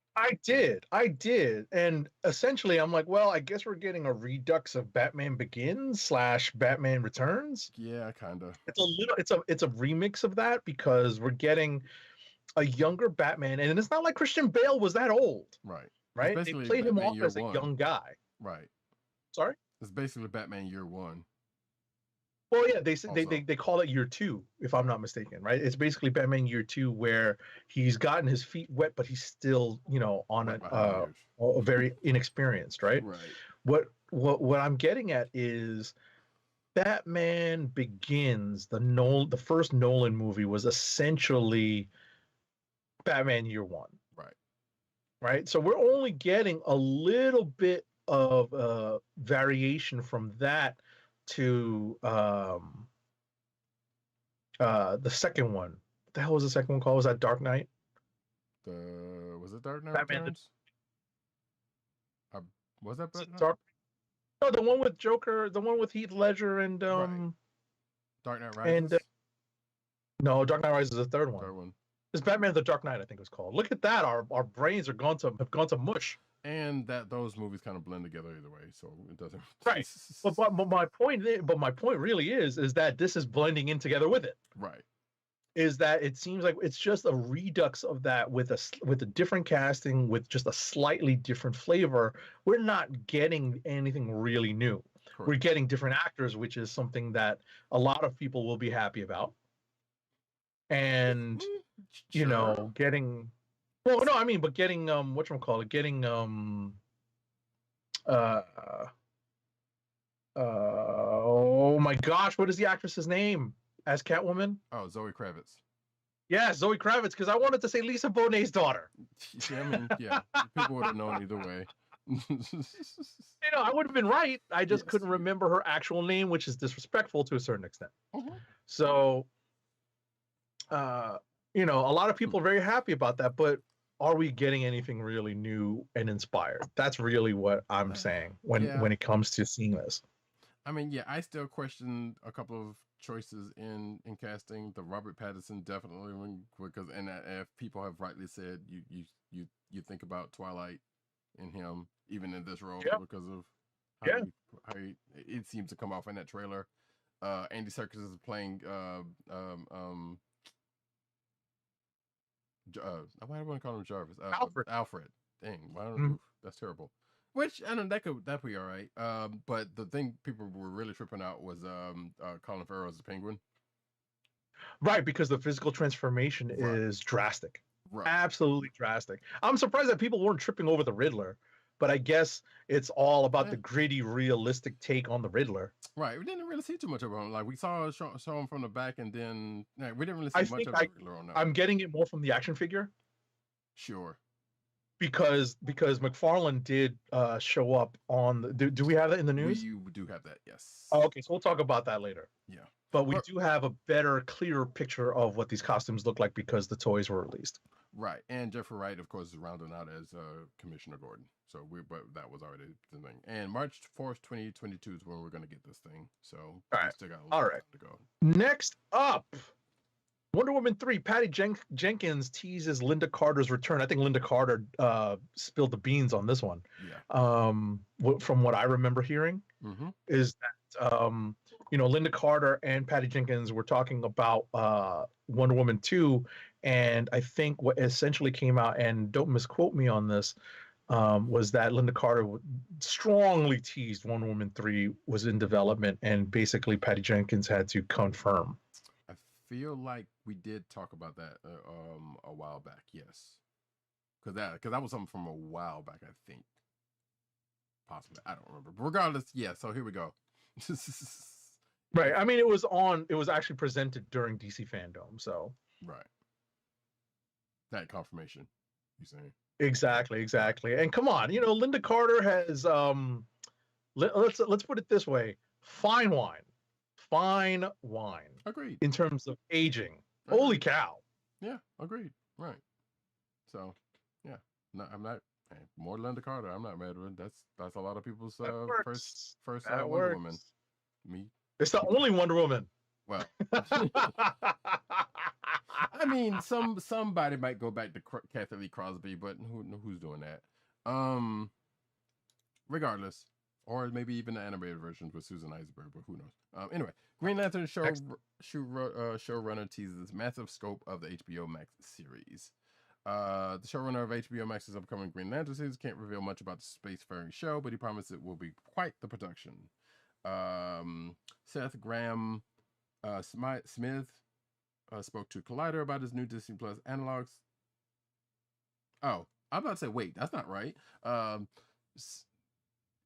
I did. And essentially I'm like, well, I guess we're getting a redux of Batman Begins / Batman Returns. Yeah, kind of. It's a remix of that because we're getting a younger Batman, and it's not like Christian Bale was that old. Right. They played him off as a young guy. Right. Sorry? It's basically Batman Year One. Well, yeah, they call it Year 2, if I'm not mistaken, right? It's basically Batman Year 2, where he's gotten his feet wet, but he's still, on a very inexperienced, right? Right. What I'm getting at is Batman Begins, the first Nolan movie, was essentially Batman Year 1. Right. So we're only getting a little bit of variation from that to the second one. What the hell was the second one called? Was that Dark Knight? Was it Dark Knight Batman Returns? Was that Dark? No, the one with Joker, the one with Heath Ledger and right. Dark Knight Rises. And no, Dark Knight Rises is the third one. Third one. It's Batman the Dark Knight, I think it was called. Look at that. Our brains have gone to mush. And that those movies kind of blend together either way, so it doesn't. Right. But my point really is that this is blending in together with it. Right. Is that it seems like it's just a redux of that with a different casting, with just a slightly different flavor. We're not getting anything really new. Correct. We're getting different actors, which is something that a lot of people will be happy about. And sure. Getting whatchamacallit, getting oh my gosh, what is the actress's name as Catwoman? Oh, Zoe Kravitz. Yeah, Zoe Kravitz, because I wanted to say Lisa Bonet's daughter. Yeah, people would have known either way. I would have been right. I just couldn't remember her actual name, which is disrespectful to a certain extent. Mm-hmm. So a lot of people are very happy about that, but are we getting anything really new and inspired? That's really what I'm saying when it comes to seeing this. I mean, yeah, I still question a couple of choices in casting. The Robert Pattinson definitely, because if people have rightly said you think about Twilight in him, even in this role, because of how it seems to come off in that trailer. Andy Serkis is playing why do I want to call him Jarvis? Alfred. Dang, why don't that's terrible. Which I know that be all right. But the thing people were really tripping out was Colin Farrell as the Penguin. Right, because the physical transformation is drastic. Right. Absolutely drastic. I'm surprised that people weren't tripping over the Riddler. but I guess it's all about Yeah. the gritty, realistic take on the Riddler. Right. We didn't really see too much of him. Like we saw show him from the back, and then we didn't really I see much think of the Riddler on that. I'm getting it more from the action figure. Sure. Because McFarlane did show up on the, do we have that in the news? We do have that, yes. Oh, okay, so we'll talk about that later. Yeah. But we do have a better, clearer picture of what these costumes look like because the toys were released. Right. And Jeffrey Wright, of course, is rounding out as Commissioner Gordon. So but that was already the thing. And March 4th, 2022 is when we're going to get this thing. So all right. Still got a little time to go. Next up, Wonder Woman 3. Patty Jenkins teases Linda Carter's return. I think Linda Carter spilled the beans on this one. Yeah. From what I remember hearing, is that Linda Carter and Patty Jenkins were talking about Wonder Woman 2, and I think what essentially came out, and don't misquote me on this, was that Linda Carter strongly teased Wonder Woman 3 was in development, and basically Patty Jenkins had to confirm. I feel like we did talk about that a while back, yes. Because that was something from a while back, I think. Possibly, I don't remember. But regardless, yeah. So here we go. Right. I mean, it was actually presented during DC Fandom, so. Right. That confirmation, you saying? Exactly. And come on, Linda Carter has let's put it this way: fine wine. Agreed. In terms of aging, holy cow. Yeah, agreed. Right. So, yeah, no, I'm not. Hey, more Linda Carter. I'm not mad with it. That's a lot of people's first Wonder Woman. Me. It's the only Wonder Woman. Well, I mean, somebody might go back to Kathy Lee Crosby, but who's doing that? Regardless, or maybe even the animated versions with Susan Eisberg, but who knows? Anyway, Green Lantern showrunner teases massive scope of the HBO Max series. The showrunner of HBO Max's upcoming Green Lantern series can't reveal much about the spacefaring show, but he promised it will be quite the production. Seth Graham Smith spoke to Collider about his new Disney Plus analogs. Oh, I'm about to say, wait, that's not right.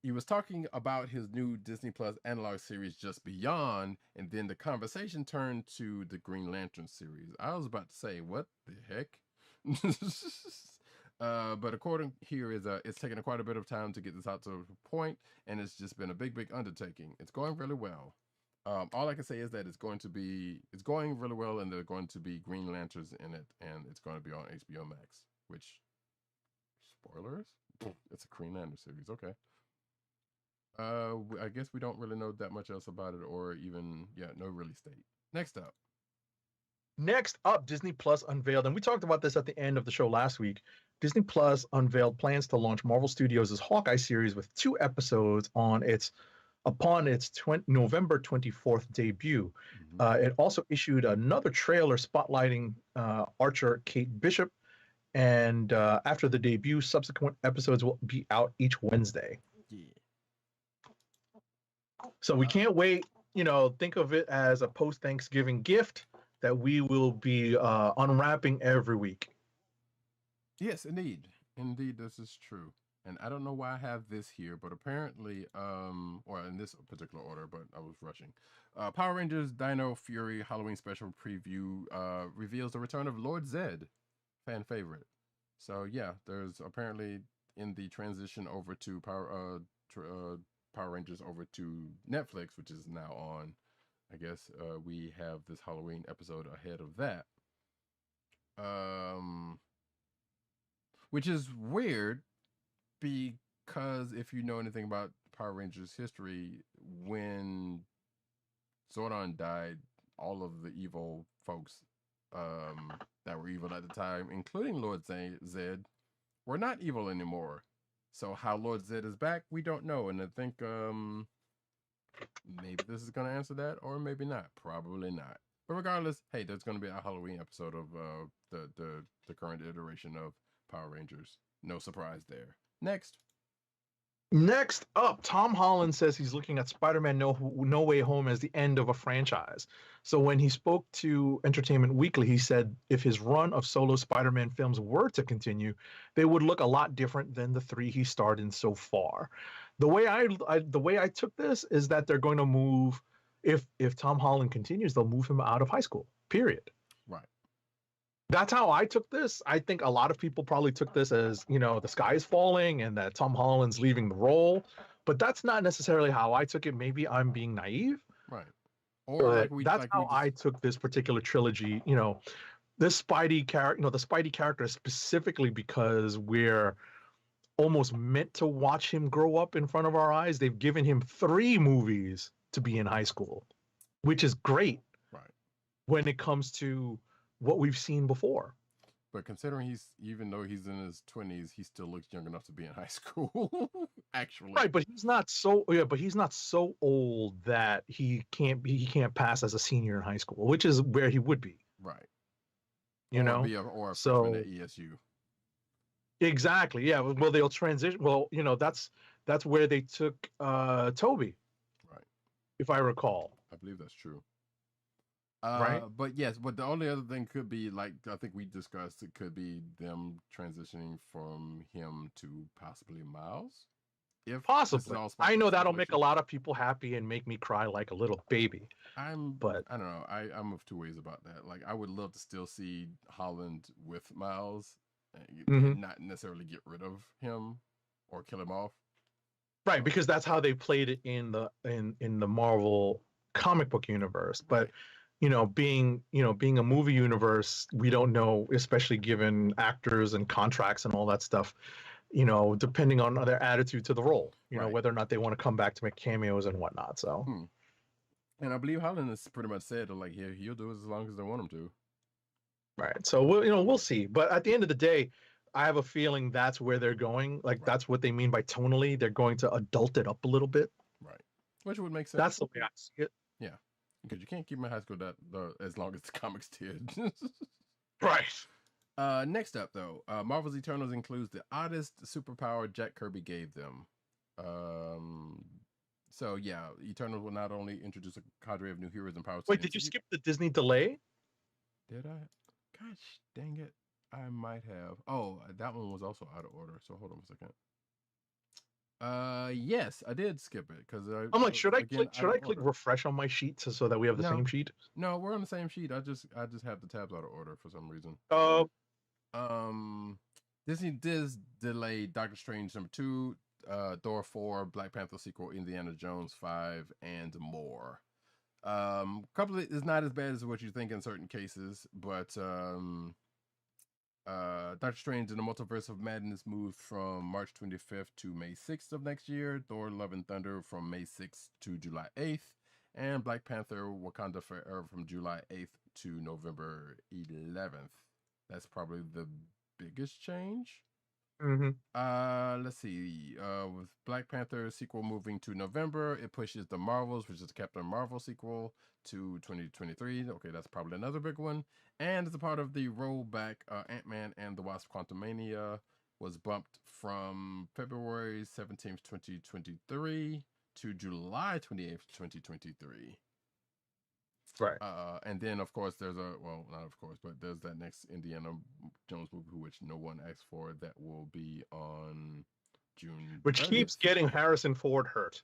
He was talking about his new Disney Plus analog series Just Beyond, and then the conversation turned to the Green Lantern series. I was about to say, what the heck? But according here is it's taken quite a bit of time to get this out to a point, and it's just been a big undertaking. It's going really well. All I can say is that it's going really well, and there are going to be Green Lanterns in it, and it's going to be on HBO Max. Which, spoilers? It's a Green Lantern series. Okay. I guess we don't really know that much else about it, or even no release date. Next up, Disney Plus unveiled, and we talked about this at the end of the show last week. Disney Plus unveiled plans to launch Marvel Studios' Hawkeye series with 2 episodes upon its November 24th debut. It also issued another trailer spotlighting Archer Kate Bishop, and after the debut, subsequent episodes will be out each Wednesday. Yeah. So we can't wait. Think of it as a post-Thanksgiving gift that we will be unwrapping every week. Yes, indeed, this is true. And I don't know why I have this here, but apparently, or in this particular order, but I was rushing. Power Rangers Dino Fury Halloween Special Preview reveals the return of Lord Zed, fan favorite. So yeah, there's apparently in the transition over to Power Rangers over to Netflix, which is now on. I guess we have this Halloween episode ahead of that. Which is weird, because if you know anything about Power Rangers history, when Zordon died, all of the evil folks that were evil at the time, including Lord Zed, were not evil anymore. So how Lord Zed is back, we don't know. And I think maybe this is going to answer that, or maybe not. Probably not. But regardless, hey, there's going to be a Halloween episode of the current iteration of Power Rangers. No surprise there. Next up, Tom Holland says he's looking at Spider-Man No Way Home as the end of a franchise. So when he spoke to Entertainment Weekly, he said if his run of solo Spider-Man films were to continue, they would look a lot different than the 3 he starred in so far. The way the way I took this is that they're going to move, if Tom Holland continues, they'll move him out of high school. Period. Right. That's how I took this. I think a lot of people probably took this as, the sky is falling and that Tom Holland's leaving the role, but that's not necessarily how I took it. Maybe I'm being naive. Right. Or that's how I took this particular trilogy. This Spidey character, the Spidey character specifically because we're almost meant to watch him grow up in front of our eyes. They've given him 3 movies to be in high school, which is great. Right. When it comes to what we've seen before. But considering even though he's in his 20s, he still looks young enough to be in high school. Actually. Right, but he's not so old that he can't pass as a senior in high school, which is where he would be. Right. Or a freshman at ESU. Exactly. Yeah. Well, they'll transition. Well, that's where they took Toby. Right. If I recall. I believe that's true. Right. But yes, but the only other thing could be, like I think we discussed, it could be them transitioning from him to possibly Miles. If possibly, I know that'll make a lot of people happy and make me cry like a little baby. I don't know. I'm of 2 ways about that. Like, I would love to still see Holland with Miles, and not necessarily get rid of him or kill him off. Right, because that's how they played it in the Marvel comic book universe, but. Being a movie universe, we don't know, especially given actors and contracts and all that stuff, depending on their attitude to the role, whether or not they want to come back to make cameos and whatnot. So, and I believe Holland has pretty much said, like, he'll do it as long as they want him to. Right. So we'll see. But at the end of the day, I have a feeling that's where they're going. Like, that's what they mean by tonally. They're going to adult it up a little bit. Right. Which would make sense. That's the way I see it. Yeah. Because you can't keep him in high school as long as the comics did. Right. Next up, though, Marvel's Eternals includes the oddest superpower Jack Kirby gave them. So, yeah, Eternals will not only introduce a cadre of new heroes and powers. Wait, did you skip the Disney delay? Did I? Gosh, dang it. I might have. Oh, that one was also out of order. So, hold on a second. Yes, I did skip it because I'm like, should I click refresh on my sheet so that we have the same sheet? No, we're on the same sheet. I just have the tabs out of order for some reason. Disney did delay Doctor Strange #2, Thor 4, Black Panther sequel, Indiana Jones 5, and more. Couple of it's not as bad as what you think in certain cases, but Doctor Strange in the Multiverse of Madness moved from March 25th to May 6th of next year. Thor: Love and Thunder from May 6th to July 8th. And Black Panther: Wakanda Forever from July 8th to November 11th. That's probably the biggest change. Let's see. With Black Panther sequel moving to November, it pushes the Marvels, which is the Captain Marvel sequel, to 2023. Okay, that's probably another big one. And as a part of the rollback, Ant-Man and the Wasp: Quantumania was bumped from February 17th, 2023 to July 28th, 2023. Right. And then, of course, there's there's that next Indiana Jones movie, which no one asked for, that will be on June 30th. Which keeps getting Harrison Ford hurt.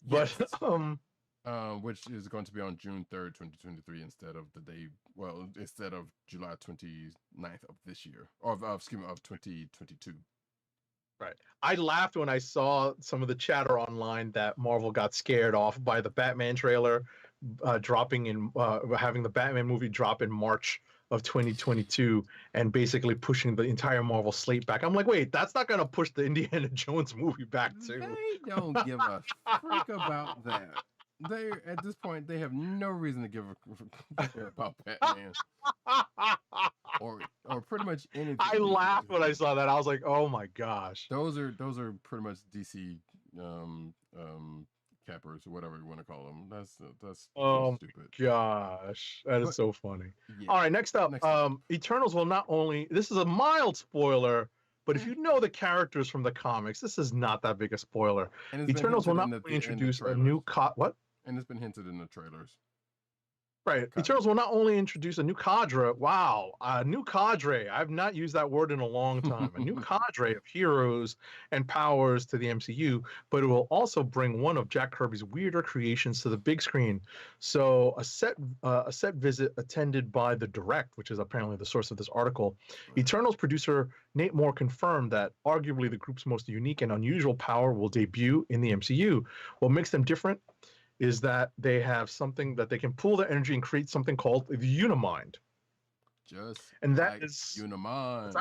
Yes. But, which is going to be on June 3rd, 2023, instead of July 29th of this year, of 2022. Right. I laughed when I saw some of the chatter online that Marvel got scared off by the Batman trailer dropping in, having the Batman movie drop in March of 2022 and basically pushing the entire Marvel slate back. I'm like, wait, that's not going to push the Indiana Jones movie back too. They don't give a freak about that. They, at this point, they have no reason to give a care about Batman. or pretty much anything. I laughed when I saw that. I was like, oh my gosh. Those are pretty much DC cappers or whatever you want to call them. That's stupid. Gosh, that is so funny. Yeah. All right, next up, Eternals will not only, this is a mild spoiler, but if you know the characters from the comics, this is not that big a spoiler. Eternals will not only introduce a new what? And it's been hinted in the trailers. Right. Eternals will not only introduce a new cadre, wow, a new cadre. I've not used that word in a long time. A new cadre of heroes and powers to the MCU, but it will also bring one of Jack Kirby's weirder creations to the big screen. So a set visit attended by the Direct, which is apparently the source of this article. Eternals producer Nate Moore confirmed that arguably the group's most unique and unusual power will debut in the MCU. What makes them different is that they have something that they can pull their energy and create something called the Unimind. Just and that like is Unimind.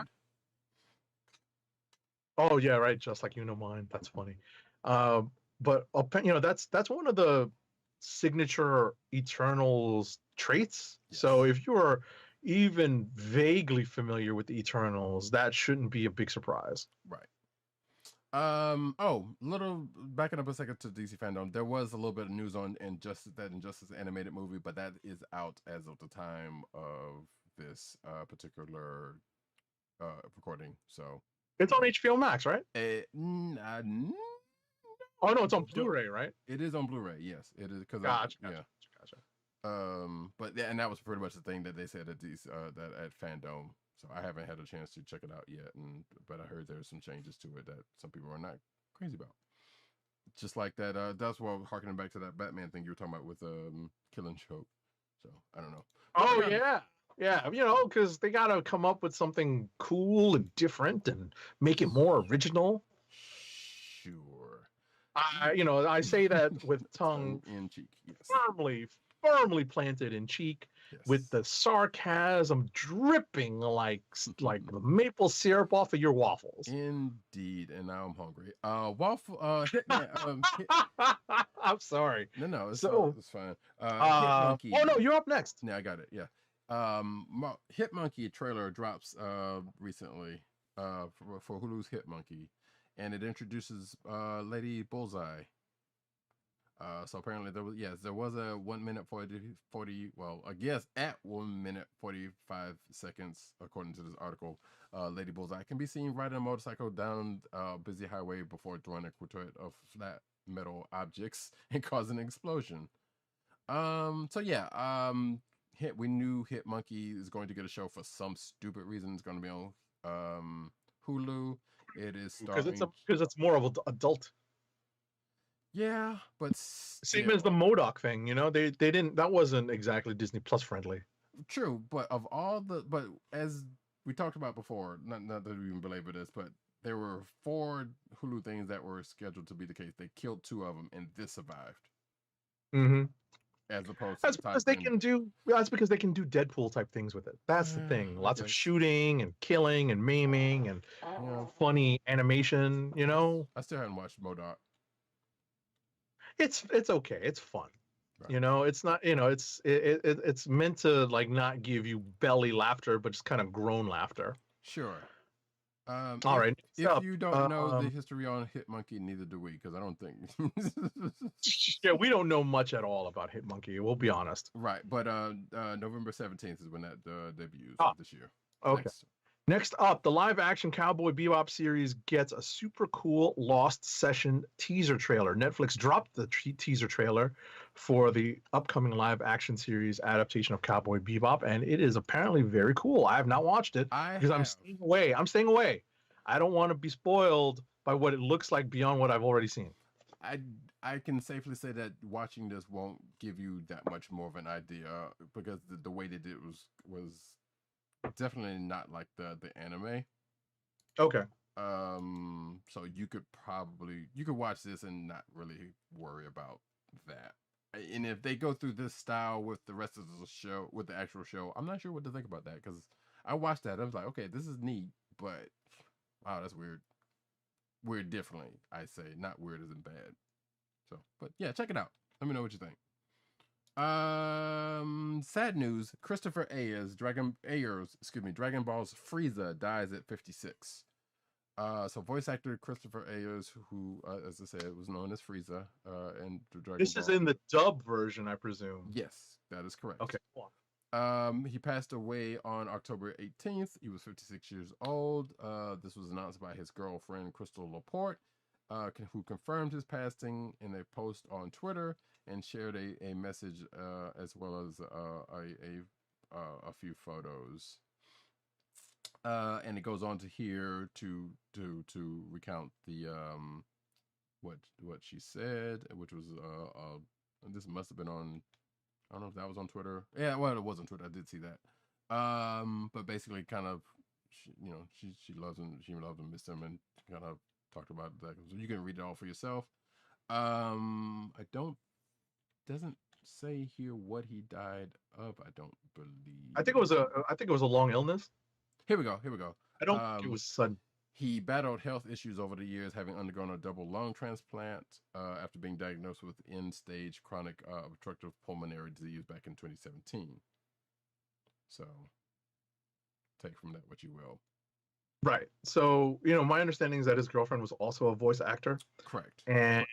Oh yeah, right. Just like Unimind. That's funny. But that's one of the signature Eternals traits. Yes. So if you're even vaguely familiar with the Eternals, that shouldn't be a big surprise. Right. Little backing up a second to DC fandom. There was a little bit of news on Injustice animated movie, but that is out as of the time of this particular recording. So it's on HBO Max, right? Oh no, it's on Blu-ray, right? It is on Blu-ray. Yes, it is. Gotcha. But yeah, and that was pretty much the thing that they said at these that at Fandom. So I haven't had a chance to check it out yet, but I heard there's some changes to it that some people are not crazy about. Just like that, that's what harkening back to that Batman thing you were talking about with Killing Joke. So I don't know. Oh yeah, because they gotta come up with something cool and different and make it more original. Sure. I say that with tongue in cheek, yes. firmly planted in cheek, yes, with the sarcasm dripping like the maple syrup off of your waffles. Indeed, and now I'm hungry. Waffle. I'm sorry. No, it's fine. Monkey. Oh no, you're up next. Yeah, I got it. Yeah. Hit Monkey trailer drops recently for Hulu's Hit Monkey, and it introduces Lady Bullseye. So apparently there was a 1 minute 40 well, I guess at 1 minute 45 seconds according to this article. Lady Bullseye can be seen riding a motorcycle down a busy highway before throwing a quartet of flat metal objects and causing an explosion. We knew Hit Monkey is going to get a show for some stupid reason. It's going to be on Hulu. It is starring because it's more of an adult. Yeah, but same as the MODOK thing, they didn't. That wasn't exactly Disney Plus friendly. True, but as we talked about before, not that we even belabor this, but there were 4 Hulu things that were scheduled to be the case. They killed 2 of them, and this survived. Mm-hmm. As opposed that's because they can do Deadpool type things with it. That's the thing. Lots of shooting and killing and maiming and funny animation. I still haven't watched MODOK. It's okay. It's fun. Right. It's not. It's meant to not give you belly laughter, but just kind of groan laughter. Sure. All right. If you don't know the history on Hit Monkey, neither do we, because I don't think. Yeah, we don't know much at all about Hit Monkey. We'll be honest. Right, but November 17th is when that debuts this year. Okay. Next up, the live-action Cowboy Bebop series gets a super cool Lost Session teaser trailer. Netflix dropped the teaser trailer for the upcoming live-action series adaptation of Cowboy Bebop, and it is apparently very cool. I have not watched it because I'm staying away. I don't want to be spoiled by what it looks like beyond what I've already seen. I can safely say that watching this won't give you that much more of an idea because the way they did it was definitely not like the anime. Okay. So you could watch this and not really worry about that. And if they go through this style with the rest of the show, with the actual show, I'm not sure what to think about that, because I watched that. I was like, okay, this is neat, but wow, that's weird. Weird differently, I say, not weird as in bad. So, but yeah, check it out. Let me know what you think. Sad news. Christopher Ayers, Dragon Ball's Frieza dies at 56. So voice actor Christopher Ayers, who, as I said, was known as Frieza, and Dragon This Ball. is in the dub version, I presume. Yes, that is correct. Okay. He passed away on October 18th. He was 56 years old. This was announced by his girlfriend, Crystal Laporte. who confirmed his passing in a post on Twitter and shared a message as well as a few photos. And it goes on to here to recount the what she said, which was this must have been on, I don't know if that was on Twitter. Yeah, well, it was on Twitter. I did see that. But basically, kind of, she loves him. She loves him, miss him, and kind of talked about that. So you can read it all for yourself. Doesn't say here what he died of. I don't believe. I think it was a long illness. Here we go. I don't think it was sudden. He battled health issues over the years, having undergone a double lung transplant after being diagnosed with end-stage chronic obstructive pulmonary disease back in 2017. So, take from that what you will. Right. So, my understanding is that his girlfriend was also a voice actor. Correct. And,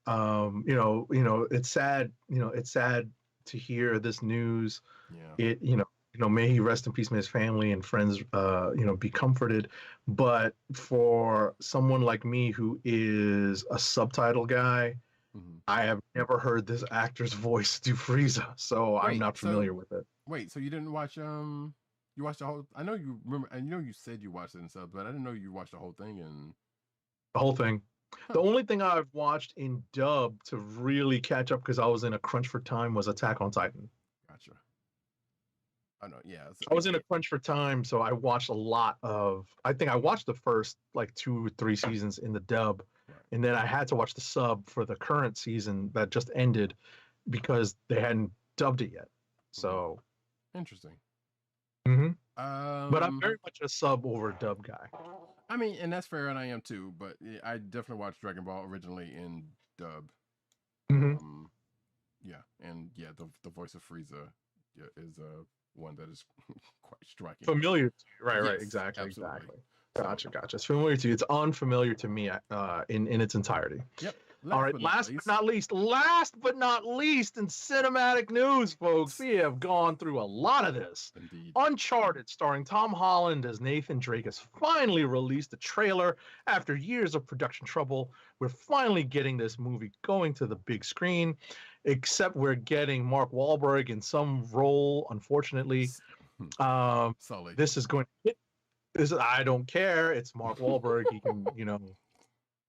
it's sad. It's sad to hear this news. Yeah. May he rest in peace. May his family and friends, be comforted. But for someone like me who is a subtitle guy, I have never heard this actor's voice do Frieza, so I'm not familiar with it. Wait, so you didn't watch you watched the whole? I know you remember. I know you said you watched it in sub, but I didn't know you watched the whole thing. And the whole thing. Huh. The only thing I've watched in dub to really catch up because I was in a crunch for time was Attack on Titan. Gotcha. I know, yeah. I was in a crunch for time, so I watched a lot of. I think I watched the first 2 or 3 seasons in the dub, right. And then I had to watch the sub for the current season that just ended because they hadn't dubbed it yet. So interesting. Mm-hmm. But I'm very much a sub over dub guy. I mean, and that's fair, and I am too. But I definitely watched Dragon Ball originally in dub. Mm-hmm. The voice of Frieza is one that is quite striking. Familiar to you. Right, yes, exactly. Absolutely. Gotcha. It's familiar to you. It's unfamiliar to me in its entirety. Yep. All right, last but not least, in cinematic news, folks, we have gone through a lot of this. Indeed. Uncharted, starring Tom Holland as Nathan Drake, has finally released a trailer after years of production trouble. We're finally getting this movie going to the big screen, except we're getting Mark Wahlberg in some role, unfortunately. Sully. This is going to hit. I don't care. It's Mark Wahlberg. He can,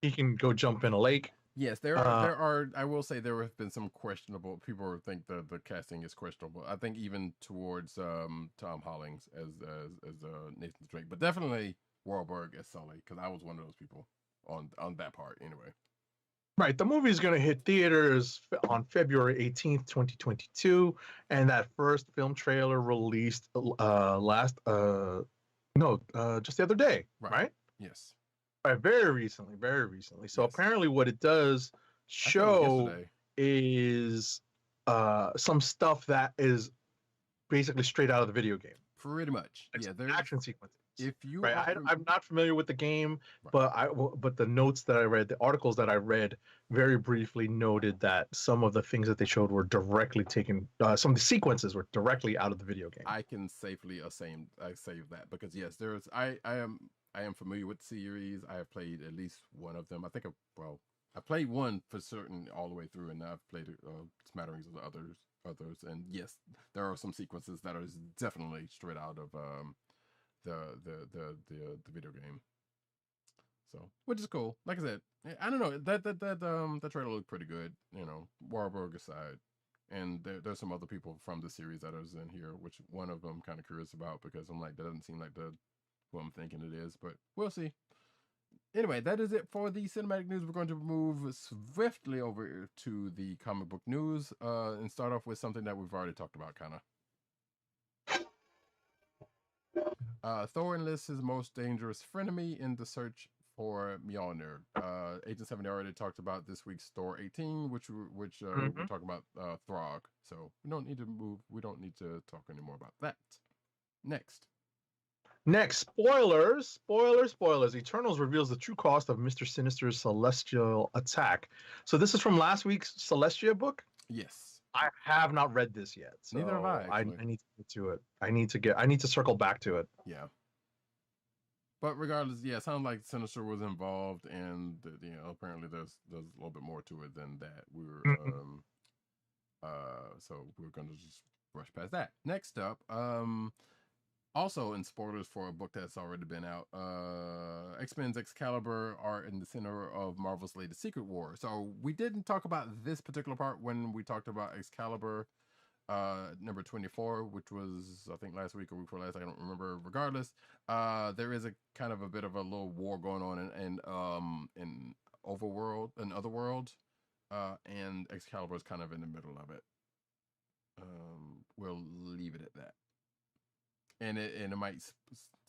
he can go jump in a lake. Yes, there are. I will say there have been some questionable. People think the casting is questionable. I think even towards Tom Holland as Nathan Drake, but definitely Wahlberg as Sully, because I was one of those people on that part anyway. Right, the movie is going to hit theaters on February 18th, 2022, and that first film trailer released just the other day, right? Yes. Very recently. So yes. Apparently what it does show is some stuff that is basically straight out of the video game. Pretty much. It's action sequences. If you I'm not familiar with the game, right. but the notes that I read, the articles that I read very briefly noted that some of the things that they showed were directly taken, some of the sequences were directly out of the video game. I can safely say that because yes, I am familiar with the series. I have played at least one of them. I played one for certain all the way through, and I've played smatterings of the others. And yes, there are some sequences that are definitely straight out of the video game. So, which is cool. Like I said, I don't know, that trailer looked pretty good. Wahlberg aside, and there's some other people from the series that is in here, which one of them I'm kind of curious about because I'm like, that doesn't seem like who I'm thinking it is, but we'll see. Anyway, that is it for the cinematic news. We're going to move swiftly over to the comic book news and start off with something that we've already talked about, kind of. Thor enlists his most dangerous frenemy in the search for Mjolnir. Agent 70 already talked about this week's Thor 18, which we're talking about Throg. So we don't need to move. We don't need to talk anymore about that. Next, spoilers. Eternals reveals the true cost of Mr. Sinister's celestial attack. So this is from last week's Celestia book? Yes. I have not read this yet. So neither have I. I need to get to it. I need to circle back to it. Yeah. But regardless, yeah, it sounds like Sinister was involved, and apparently there's a little bit more to it than that. We were Mhm. so we're gonna just brush past that. Next up, also in spoilers for a book that's already been out, X-Men's Excalibur are in the center of Marvel's latest Secret War. So we didn't talk about this particular part when we talked about Excalibur number 24, which was I think last week or week before last, I don't remember. Regardless, there is a kind of a bit of a little war going on in Overworld and Otherworld, and Excalibur is kind of in the middle of it. We'll leave it at that, and it might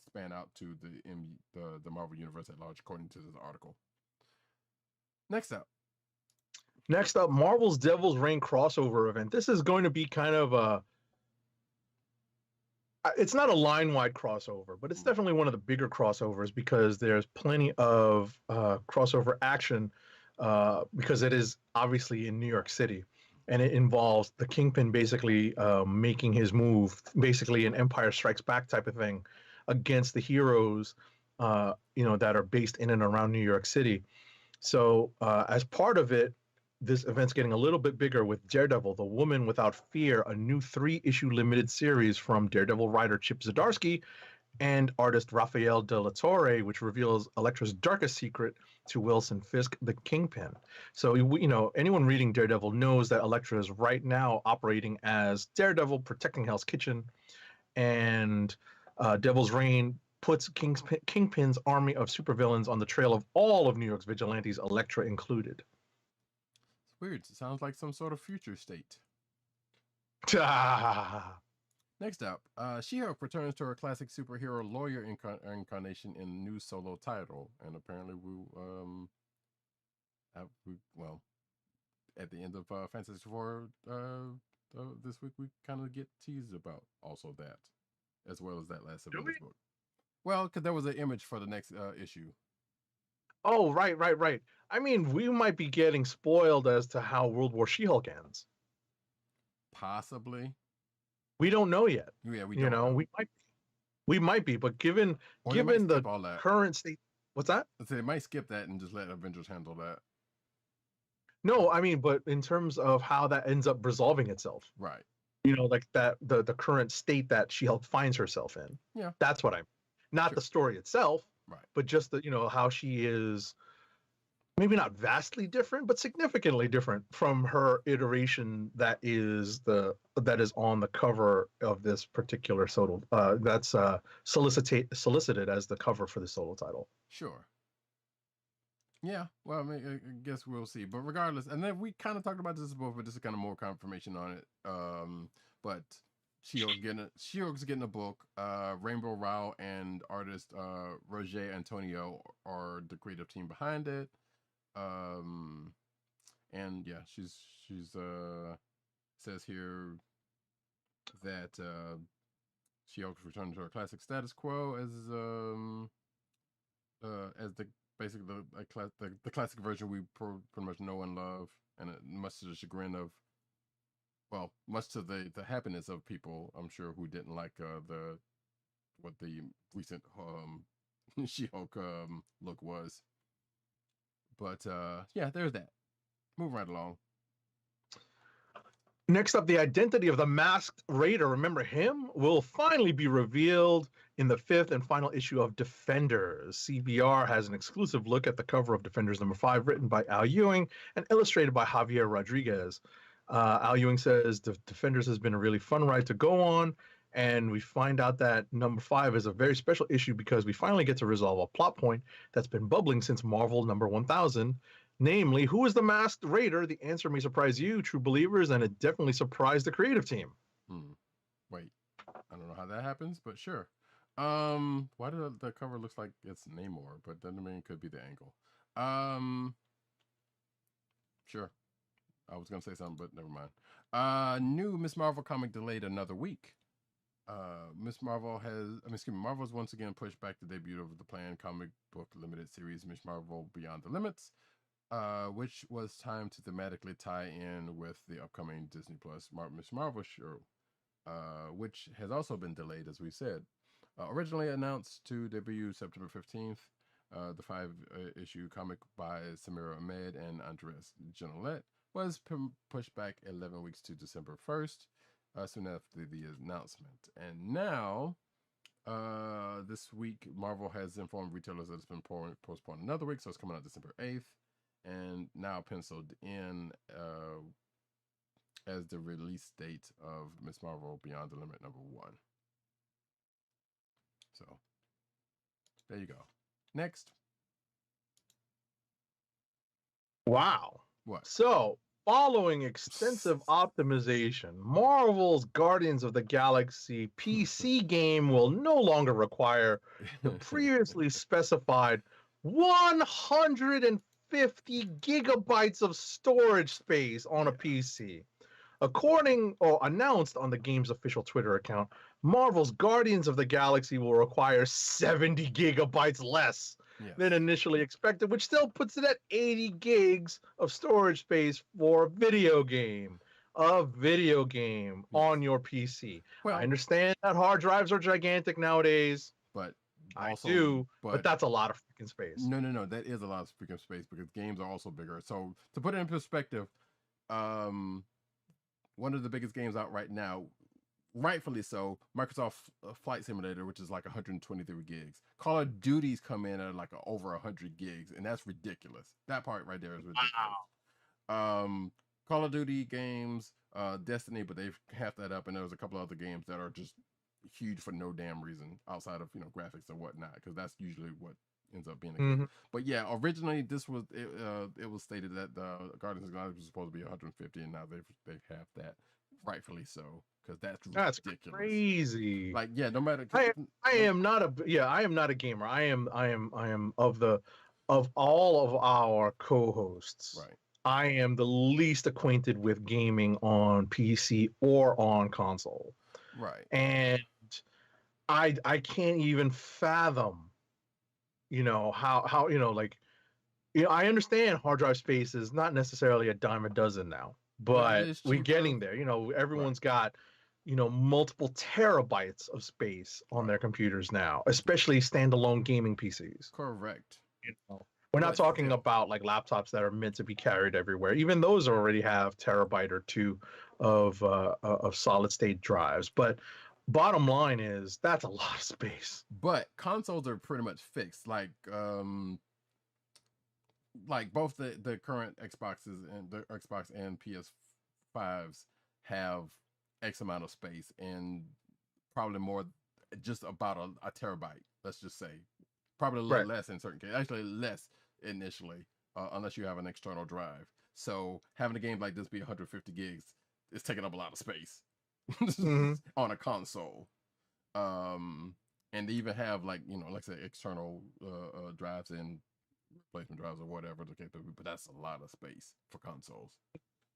span out to the Marvel universe at large, according to this article. Next up, Marvel's Devil's Reign crossover event. This is going to be kind of a. It's not a line-wide crossover, but it's definitely one of the bigger crossovers because there's plenty of crossover action because it is obviously in New York City, and it involves the Kingpin basically making his move, basically an Empire Strikes Back type of thing, against the heroes, that are based in and around New York City. So as part of it, this event's getting a little bit bigger with Daredevil, The Woman Without Fear, a new 3-issue limited series from Daredevil writer Chip Zdarsky and artist Rafael de la Torre, which reveals Elektra's darkest secret to Wilson Fisk, the Kingpin. So, anyone reading Daredevil knows that Elektra is right now operating as Daredevil, protecting Hell's Kitchen, and Devil's Reign puts Kingpin's army of supervillains on the trail of all of New York's vigilantes, Elektra included. it's weird. It sounds like some sort of future state. Next up, She-Hulk returns to her classic superhero lawyer incarnation in a new solo title, and apparently well, at the end of Fantastic Four this week, we kind of get teased about also that, as well as that last Avengers book. Well, because there was an image for the next issue. Oh, right. I mean, we might be getting spoiled as to how World War She-Hulk ends. Possibly. We don't know yet. Yeah, we don't know. We might be, but given the current state, what's that? They might skip that and just let Avengers handle that. No, I mean, but in terms of how that ends up resolving itself, right? Like that the current state that She-Hulk finds herself in. Yeah, that's what not the story itself, right? But just how she is. Maybe not vastly different, but significantly different from her iteration that is on the cover of this particular solo. That's solicited as the cover for the solo title. Sure. Yeah, well, I mean, I guess we'll see. But regardless, and then we kind of talked about this before, but this is kind of more confirmation on it. But She-Hulk's getting a book. Rainbow Rowell and artist Roger Antonio are the creative team behind it. And yeah, she's says here that She-Hulk's returned to her classic status quo as the basically the classic version we pretty much know and love, and much to the chagrin of, well, much to the happiness of people, I'm sure, who didn't like what the recent She-Hulk look was. But yeah, there's that. Move right along. Next up, the identity of the Masked Raider, remember him, will finally be revealed in the 5th and final issue of Defenders. CBR has an exclusive look at the cover of Defenders number 5, written by Al Ewing and illustrated by Javier Rodriguez. Al Ewing says Defenders has been a really fun ride to go on, and we find out that number 5 is a very special issue because we finally get to resolve a plot point that's been bubbling since Marvel number 1000. Namely, who is the Masked Raider? The answer may surprise you, true believers, and it definitely surprised the creative team. Wait, I don't know how that happens, but sure. Why did the cover looks like it's Namor, but doesn't mean it could be the angle. Sure. I was gonna say something, but never mind. New Miss Marvel comic delayed another week. Marvel has once again pushed back the debut of the planned comic book limited series Miss Marvel Beyond the Limits, which was timed to thematically tie in with the upcoming Disney Plus Miss Marvel show, which has also been delayed, as we said. Originally announced to debut September 15th, the 5-issue comic by Samira Ahmed and Andres Genolet was pushed back 11 weeks to December 1st, soon after the announcement. And now, this week, Marvel has informed retailers that it's been postponed another week, so it's coming out December 8th, and now penciled in as the release date of Miss Marvel Beyond the Limit #1. So, there you go. Next. Wow. What? So, following extensive optimization, Marvel's Guardians of the Galaxy PC game will no longer require the previously specified 150 gigabytes of storage space on a PC. According or announced on the game's official Twitter account, Marvel's Guardians of the Galaxy will require 70 gigabytes less than initially expected, which still puts it at 80 gigs of storage space for a video game. On your PC. Well, I understand that hard drives are gigantic nowadays. But also, I do, but that's a lot of freaking space. No, that is a lot of freaking space because games are also bigger. So to put it in perspective, one of the biggest games out right now, rightfully so, Microsoft Flight Simulator, which is like 123 gigs. Call of Duty's come in at like over 100 gigs, and that's ridiculous. That part right there is ridiculous. Wow. Call of Duty games, Destiny, but they've halved that up, and there's a couple other games that are just huge for no damn reason outside of graphics and whatnot, because that's usually what ends up being the case. But yeah, originally this was it was stated that the Guardians of the Galaxy was supposed to be 150, and now they've halved that, rightfully so, because that's ridiculous. Crazy. Like, yeah, no matter. I am not a gamer. I am of all of our co-hosts. Right. I am the least acquainted with gaming on PC or on console. Right. And I can't even fathom how I understand hard drive space is not necessarily a dime a dozen now, but we're getting there. Everyone's got multiple terabytes of space on their computers now, especially standalone gaming PCs. Correct. We're not talking about like laptops that are meant to be carried everywhere. Even those already have terabyte or two of solid state drives, but bottom line is that's a lot of space. But consoles are pretty much fixed. Like both the current Xboxes and the Xbox and PS5s have X amount of space, and probably more, just about a terabyte. Let's just say, probably a little less in certain cases. Actually, less initially, unless you have an external drive. So having a game like this be 150 gigs is taking up a lot of space. On a console, and they even have like I said, external drives and replacement drives or whatever the case may be, but that's a lot of space for consoles,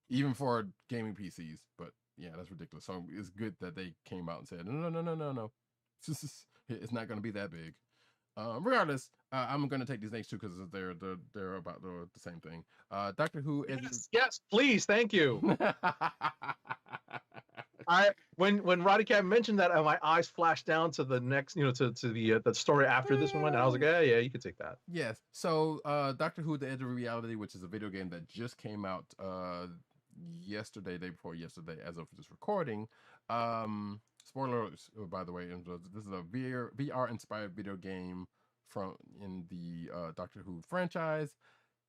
even for gaming PCs. But yeah, that's ridiculous. So it's good that they came out and said no, it's not going to be that big. Regardless, I'm going to take these next two because they're about the same thing. Doctor Who. Yes, please, thank you. When Roddy Cat mentioned that, my eyes flashed down to the next, to the story after this one, and I was like, yeah, you can take that. Yes. So, Doctor Who: The Edge of Reality, which is a video game that just came out day before yesterday, as of this recording. Spoilers, by the way. This is a VR inspired video game in the Doctor Who franchise.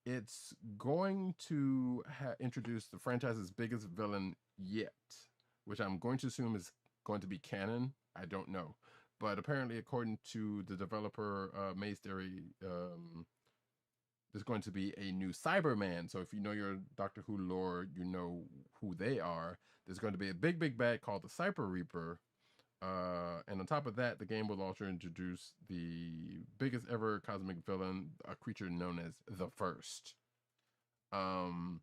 It's going to introduce the franchise's biggest villain yet, which I'm going to assume is going to be canon. I don't know. But apparently, according to the developer, Maze Theory, there's going to be a new Cyberman. So if you know your Doctor Who lore, you know who they are. There's going to be a big bad called the Cyber Reaper. And on top of that, the game will also introduce the biggest ever cosmic villain, a creature known as the First. And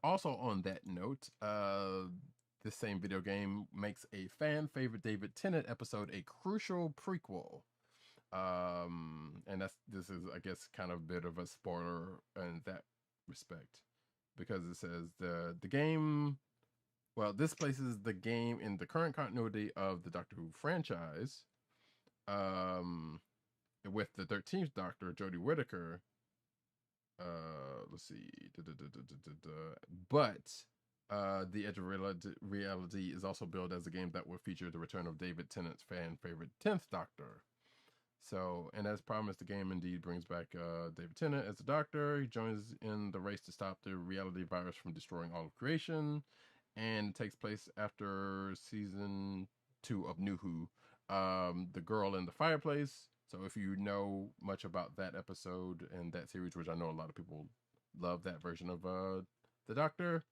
also on that note, the same video game makes a fan favorite David Tennant episode a crucial prequel. And this is, I guess, kind of a bit of a spoiler in that respect, because it says the game. Well, this places the game in the current continuity of the Doctor Who franchise, with the 13th Doctor, Jodie Whittaker. Let's see. But The Edge of Reality is also billed as a game that will feature the return of David Tennant's fan favorite 10th Doctor. So, and as promised, the game indeed brings back David Tennant as the Doctor. He joins in the race to stop the reality virus from destroying all of creation, and it takes place after season 2 of New Who, The Girl in the Fireplace. So if you know much about that episode and that series, which I know a lot of people love that version of the Doctor.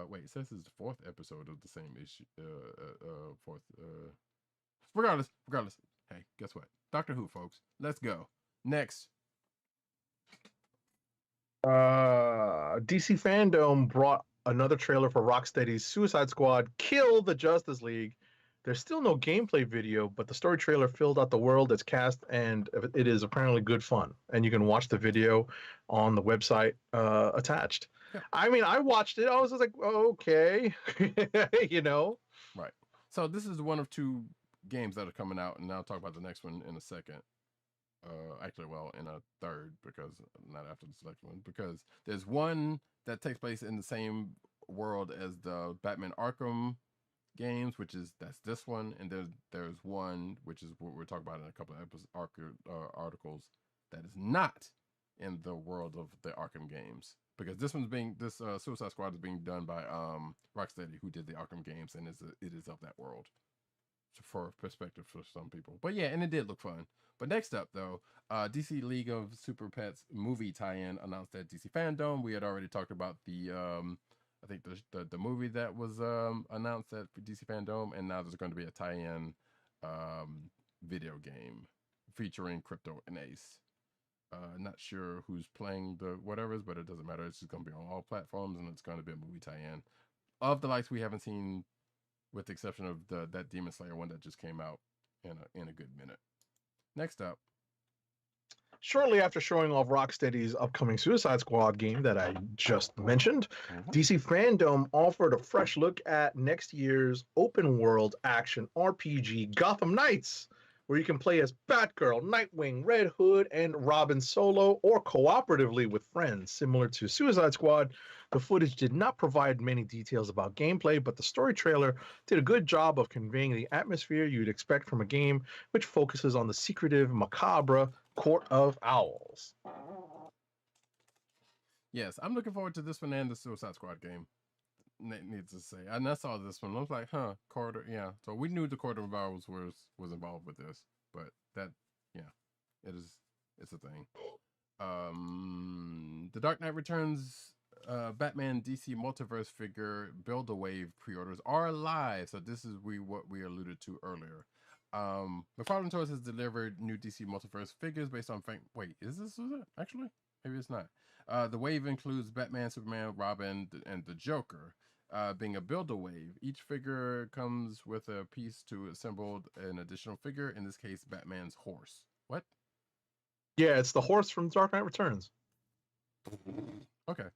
Wait, it says it's the 4th episode of the same issue. Fourth. Regardless. Hey, guess what? Doctor Who, folks. Let's go. Next. DC Fandom brought another trailer for Rocksteady's Suicide Squad Kill the Justice League. There's still no gameplay video, but the story trailer filled out the world, its cast, and it is apparently good fun. And you can watch the video on the website attached. Yeah. I mean, I watched it. I was just like, oh, okay, you know. Right. So this is one of 2 games that are coming out, and I'll talk about the next one in a second. Actually, well, in a third, because not after the select one, because there's one that takes place in the same world as the Batman Arkham games, that's this one, and there's one which is what we're talking about in a couple of articles that is not in the world of the Arkham games, because this Suicide Squad is being done by Rocksteady, who did the Arkham games, and it is of that world. For perspective for some people, but yeah, and it did look fun. But next up, though, DC League of Super Pets movie tie-in announced at DC Fandom. We had already talked about the I think the movie that was announced at DC Fandom, and now there's going to be a tie-in video game featuring Crypto and Ace. Not sure who's playing the whatevers, but it doesn't matter. It's just going to be on all platforms, and it's going to be a movie tie-in of the likes we haven't seen, with the exception of that Demon Slayer one that just came out in a good minute. Next up. Shortly after showing off Rocksteady's upcoming Suicide Squad game that I just mentioned, DC Fandom offered a fresh look at next year's open world action RPG Gotham Knights, where you can play as Batgirl, Nightwing, Red Hood, and Robin solo or cooperatively with friends. Similar to Suicide Squad, the footage did not provide many details about gameplay, but the story trailer did a good job of conveying the atmosphere you'd expect from a game which focuses on the secretive, macabre Court of Owls. Yes, I'm looking forward to this one and the Suicide Squad game. Needs to say, and I saw this one. I was like, "Huh, Court." Yeah, so we knew the Court of Owls was involved with this, but that, yeah, it's a thing. The Dark Knight Returns Batman DC Multiverse figure Build-A-Wave pre-orders are live. So this is what we alluded to earlier. McFarlane Toys has delivered new DC Multiverse figures based on wait, is it actually? Maybe it's not. The wave includes Batman, Superman, Robin, and the Joker. Being a Build-A-Wave, each figure comes with a piece to assemble an additional figure, in this case, Batman's horse. What? Yeah, it's the horse from Dark Knight Returns. Okay.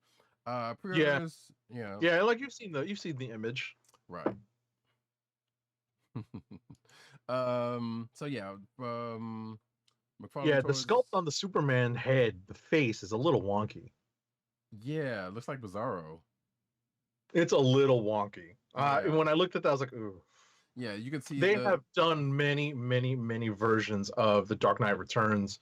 Pre-orders, yeah, like you've seen the image, right? So yeah, the sculpt on the Superman head, the face is a little wonky. Yeah, it looks like Bizarro. It's a little wonky. When I looked at that, I was like, ooh. Yeah, you can see they have done many versions of the Dark Knight Returns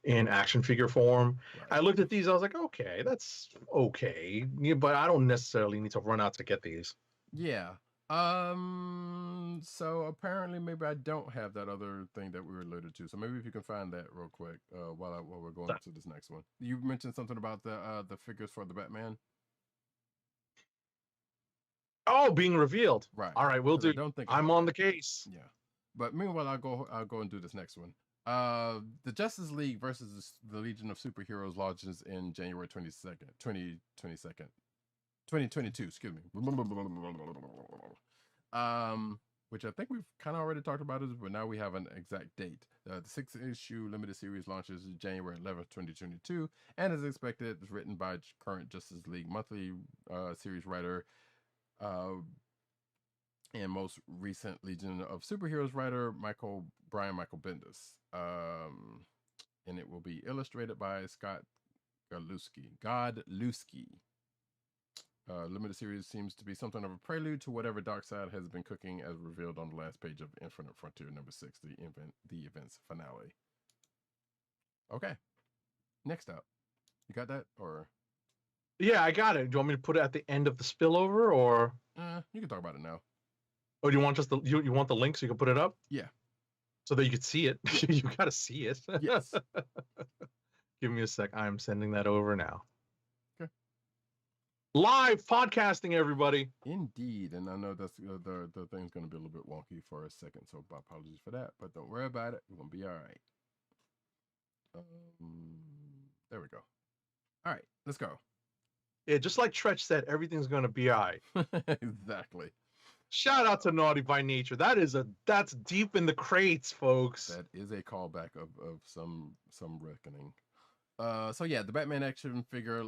in action figure form. Right. I looked at these, I was like, okay, that's okay, but I don't necessarily need to run out to get these. Yeah. So apparently maybe I don't have that other thing that we were alluded to. So maybe if you can find that real quick while we're going to this next one. You mentioned something about the figures for the Batman. Oh, being revealed. Right. All right, we'll do. I'm on the case. Yeah. But meanwhile, I'll go and do this next one. The Justice League versus the Legion of Superheroes launches in January 2022, excuse me. Which I think we've kind of already talked about it, but now we have an exact date. The 6-issue limited series launches January 11th, 2022, and as expected, it's written by current Justice League monthly series writer and most recent Legion of Superheroes writer Michael Bendis. And it will be illustrated by Scott Godlewski. Limited series seems to be something of a prelude to whatever Darkseid has been cooking, as revealed on the last page of Infinite Frontier #6, the event's finale. Okay, next up, you got that, or Yeah, I got it. Do you want me to put it at the end of the spillover, or you can talk about it now? or do you want just you want the link so you can put it up? Yeah, so that you could see it. You got to see it. yes. Give me a sec. I'm sending that over now. Okay. Live podcasting, everybody. Indeed, and I know that's the thing's going to be a little bit wonky for a second, so apologies for that. But don't worry about it. We're going to be all right. There we go. All right, let's go. Yeah, just like Tretch said, everything's going to be all right. Exactly. Shout out to Naughty by Nature. That's deep in the crates, folks. That is a callback of some reckoning. So yeah, the Batman action figures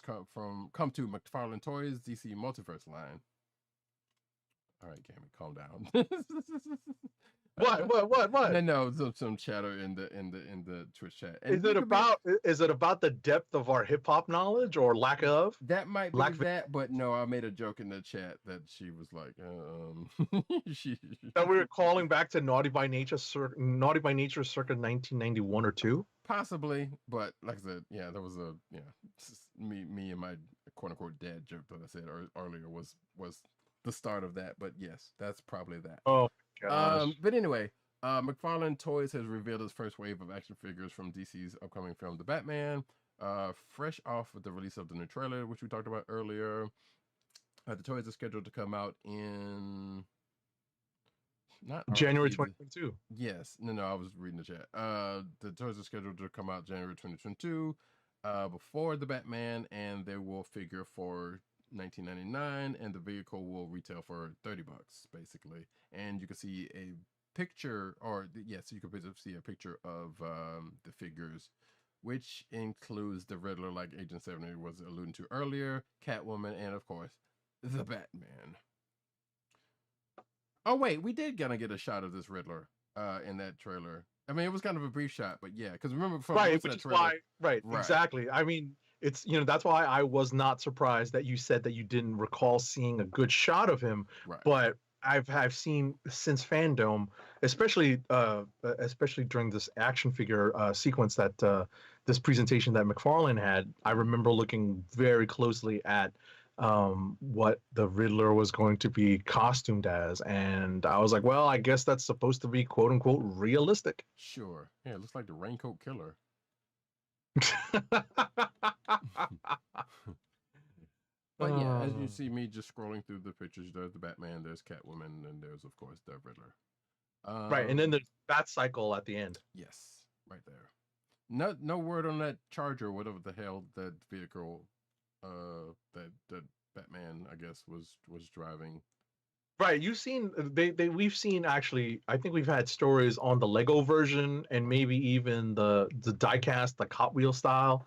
come to McFarlane Toys DC Multiverse line. All right, Gammy, calm down. What? No, some chatter in the Twitch chat. And is it about the depth of our hip hop knowledge or lack of? That might be that, but no, I made a joke in the chat that she was like, that we were calling back to Naughty by Nature circa 1991 or 2. Possibly, but like I said, yeah, there was me and my quote unquote dad joke that I said earlier was the start of that. But yes, that's probably that. Oh gosh. But anyway, McFarlane Toys has revealed its first wave of action figures from DC's upcoming film, The Batman. Fresh off of the release of the new trailer, which we talked about earlier. The toys are scheduled to come out in January 2022. Yes. No, I was reading the chat. The toys are scheduled to come out January 2022, before the Batman, and they will figure for $19.99, and the vehicle will retail for $30, basically. And you can see a picture, so you can see a picture of the figures, which includes the Riddler, like Agent 70 was alluding to earlier, Catwoman, and of course, the Batman. Oh wait, we did gonna get a shot of this Riddler in that trailer. I mean, it was kind of a brief shot, but yeah, because remember from right, which is trailer, right, exactly. I mean, it's that's why I was not surprised that you said that you didn't recall seeing a good shot of him. Right. But I've seen since Fandom, especially during this action figure sequence that this presentation that McFarlane had. I remember looking very closely at what the Riddler was going to be costumed as, and I was like, well, I guess that's supposed to be quote unquote realistic. Sure. Yeah, it looks like the Raincoat Killer. But yeah, as you see me just scrolling through the pictures, there's the Batman, there's Catwoman, and there's of course the Riddler. Right, and then there's Batcycle at the end. Yes, right there. No word on that Charger, whatever the hell that vehicle that Batman, I guess, was driving. Right, you've seen we've seen, actually, I think we've had stories on the Lego version and maybe even the diecast, like Hot Wheels style,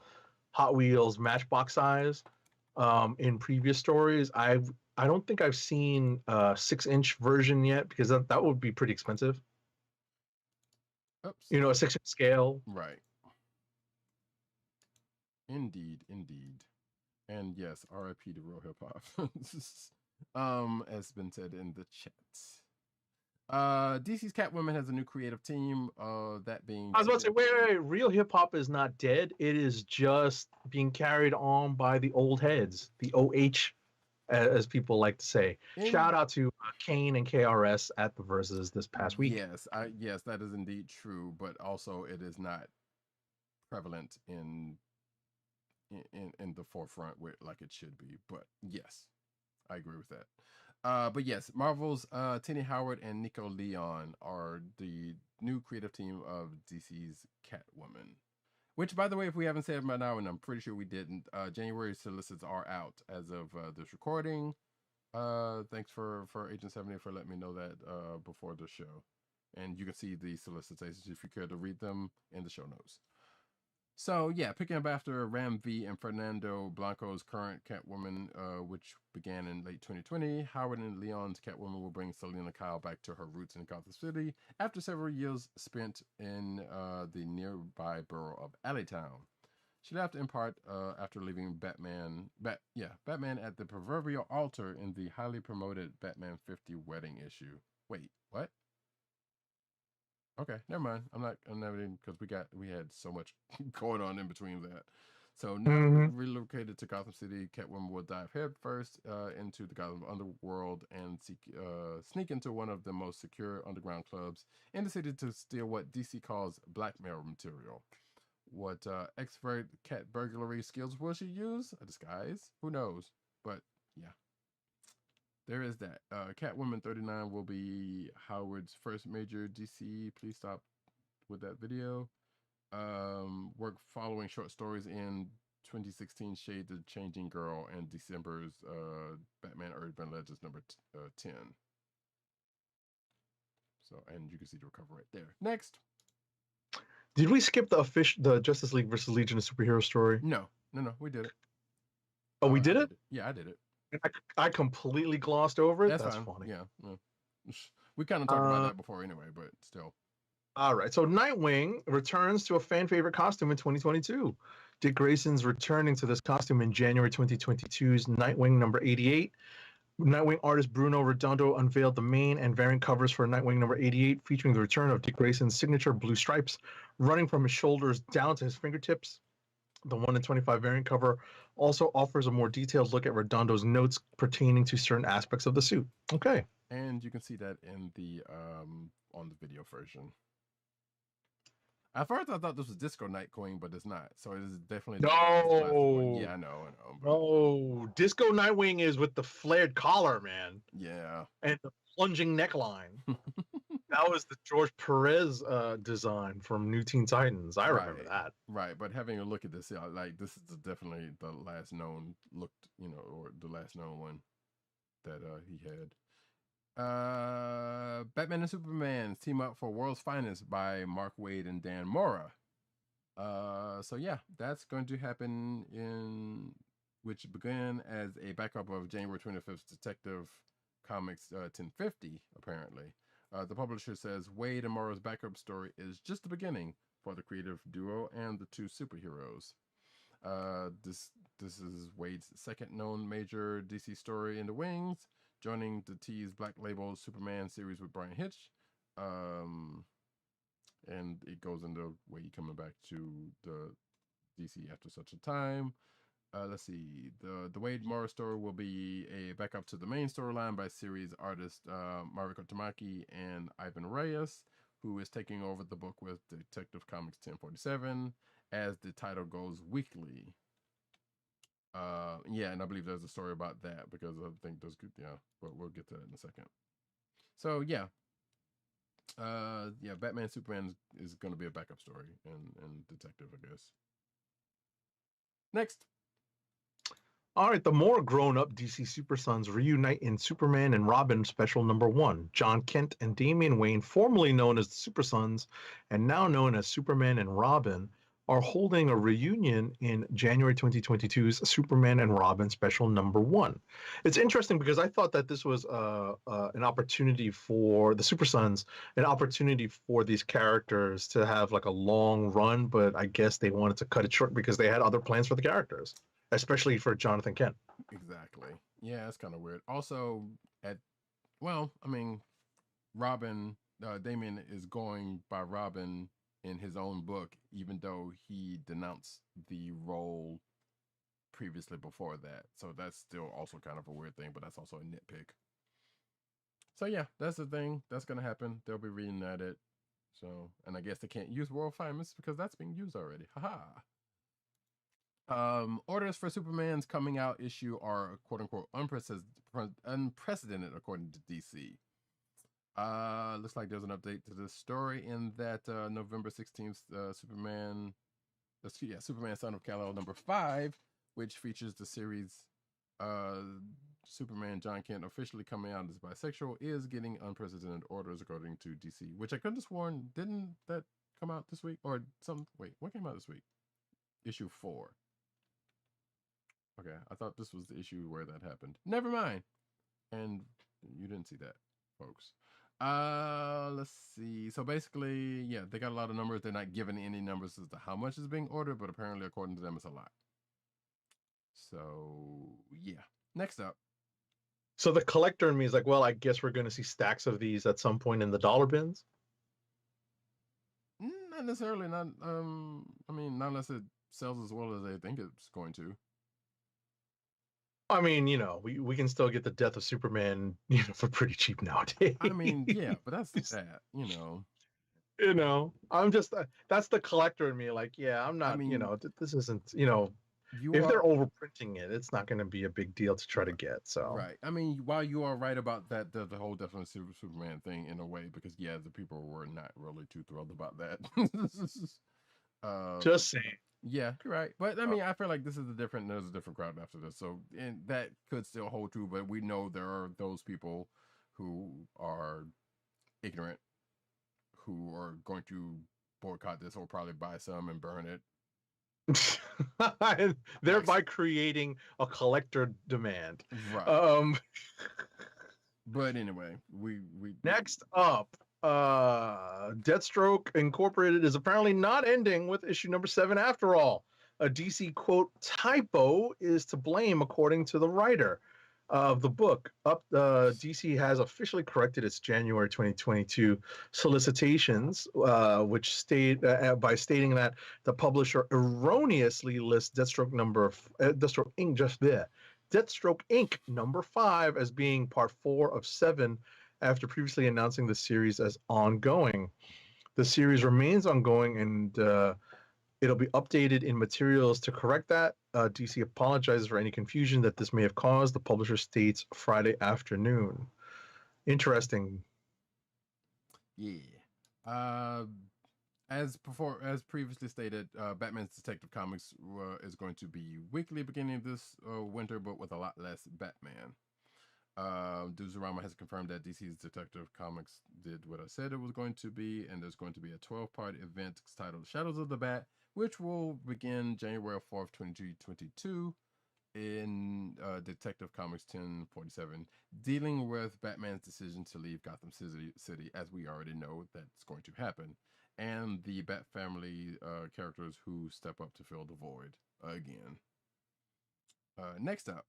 Hot Wheels Matchbox size, in previous stories. I don't think I've seen a 6-inch version yet, because that would be pretty expensive. Oops. A 6-inch scale. Right. Indeed. And yes, R.I.P. to real hip hop. As been said in the chat. DC's Catwoman has a new creative team. That being, I was about to say, wait, real hip hop is not dead. It is just being carried on by the old heads, the OH, as people like to say. Shout out to Kane and KRS at the Versus this past week. Yes, that is indeed true, but also it is not prevalent in the forefront like it should be. But yes, I agree with that. But yes, Marvel's Tini Howard and Nico Leon are the new creative team of DC's Catwoman. Which, by the way, if we haven't said it by now, and I'm pretty sure we didn't, January solicits are out as of this recording. Thanks for Agent 70 for letting me know that before the show. And you can see the solicitations if you care to read them in the show notes. So yeah, picking up after Ram V and Fernando Blanco's current Catwoman, which began in late 2020, Howard and Leon's Catwoman will bring Selena Kyle back to her roots in Gotham City after several years spent in the nearby borough of Alleytown. She left in part after leaving Batman at the proverbial altar in the highly promoted Batman 50 wedding issue. Wait, what? Okay, never mind. I'm not because we had so much going on in between that. So now relocated to Gotham City, Catwoman will dive headfirst into the Gotham underworld and sneak into one of the most secure underground clubs in the city to steal what DC calls blackmail material. What expert cat burglary skills will she use? A disguise? Who knows? But yeah, there is that. Catwoman 39 will be Howard's first major DC. Please stop with that video. Work following short stories in 2016 Shade the Changing Girl and December's Batman Urban Legends number 10. So, and you can see the cover right there. Next. Did we skip the Justice League versus Legion of Superheroes story? No, we did it. Oh, we did it? Yeah, I did it. I completely glossed over it. That's fine. Funny. Yeah. We kind of talked about that before anyway, but still. All right. So Nightwing returns to a fan favorite costume in 2022. Dick Grayson's returning to this costume in January 2022's Nightwing number 88. Nightwing artist Bruno Redondo unveiled the main and variant covers for Nightwing number 88, featuring the return of Dick Grayson's signature blue stripes running from his shoulders down to his fingertips. The 1 in 25 variant cover also offers a more detailed look at Redondo's notes pertaining to certain aspects of the suit. Okay. And you can see that in the on the video version. At first, I thought this was Disco Night Queen, but it's not. So it is definitely no. Yeah, I know. No, Disco Nightwing is with the flared collar, man. Yeah, and the plunging neckline. That was the George Perez design from New Teen Titans. I remember that. Right, but having a look at this, like this is definitely the last known or the last known one that he had. Batman and Superman team up for World's Finest by Mark Waid and Dan Mora. So yeah, that's going to happen which began as a backup of January 25th Detective Comics 1050, apparently. The publisher says Waid and Mora's backup story is just the beginning for the creative duo and the two superheroes. This is Waid's second known major DC story in the wings, joining the T's Black Label Superman series with Brian Hitch. And it goes into Wade coming back to the DC after such a time. Let's see. The Wade Mora story will be a backup to the main storyline by series artist Mariko Tamaki and Ivan Reyes, who is taking over the book with Detective Comics 1047 as the title goes weekly. Yeah, and I believe there's a story about that because I think there's good. Yeah, but we'll get to that in a second. So yeah. Batman Superman is going to be a backup story and detective, I guess. Next. All right, the more grown-up DC Super Sons reunite in Superman and Robin special number 1. John Kent and Damian Wayne, formerly known as the Super Sons and now known as Superman and Robin, are holding a reunion in January 2022's Superman and Robin special number 1. It's interesting because I thought that this was an opportunity for the Super Sons, an opportunity for these characters to have like a long run, but I guess they wanted to cut it short because they had other plans for the characters, especially for Jonathan Kent. Exactly. Yeah, it's kind of weird. Also, Robin, Damian is going by Robin in his own book, even though he denounced the role previously before that. So that's still also kind of a weird thing, but that's also a nitpick. So yeah, that's the thing. That's going to happen. They'll be reunited. So, and I guess they can't use World Finest because that's being used already. Haha. Orders for Superman's coming out issue are quote unquote unprecedented according to DC. Looks like there's an update to the story in that November 16th Superman Son of Kal-El number 5, which features the series Superman John Kent officially coming out as bisexual, is getting unprecedented orders according to DC, which I could have sworn didn't that come out this week or some. Wait, what came out this week? issue 4. Okay, I thought this was the issue where that happened. Never mind. And you didn't see that, folks. Let's see. So basically, yeah, they got a lot of numbers. They're not giving any numbers as to how much is being ordered, but apparently, according to them, it's a lot. So yeah. Next up. So the collector in me is like, well, I guess we're going to see stacks of these at some point in the dollar bins. Not necessarily. Not. I mean, not unless it sells as well as they think it's going to. I mean, you know, we can still get the Death of Superman, you know, for pretty cheap nowadays. I mean, yeah, but that's that. You know. You know, I'm just that's the collector in me. Like, yeah, I'm not. I mean, you know, this isn't. You know, if they're overprinting it, it's not going to be a big deal to try to get. So right. I mean, while you are right about that, the whole Death of Superman thing in a way, because yeah, the people were not really too thrilled about that. Just saying. Yeah, you're right. But I mean, I feel like this is there's a different crowd after this. So, and that could still hold true, but we know there are those people who are ignorant, who are going to boycott this or probably buy some and burn it. Thereby creating a collector demand. Right. But anyway, we next up, Deathstroke Incorporated is apparently not ending with issue number 7 after all. A DC quote typo is to blame, according to the writer of the book. DC has officially corrected its January 2022 solicitations, which state by stating that the publisher erroneously lists Deathstroke Inc. number 5 as being part 4 of 7 after previously announcing the series as ongoing. The series remains ongoing, and it'll be updated in materials to correct that. DC apologizes for any confusion that this may have caused. The publisher states Friday afternoon. Interesting. Yeah. As previously stated, Batman's Detective Comics is going to be weekly beginning of this winter, but with a lot less Batman. Duzurama has confirmed that DC's Detective Comics did what I said it was going to be, and there's going to be a 12-part event titled Shadows of the Bat, which will begin January 4th, 2022 in Detective Comics 1047, dealing with Batman's decision to leave Gotham City, as we already know that's going to happen, and the Bat family characters who step up to fill the void again. Next up.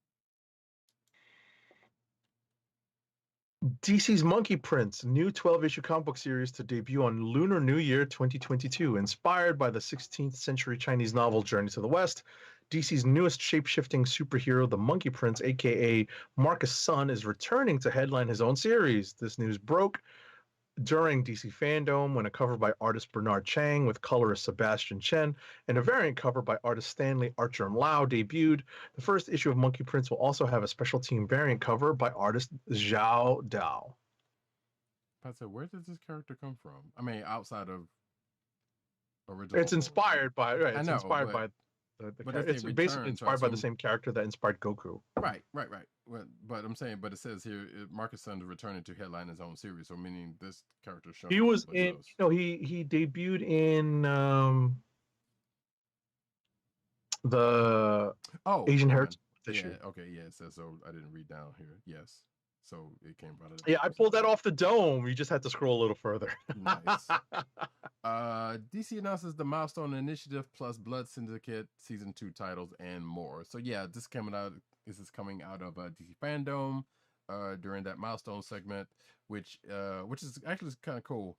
DC's Monkey Prince, new 12-issue comic book series to debut on Lunar New Year 2022. Inspired by the 16th century Chinese novel Journey to the West, DC's newest shape-shifting superhero, the Monkey Prince, aka Marcus' son, is returning to headline his own series. This news broke during DC Fandom when a cover by artist Bernard Chang with colorist Sebastian Chen and a variant cover by artist Stanley Archer and Lau debuted. The first issue of Monkey Prince will also have a special team variant cover by artist Zhao Dao. So where did this character come from? I mean, outside of original. It's inspired by, right? It's inspired by it's basically inspired by the same character that inspired Goku. Right. But I'm saying, but it says here Marcus' son is returning to headline his own series, so meaning this character. He was in. No, he debuted in the Asian Heritage issue. Yeah. Okay. Yeah. It says so. I didn't read down here. Yes. So it came right. Yeah, I pulled that off the dome. You just had to scroll a little further. Nice. DC announces the Milestone Initiative plus Blood Syndicate Season 2 titles and more. So yeah, this is coming out of DC Fandom during that Milestone segment, which is actually kind of cool.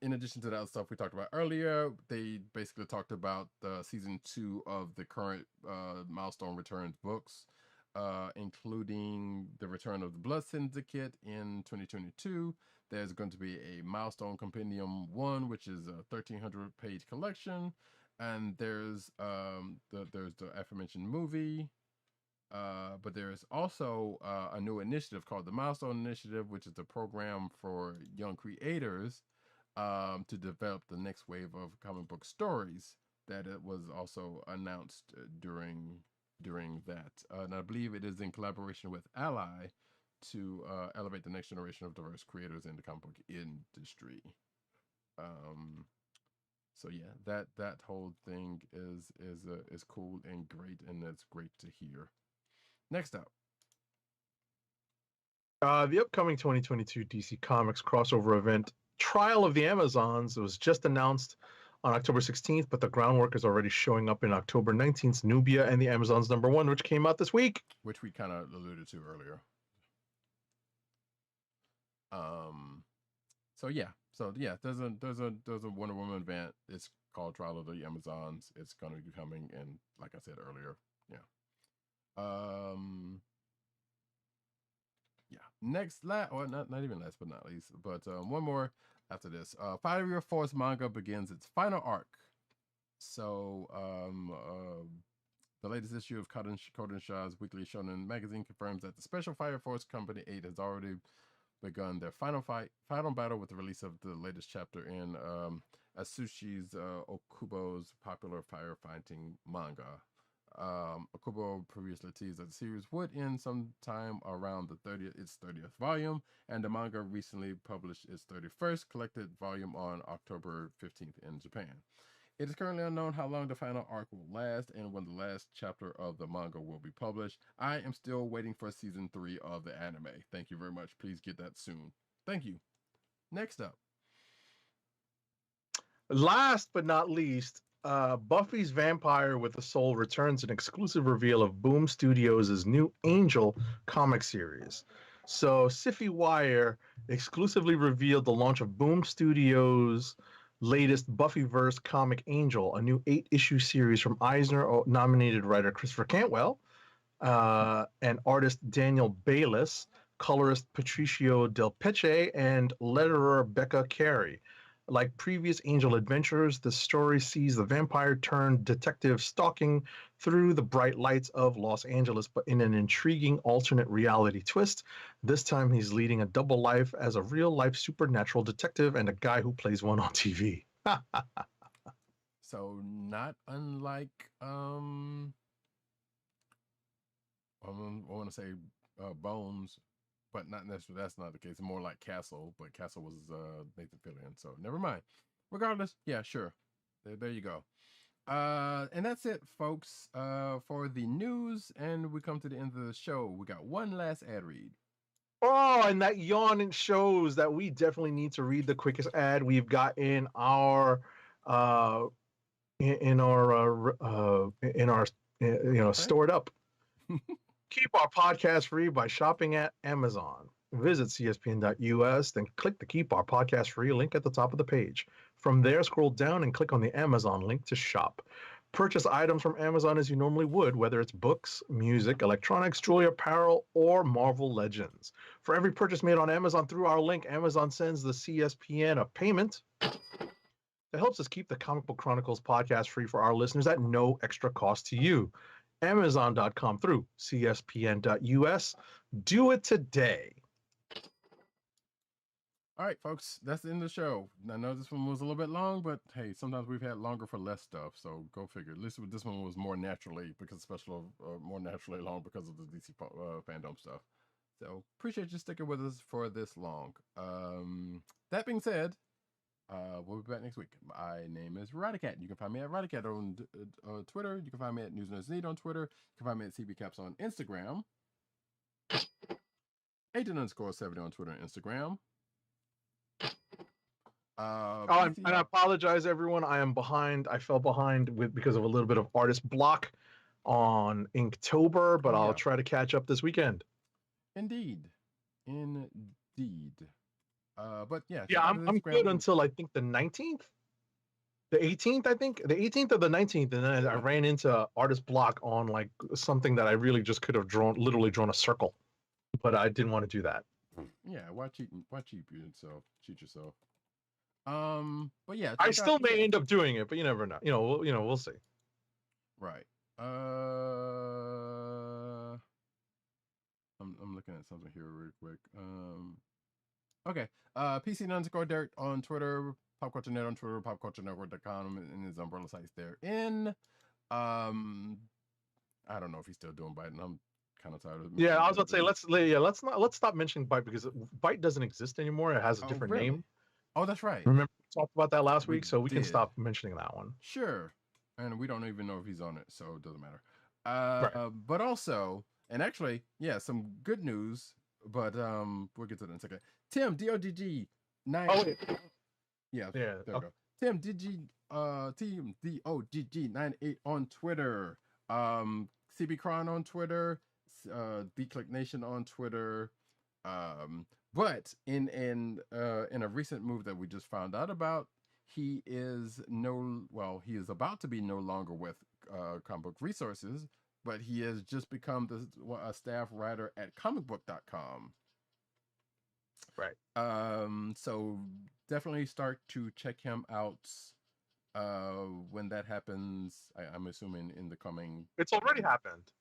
In addition to that stuff we talked about earlier, they basically talked about the Season 2 of the current Milestone Returns books. Including the return of the Blood Syndicate in 2022. There's going to be a Milestone Compendium 1, which is a 1,300-page collection, and there's the aforementioned movie. But there's also a new initiative called the Milestone Initiative, which is the program for young creators to develop the next wave of comic book stories. That it was also announced during that, and I believe it is in collaboration with Ally to elevate the next generation of diverse creators in the comic book industry. So yeah, that whole thing is cool and great, and that's great to hear. Next up, The upcoming 2022 DC Comics crossover event, Trial of the Amazons, was just announced on October 16th, but the groundwork is already showing up in October 19th, Nubia and the Amazons #1, which came out this week. which we kind of alluded to earlier. So yeah, there's a Wonder Woman event. It's called Trial of the Amazons. It's going to be coming, and like I said earlier, yeah. Yeah. Well, not even last but not least, but one more after this. Fire Force manga begins its final arc. So the latest issue of Koden Shaw's Weekly Shonen magazine confirms that the Special Fire Force Company 8 has already begun their final battle with the release of the latest chapter in Atsushi's Okubo's popular firefighting manga. Okubo previously teased that the series would end sometime around its 30th volume, and the manga recently published its 31st collected volume on October 15th in Japan. It is currently unknown how long the final arc will last and when the last chapter of the manga will be published. I am still waiting for season 3 of the anime. Thank you very much. Please get that soon. Thank you. Next up. Last but not least, Buffy's Vampire with a Soul returns an exclusive reveal of Boom Studios' new Angel comic series. So Sci-Fi Wire exclusively revealed the launch of Boom Studios' latest Buffyverse comic Angel, a new 8-issue series from Eisner-nominated writer Christopher Cantwell and artist Daniel Bayliss, colorist Patricio Del Peche, and letterer Becca Carey. Like previous Angel adventures, the story sees the vampire turned detective stalking through the bright lights of Los Angeles, but in an intriguing alternate reality twist. This time he's leading a double life as a real-life supernatural detective and a guy who plays one on TV. So not unlike I want to say Bones, but not necessarily. That's not the case. More like Castle, but Castle was Nathan Fillion, so never mind. Regardless, yeah, sure. There you go. And that's it, folks, for the news. And we come to the end of the show. We got one last ad read. Oh, and that yawn shows that we definitely need to read the quickest ad we've got in our stored up. Keep our podcast free by shopping at Amazon. Visit cspn.us, then click the Keep Our Podcast Free link at the top of the page. From there, scroll down and click on the Amazon link to shop. Purchase items from Amazon as you normally would, whether it's books, music, electronics, jewelry, apparel, or Marvel Legends. For every purchase made on Amazon through our link, Amazon sends the CSPN a payment that helps us keep the Comic Book Chronicles podcast free for our listeners at no extra cost to you. Amazon.com through cspn.us. Do it today. All right, folks, that's the end of the show. I know this one was a little bit long, but hey, sometimes we've had longer for less stuff, so go figure. At least this one was more naturally more naturally long because of the DC fandom stuff. So appreciate you sticking with us for this long. That being said, we'll be back next week. My name is Radicat. You can find me at Radicat on Twitter. You can find me at NewsNerdsNeed on Twitter. You can find me at CBCaps on Instagram. 18_70 on Twitter and Instagram. And I apologize, everyone. I am behind. I fell behind because of a little bit of artist block on Inktober, but I'll try to catch up this weekend. Indeed. But yeah, I'm good until I think the 19th, the 18th. I think the 18th or the 19th, and then I ran into artist block on like something that I really just could have literally drawn a circle, but I didn't want to do that. Yeah, why cheat yourself? But yeah, I still may end up doing it, but you never know. We'll see. Right. I'm looking at something here real quick. Okay. PC_Dirt on Twitter, Pop Culture Net on Twitter, popculturenetwork.com, and his umbrella sites there. I don't know if he's still doing Biden. I'm kind of tired of it. Yeah, I was about to say let's stop mentioning Byte because Byte doesn't exist anymore. It has a different name. Oh, that's right. Remember, talked about that last We week, so we can did. stop mentioning that one. Sure. And we don't even know if he's on it, so it doesn't matter. Right. But also, and actually, yeah, some good news, but we'll get to that in a second. Tim, DOGG 9. Oh, wait. Yeah, Yeah. there we go. Tim, Team DOGG 98 on Twitter. CB Cron on Twitter. Click Nation on Twitter. But in a recent move that we just found out about, he is about to be no longer with Comic Book Resources, but he has just become a staff writer at comicbook.com. Right. So definitely start to check him out when that happens. I'm assuming in the coming. It's already happened.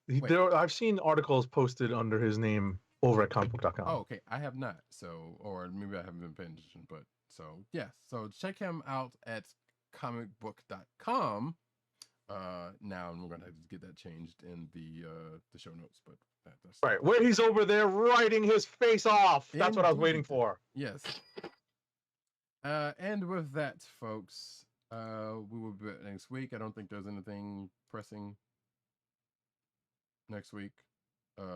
I've seen articles posted under his name over at comicbook.com. Oh, okay. I have not. So, or maybe I haven't been paying attention, but so yeah. So check him out at comicbook.com. Now we're gonna have to get that changed in the show notes, but that's right where he's over there writing his face off. That's what I was waiting for. Yes. And with that, folks, we will be back next week. I don't think there's anything pressing next week.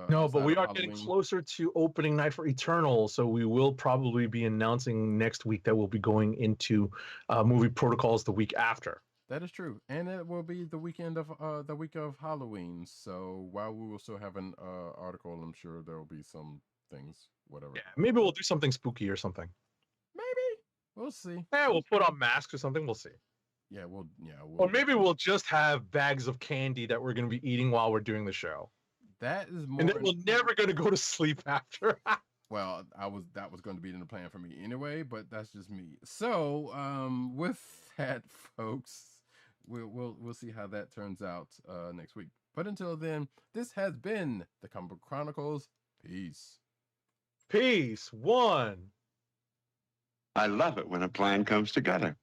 No, but we are getting closer to opening night for Eternal, so we will probably be announcing next week that we'll be going into movie protocols the week after. That is true, and it will be the week of Halloween. So while we will still have an article, I'm sure there will be some things, whatever. Yeah, maybe we'll do something spooky or something. Maybe we'll see. Yeah, we'll put on masks or something. We'll see. Yeah, or maybe we'll just have bags of candy that we're going to be eating while we're doing the show. That is more. And then we're never going to go to sleep after. Well, that was going to be in the plan for me anyway, but that's just me. So, with that, folks, we'll see how that turns out next week. But until then, this has been the Comic Book Chronicles. Peace. Peace. One. I love it when a plan comes together.